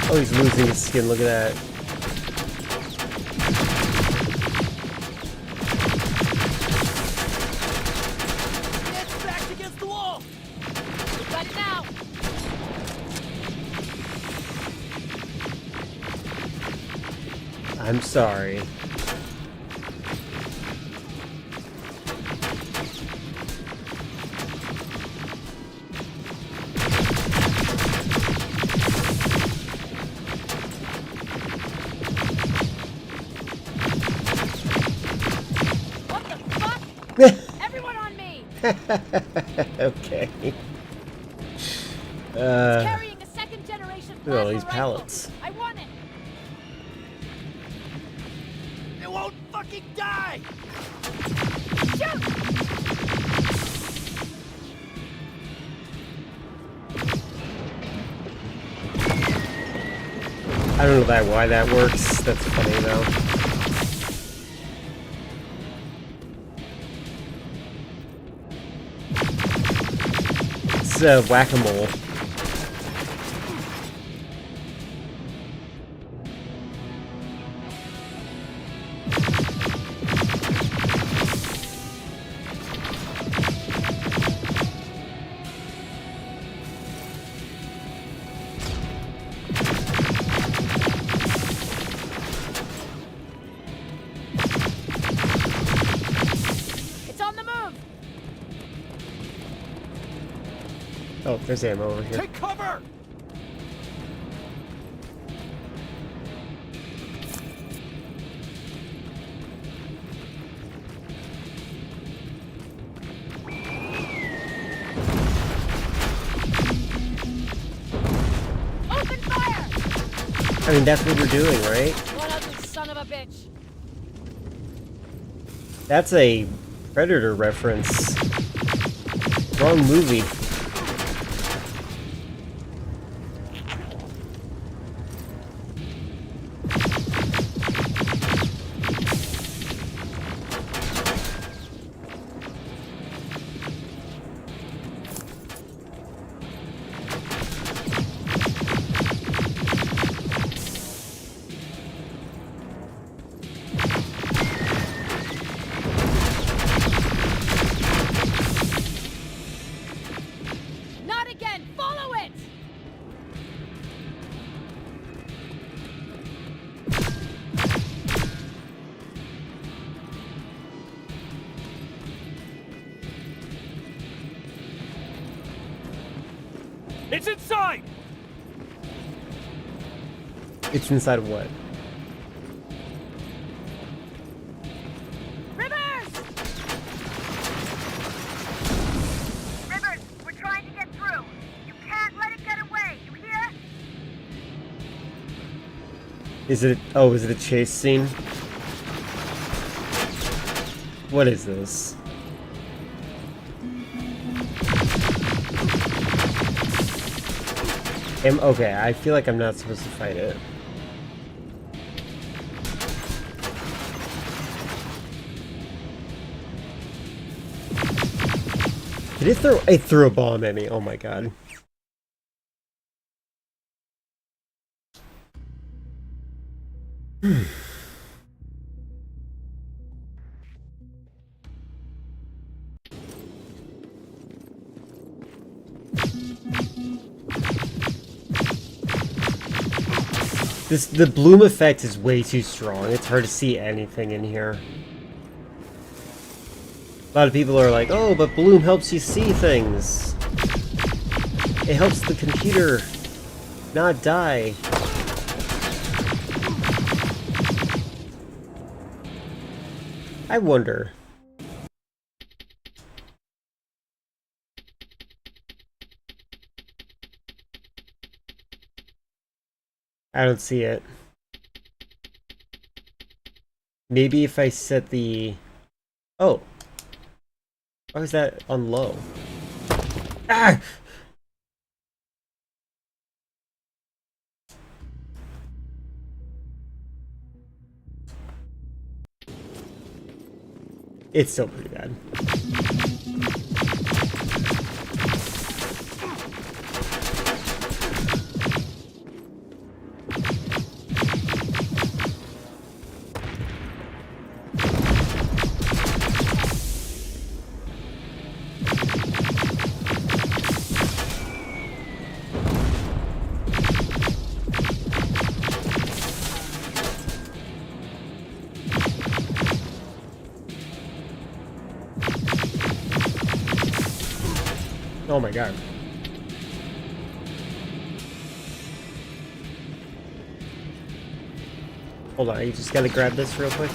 Oh, he's losing his skin. Look at that. It's backed against the wall! We got it now. I'm sorry. What the fuck? Everyone on me. Okay. It's carrying a second generation Look at all plasma these rifle. pallets. I want it. It won't fucking die! Shoot! I don't know why that works. That's funny though. It's whack-a-mole. Oh, there's ammo over here. Take cover! Open fire! I mean, that's what we're doing, right? What ugly son of a bitch! That's a Predator reference. Wrong movie. Not again! Follow it! It's inside! It's inside of what? Rivers, we're trying to get through. You can't let it get away. You hear? Is it? Oh, is it a chase scene? What is this? Okay, I feel like I'm not supposed to fight it. Did it throw? It threw a bomb at me. Oh my god. The bloom effect is way too strong. It's hard to see anything in here. A lot of people are like, oh, but bloom helps you see things. It helps the computer not die. I wonder. I don't see it. Maybe if I set the... Oh. Why was that on low? Ah! It's still pretty bad. Oh my god. Hold on, you just gotta grab this real quick.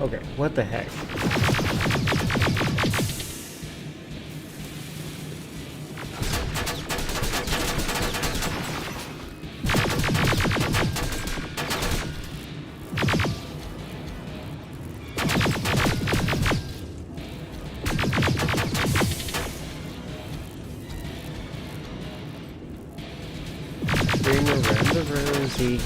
Okay, what the heck? Bring around the Rosie.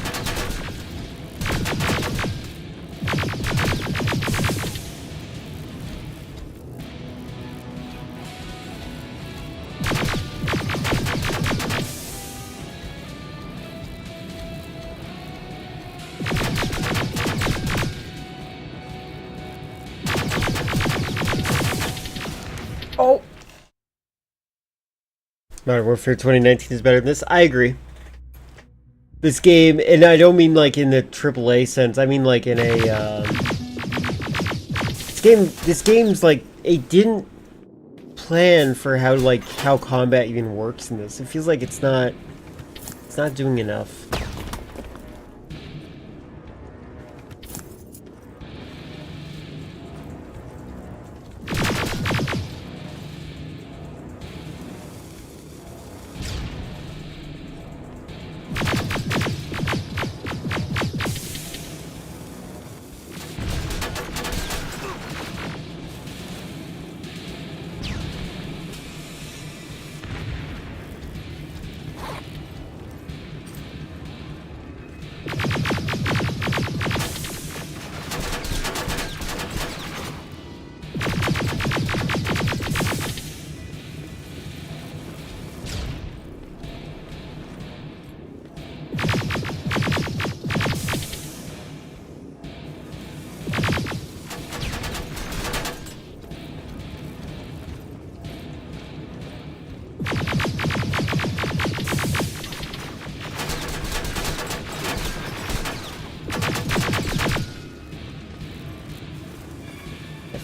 Modern Warfare 2019 is better than this. I agree. This game, and I don't mean like in the AAA sense. I mean like in a This game's like it didn't plan for how combat even works in this. It feels like it's not doing enough.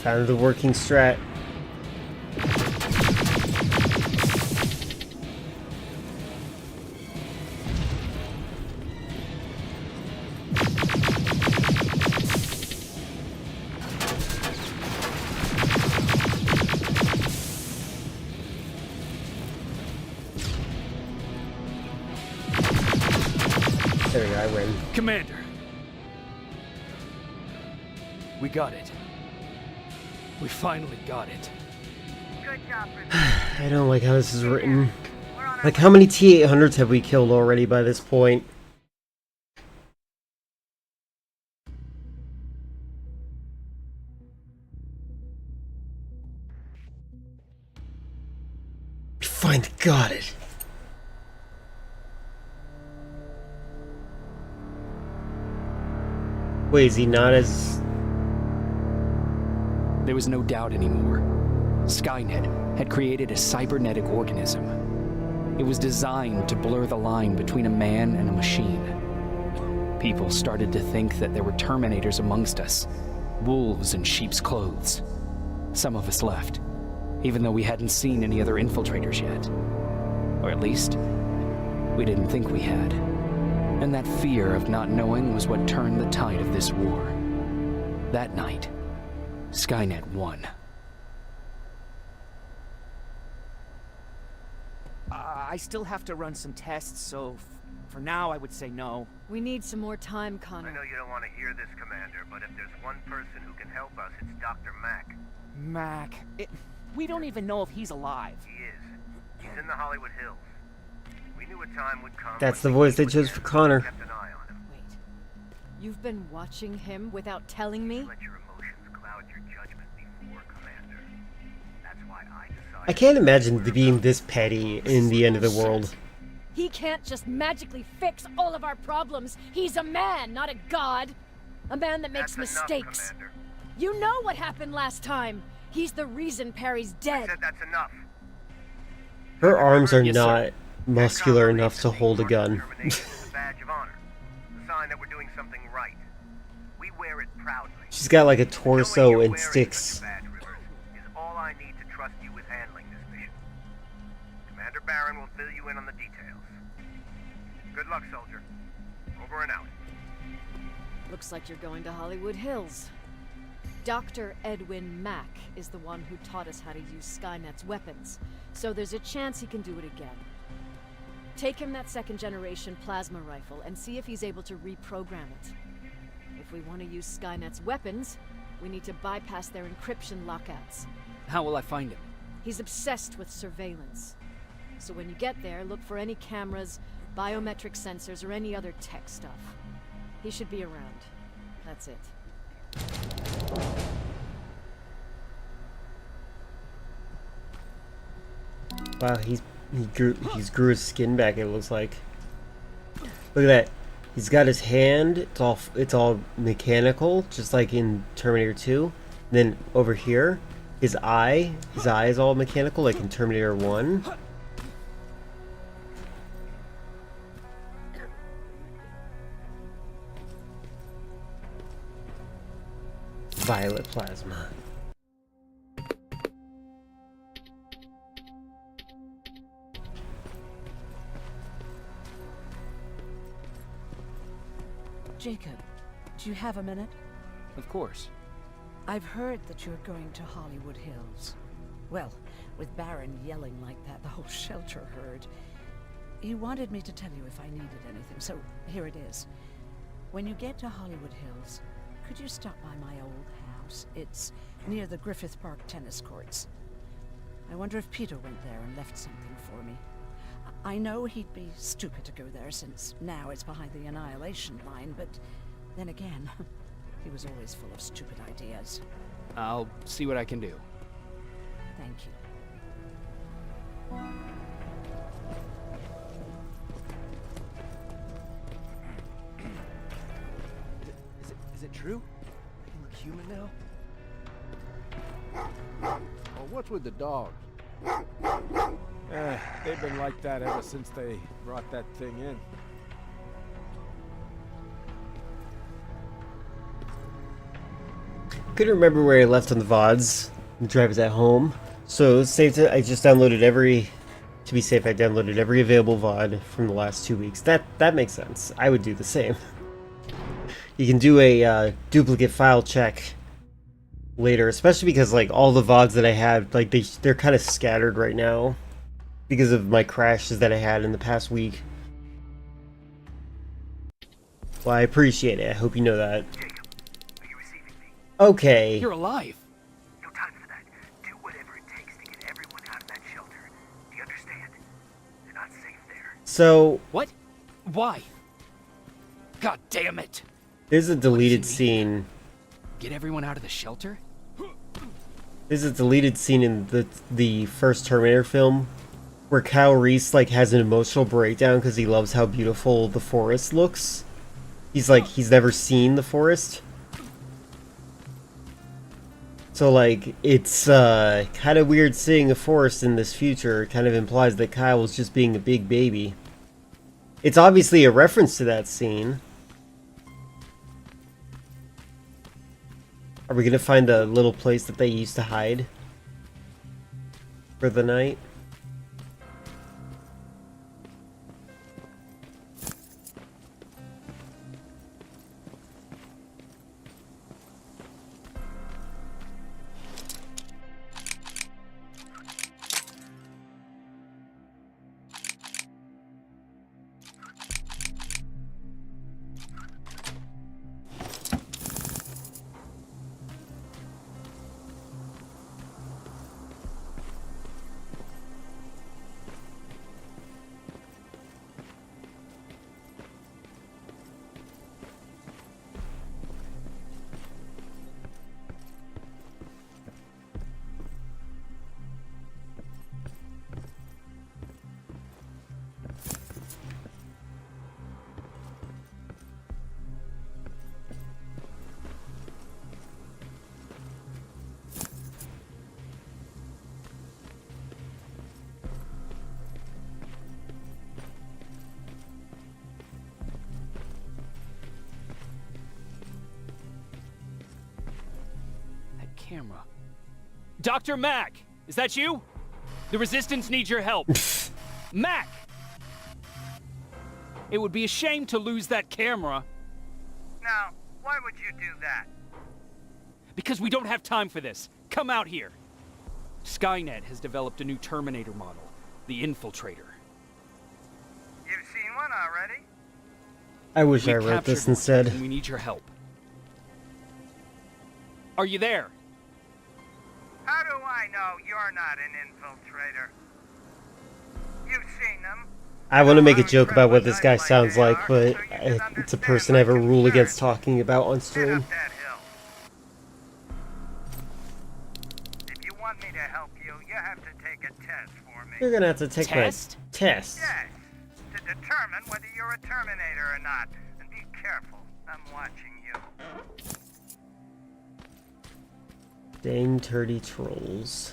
Found the working strat. There we go, I win. Commander! We got it. We finally got it. Good job, I don't like how this is written. Like, how many T-800s have we killed already by this point? We finally got it. Wait, is he not as... There was no doubt anymore. Skynet had created a cybernetic organism. It was designed to blur the line between a man and a machine. People started to think that there were Terminators amongst us, wolves in sheep's clothes. Some of us left, even though we hadn't seen any other infiltrators yet. Or at least, we didn't think we had. And that fear of not knowing was what turned the tide of this war. That night, Skynet won. I still have to run some tests, so for now I would say no. We need some more time, Connor. I know you don't want to hear this, Commander, but if there's one person who can help us, it's Dr. Mack. Mac. We don't even know if he's alive. He is. He's in the Hollywood Hills. We knew a time would come. That's the voice they chose for Connor. Kept an eye on him. Wait. You've been watching him without telling me? Let your emotions cloud your judgment before, Commander. That's why I decided... I can't imagine being this petty in the end of the world. He can't just magically fix all of our problems. He's a man, not a god. A man that makes mistakes. Enough, Commander. You know what happened last time. He's the reason Perry's dead. I said that's enough. Her arms are Yes, not sir. muscular enough to hold a gun. Badge of honor. A sign that we're doing something right. We wear it proudly. She's got like a torso and sticks. Badge, Rivers, is all I need to trust you with handling this mission. Commander Barron will fill you in on the details. Good luck, soldier. Over and out. Looks like you're going to Hollywood Hills. Dr. Edwin Mack is the one who taught us how to use Skynet's weapons, so there's a chance he can do it again. Take him that second-generation plasma rifle and see if he's able to reprogram it. If we want to use Skynet's weapons, we need to bypass their encryption lockouts. How will I find him? He's obsessed with surveillance. So when you get there, look for any cameras, biometric sensors, or any other tech stuff. He should be around. That's it. Wow, he grew his skin back, it looks like. Look at that. He's got his hand, it's all mechanical, just like in Terminator 2. Then over here, his eye is all mechanical, like in Terminator 1. Violet plasma. Jacob, do you have a minute? Of course. I've heard that you're going to Hollywood Hills. Well, with Baron yelling like that, the whole shelter heard. He wanted me to tell you if I needed anything, so here it is. When you get to Hollywood Hills, could you stop by my old house? It's near the Griffith Park tennis courts. I wonder if Peter went there and left something for me. I know he'd be stupid to go there since now it's behind the Annihilation Line, but then again, he was always full of stupid ideas. I'll see what I can do. Thank you. Is it true? You look human now? Oh, what's with the dogs? They've been like that ever since they brought that thing in. Couldn't remember where I left on the VODs. The drive is at home. So saved it. I just downloaded every... To be safe, I downloaded every available VOD from the last 2 weeks. That makes sense. I would do the same. You can do a duplicate file check later, especially because like all the VODs that I had, like they're kind of scattered right now because of my crashes that I had in the past week. Well, I appreciate it. I hope you know that. Jacob, are you receiving me? Okay. You're alive. No time for that. Do whatever it takes to get everyone out of that shelter. Do you understand? They're not safe there. So... What? Why? God damn it! There's a deleted scene. Get everyone out of the shelter? There's a deleted scene in the first Terminator film where Kyle Reese like has an emotional breakdown because he loves how beautiful the forest looks. He's like, he's never seen the forest. So like, it's kind of weird seeing a forest in this future. It kind of implies that Kyle was just being a big baby. It's obviously a reference to that scene. Are we gonna find the little place that they used to hide for the night? Camera. Dr. Mack! Is that you? The Resistance needs your help. Mack! It would be a shame to lose that camera. Now, why would you do that? Because we don't have time for this. Come out here. Skynet has developed a new Terminator model, the Infiltrator. You've seen one already? I wish I We've wrote this captured one, instead. and we need your help. Are you there? How do I know you're not an infiltrator? You've seen them. I want to make a joke about what this guy sounds like, but it's a person I have a rule against talking about on stream. If you want me to help you, you have to take a test for me. You're gonna have to take my test. Yes, to determine whether you're a Terminator or not. And be careful, I'm watching you. Dang turdy trolls.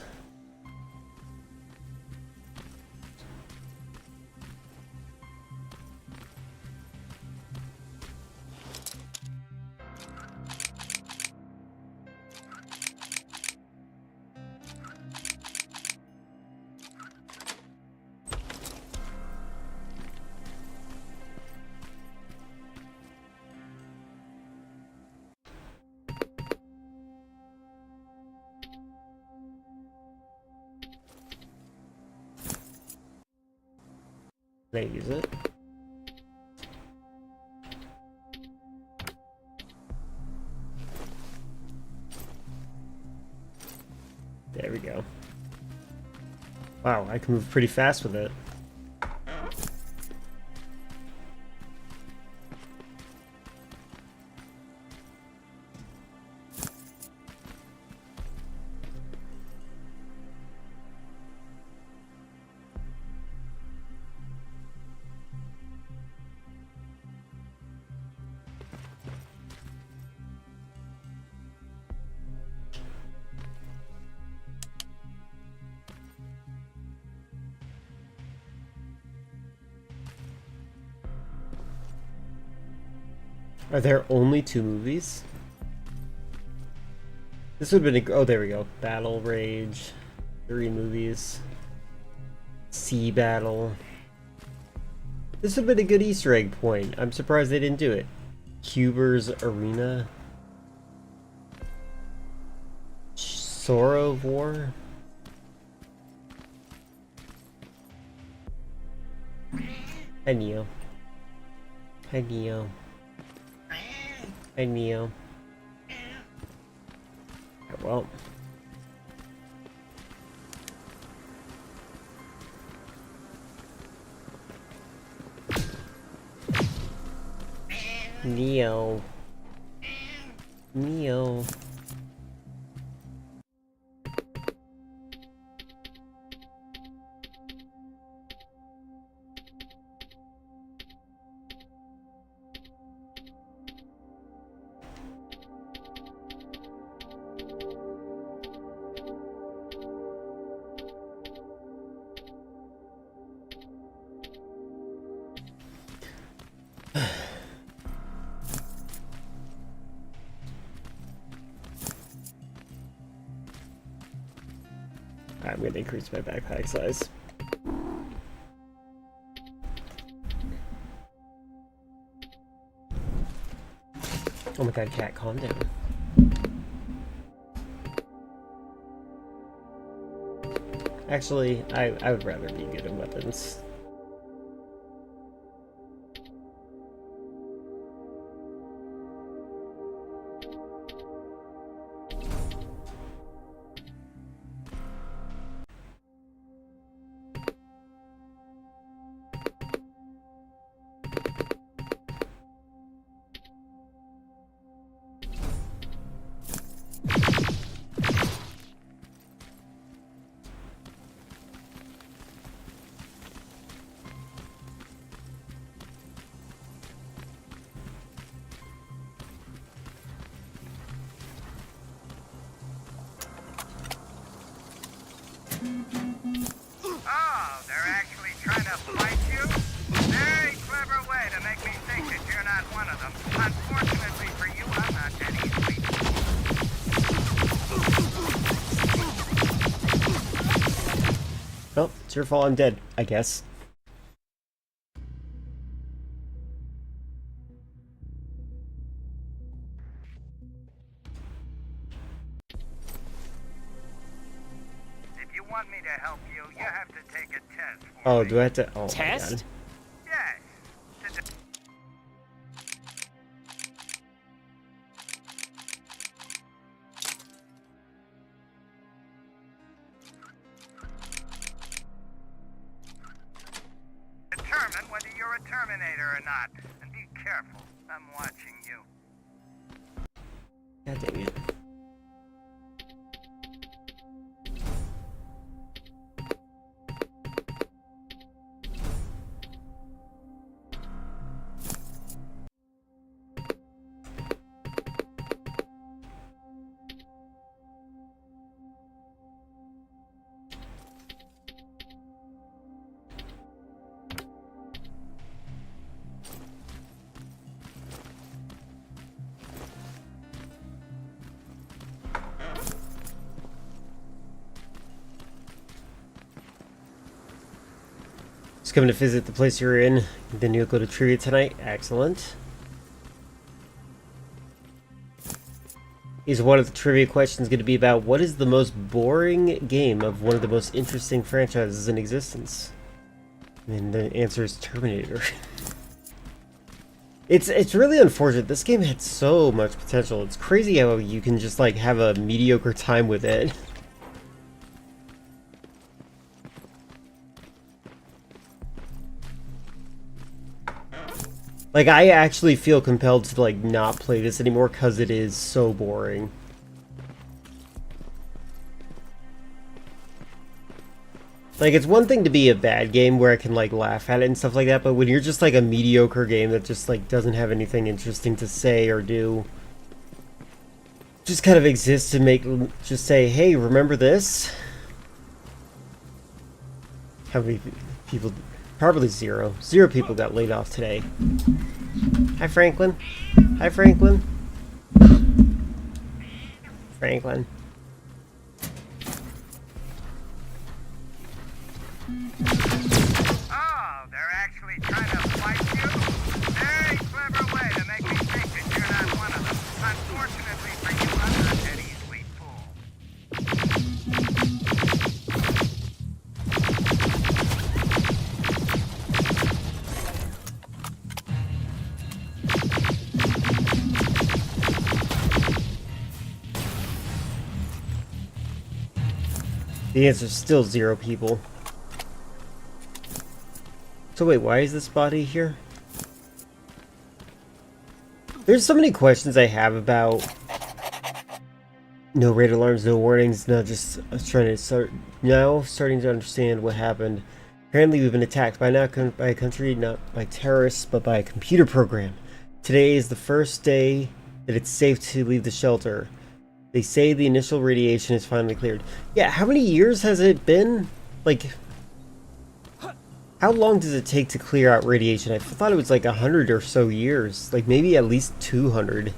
Can I use it? There we go. Wow, I can move pretty fast with it. Are there only 2 movies? This would have been a... Oh, there we go. Battle Rage. 3 movies. Sea Battle. This would have been a good Easter egg point. I'm surprised they didn't do it. Cuber's Arena. Sorrow of War. Hi, Neo. Hi, Neo. Hi, Neo. Oh, well. Neo. Neo. I'm going to increase my backpack size. Oh my god, cat, calm down. Actually, I would rather be good at weapons. Oh, they're actually trying to fight you? Very clever way to make me think that you're not one of them. Unfortunately for you, I'm not that easily. Well, it's your fault I'm dead, I guess. If you want me to help you, you have to take a test for Oh, me. do I have to... Oh, Test? my god. Yes. Determine whether you're a Terminator or not. And be careful. I'm watching you. God dang it. Just coming to visit the place you're in. Then you'll go to trivia tonight. Excellent. Is one of the trivia questions going to be about what is the most boring game of one of the most interesting franchises in existence? And the answer is Terminator. It's really unfortunate. This game had so much potential. It's crazy how you can just like have a mediocre time with it. Like, I actually feel compelled to like not play this anymore because it is so boring. Like, it's one thing to be a bad game where I can, like, laugh at it and stuff like that, but when you're just, like, a mediocre game that just, like, doesn't have anything interesting to say or do, just kind of exists to make, just say, hey, remember this? How many people, probably zero. Zero people got laid off today. Hi, Franklin. Hi, Franklin. Franklin. Oh, they're actually trying to fight you? Very clever way to make me think that you're not one of them. Unfortunately for you, I'm not that easily fooled. The answer is still zero people. So wait, why is this body here? There's so many questions I have about no raid alarms, no warnings, not just starting to understand what happened. Apparently we've been attacked by not by a country, not by terrorists, but by a computer program. Today is the first day that it's safe to leave the shelter. They say the initial radiation is finally cleared. Yeah, how many years has it been? Like, how long does it take to clear out radiation? I thought it was like 100 or so years. Like maybe at least 200.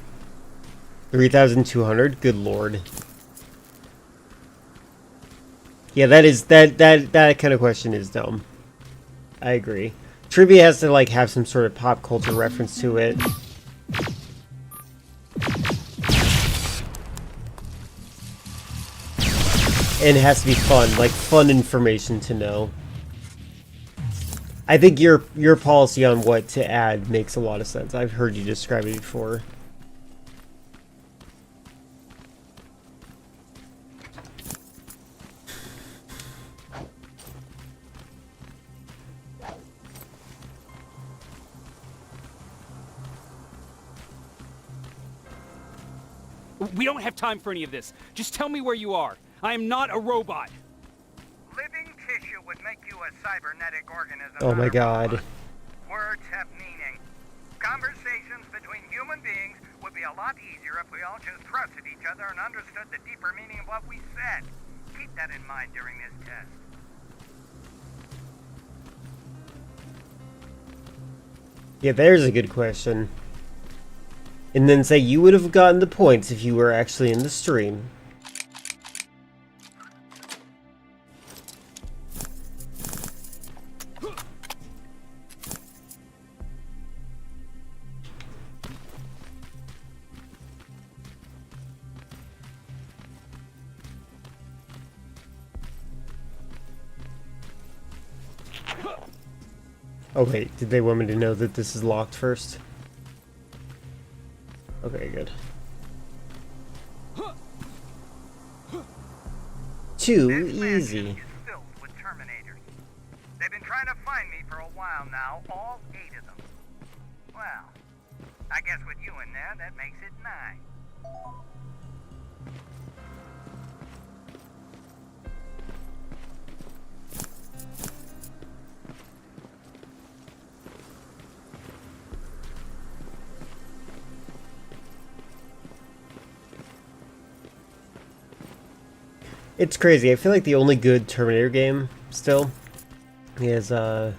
3,200? Good lord. Yeah, that kind of question is dumb. I agree. Trivia has to like have some sort of pop culture reference to it. And it has to be fun, like fun information to know. I think your policy on what to add makes a lot of sense. I've heard you describe it before. We don't have time for any of this. Just tell me where you are. I am not a robot. Living tissue would make you a cybernetic organism. Oh my god. Words have meaning. Conversations between human beings would be a lot easier if we all just trusted each other and understood the deeper meaning of what we said. Keep that in mind during this test. Yeah, there's a good question. And then say you would have gotten the points if you were actually in the stream. Oh wait, did they want me to know that this is locked first? Okay, good. Too easy. Is filled with Terminators. They've been trying to find me for a while now, all 8 of them. Well, I guess with you in there, that makes it 9. It's crazy. I feel like the only good Terminator game still is the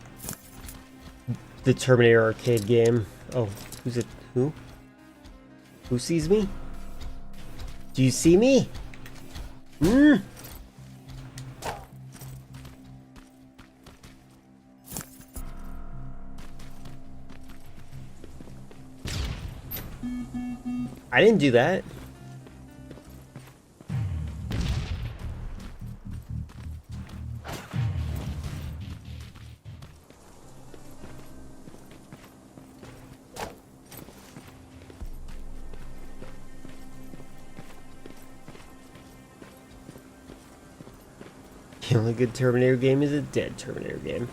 Terminator arcade game. Oh, who's it? Who? Who sees me? Do you see me? Hmm? I didn't do that. The only good Terminator game is a dead Terminator game.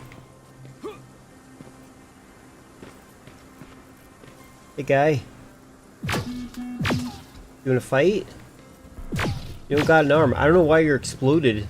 Hey guy. You wanna fight? You don't got an arm. I don't know why you're exploded.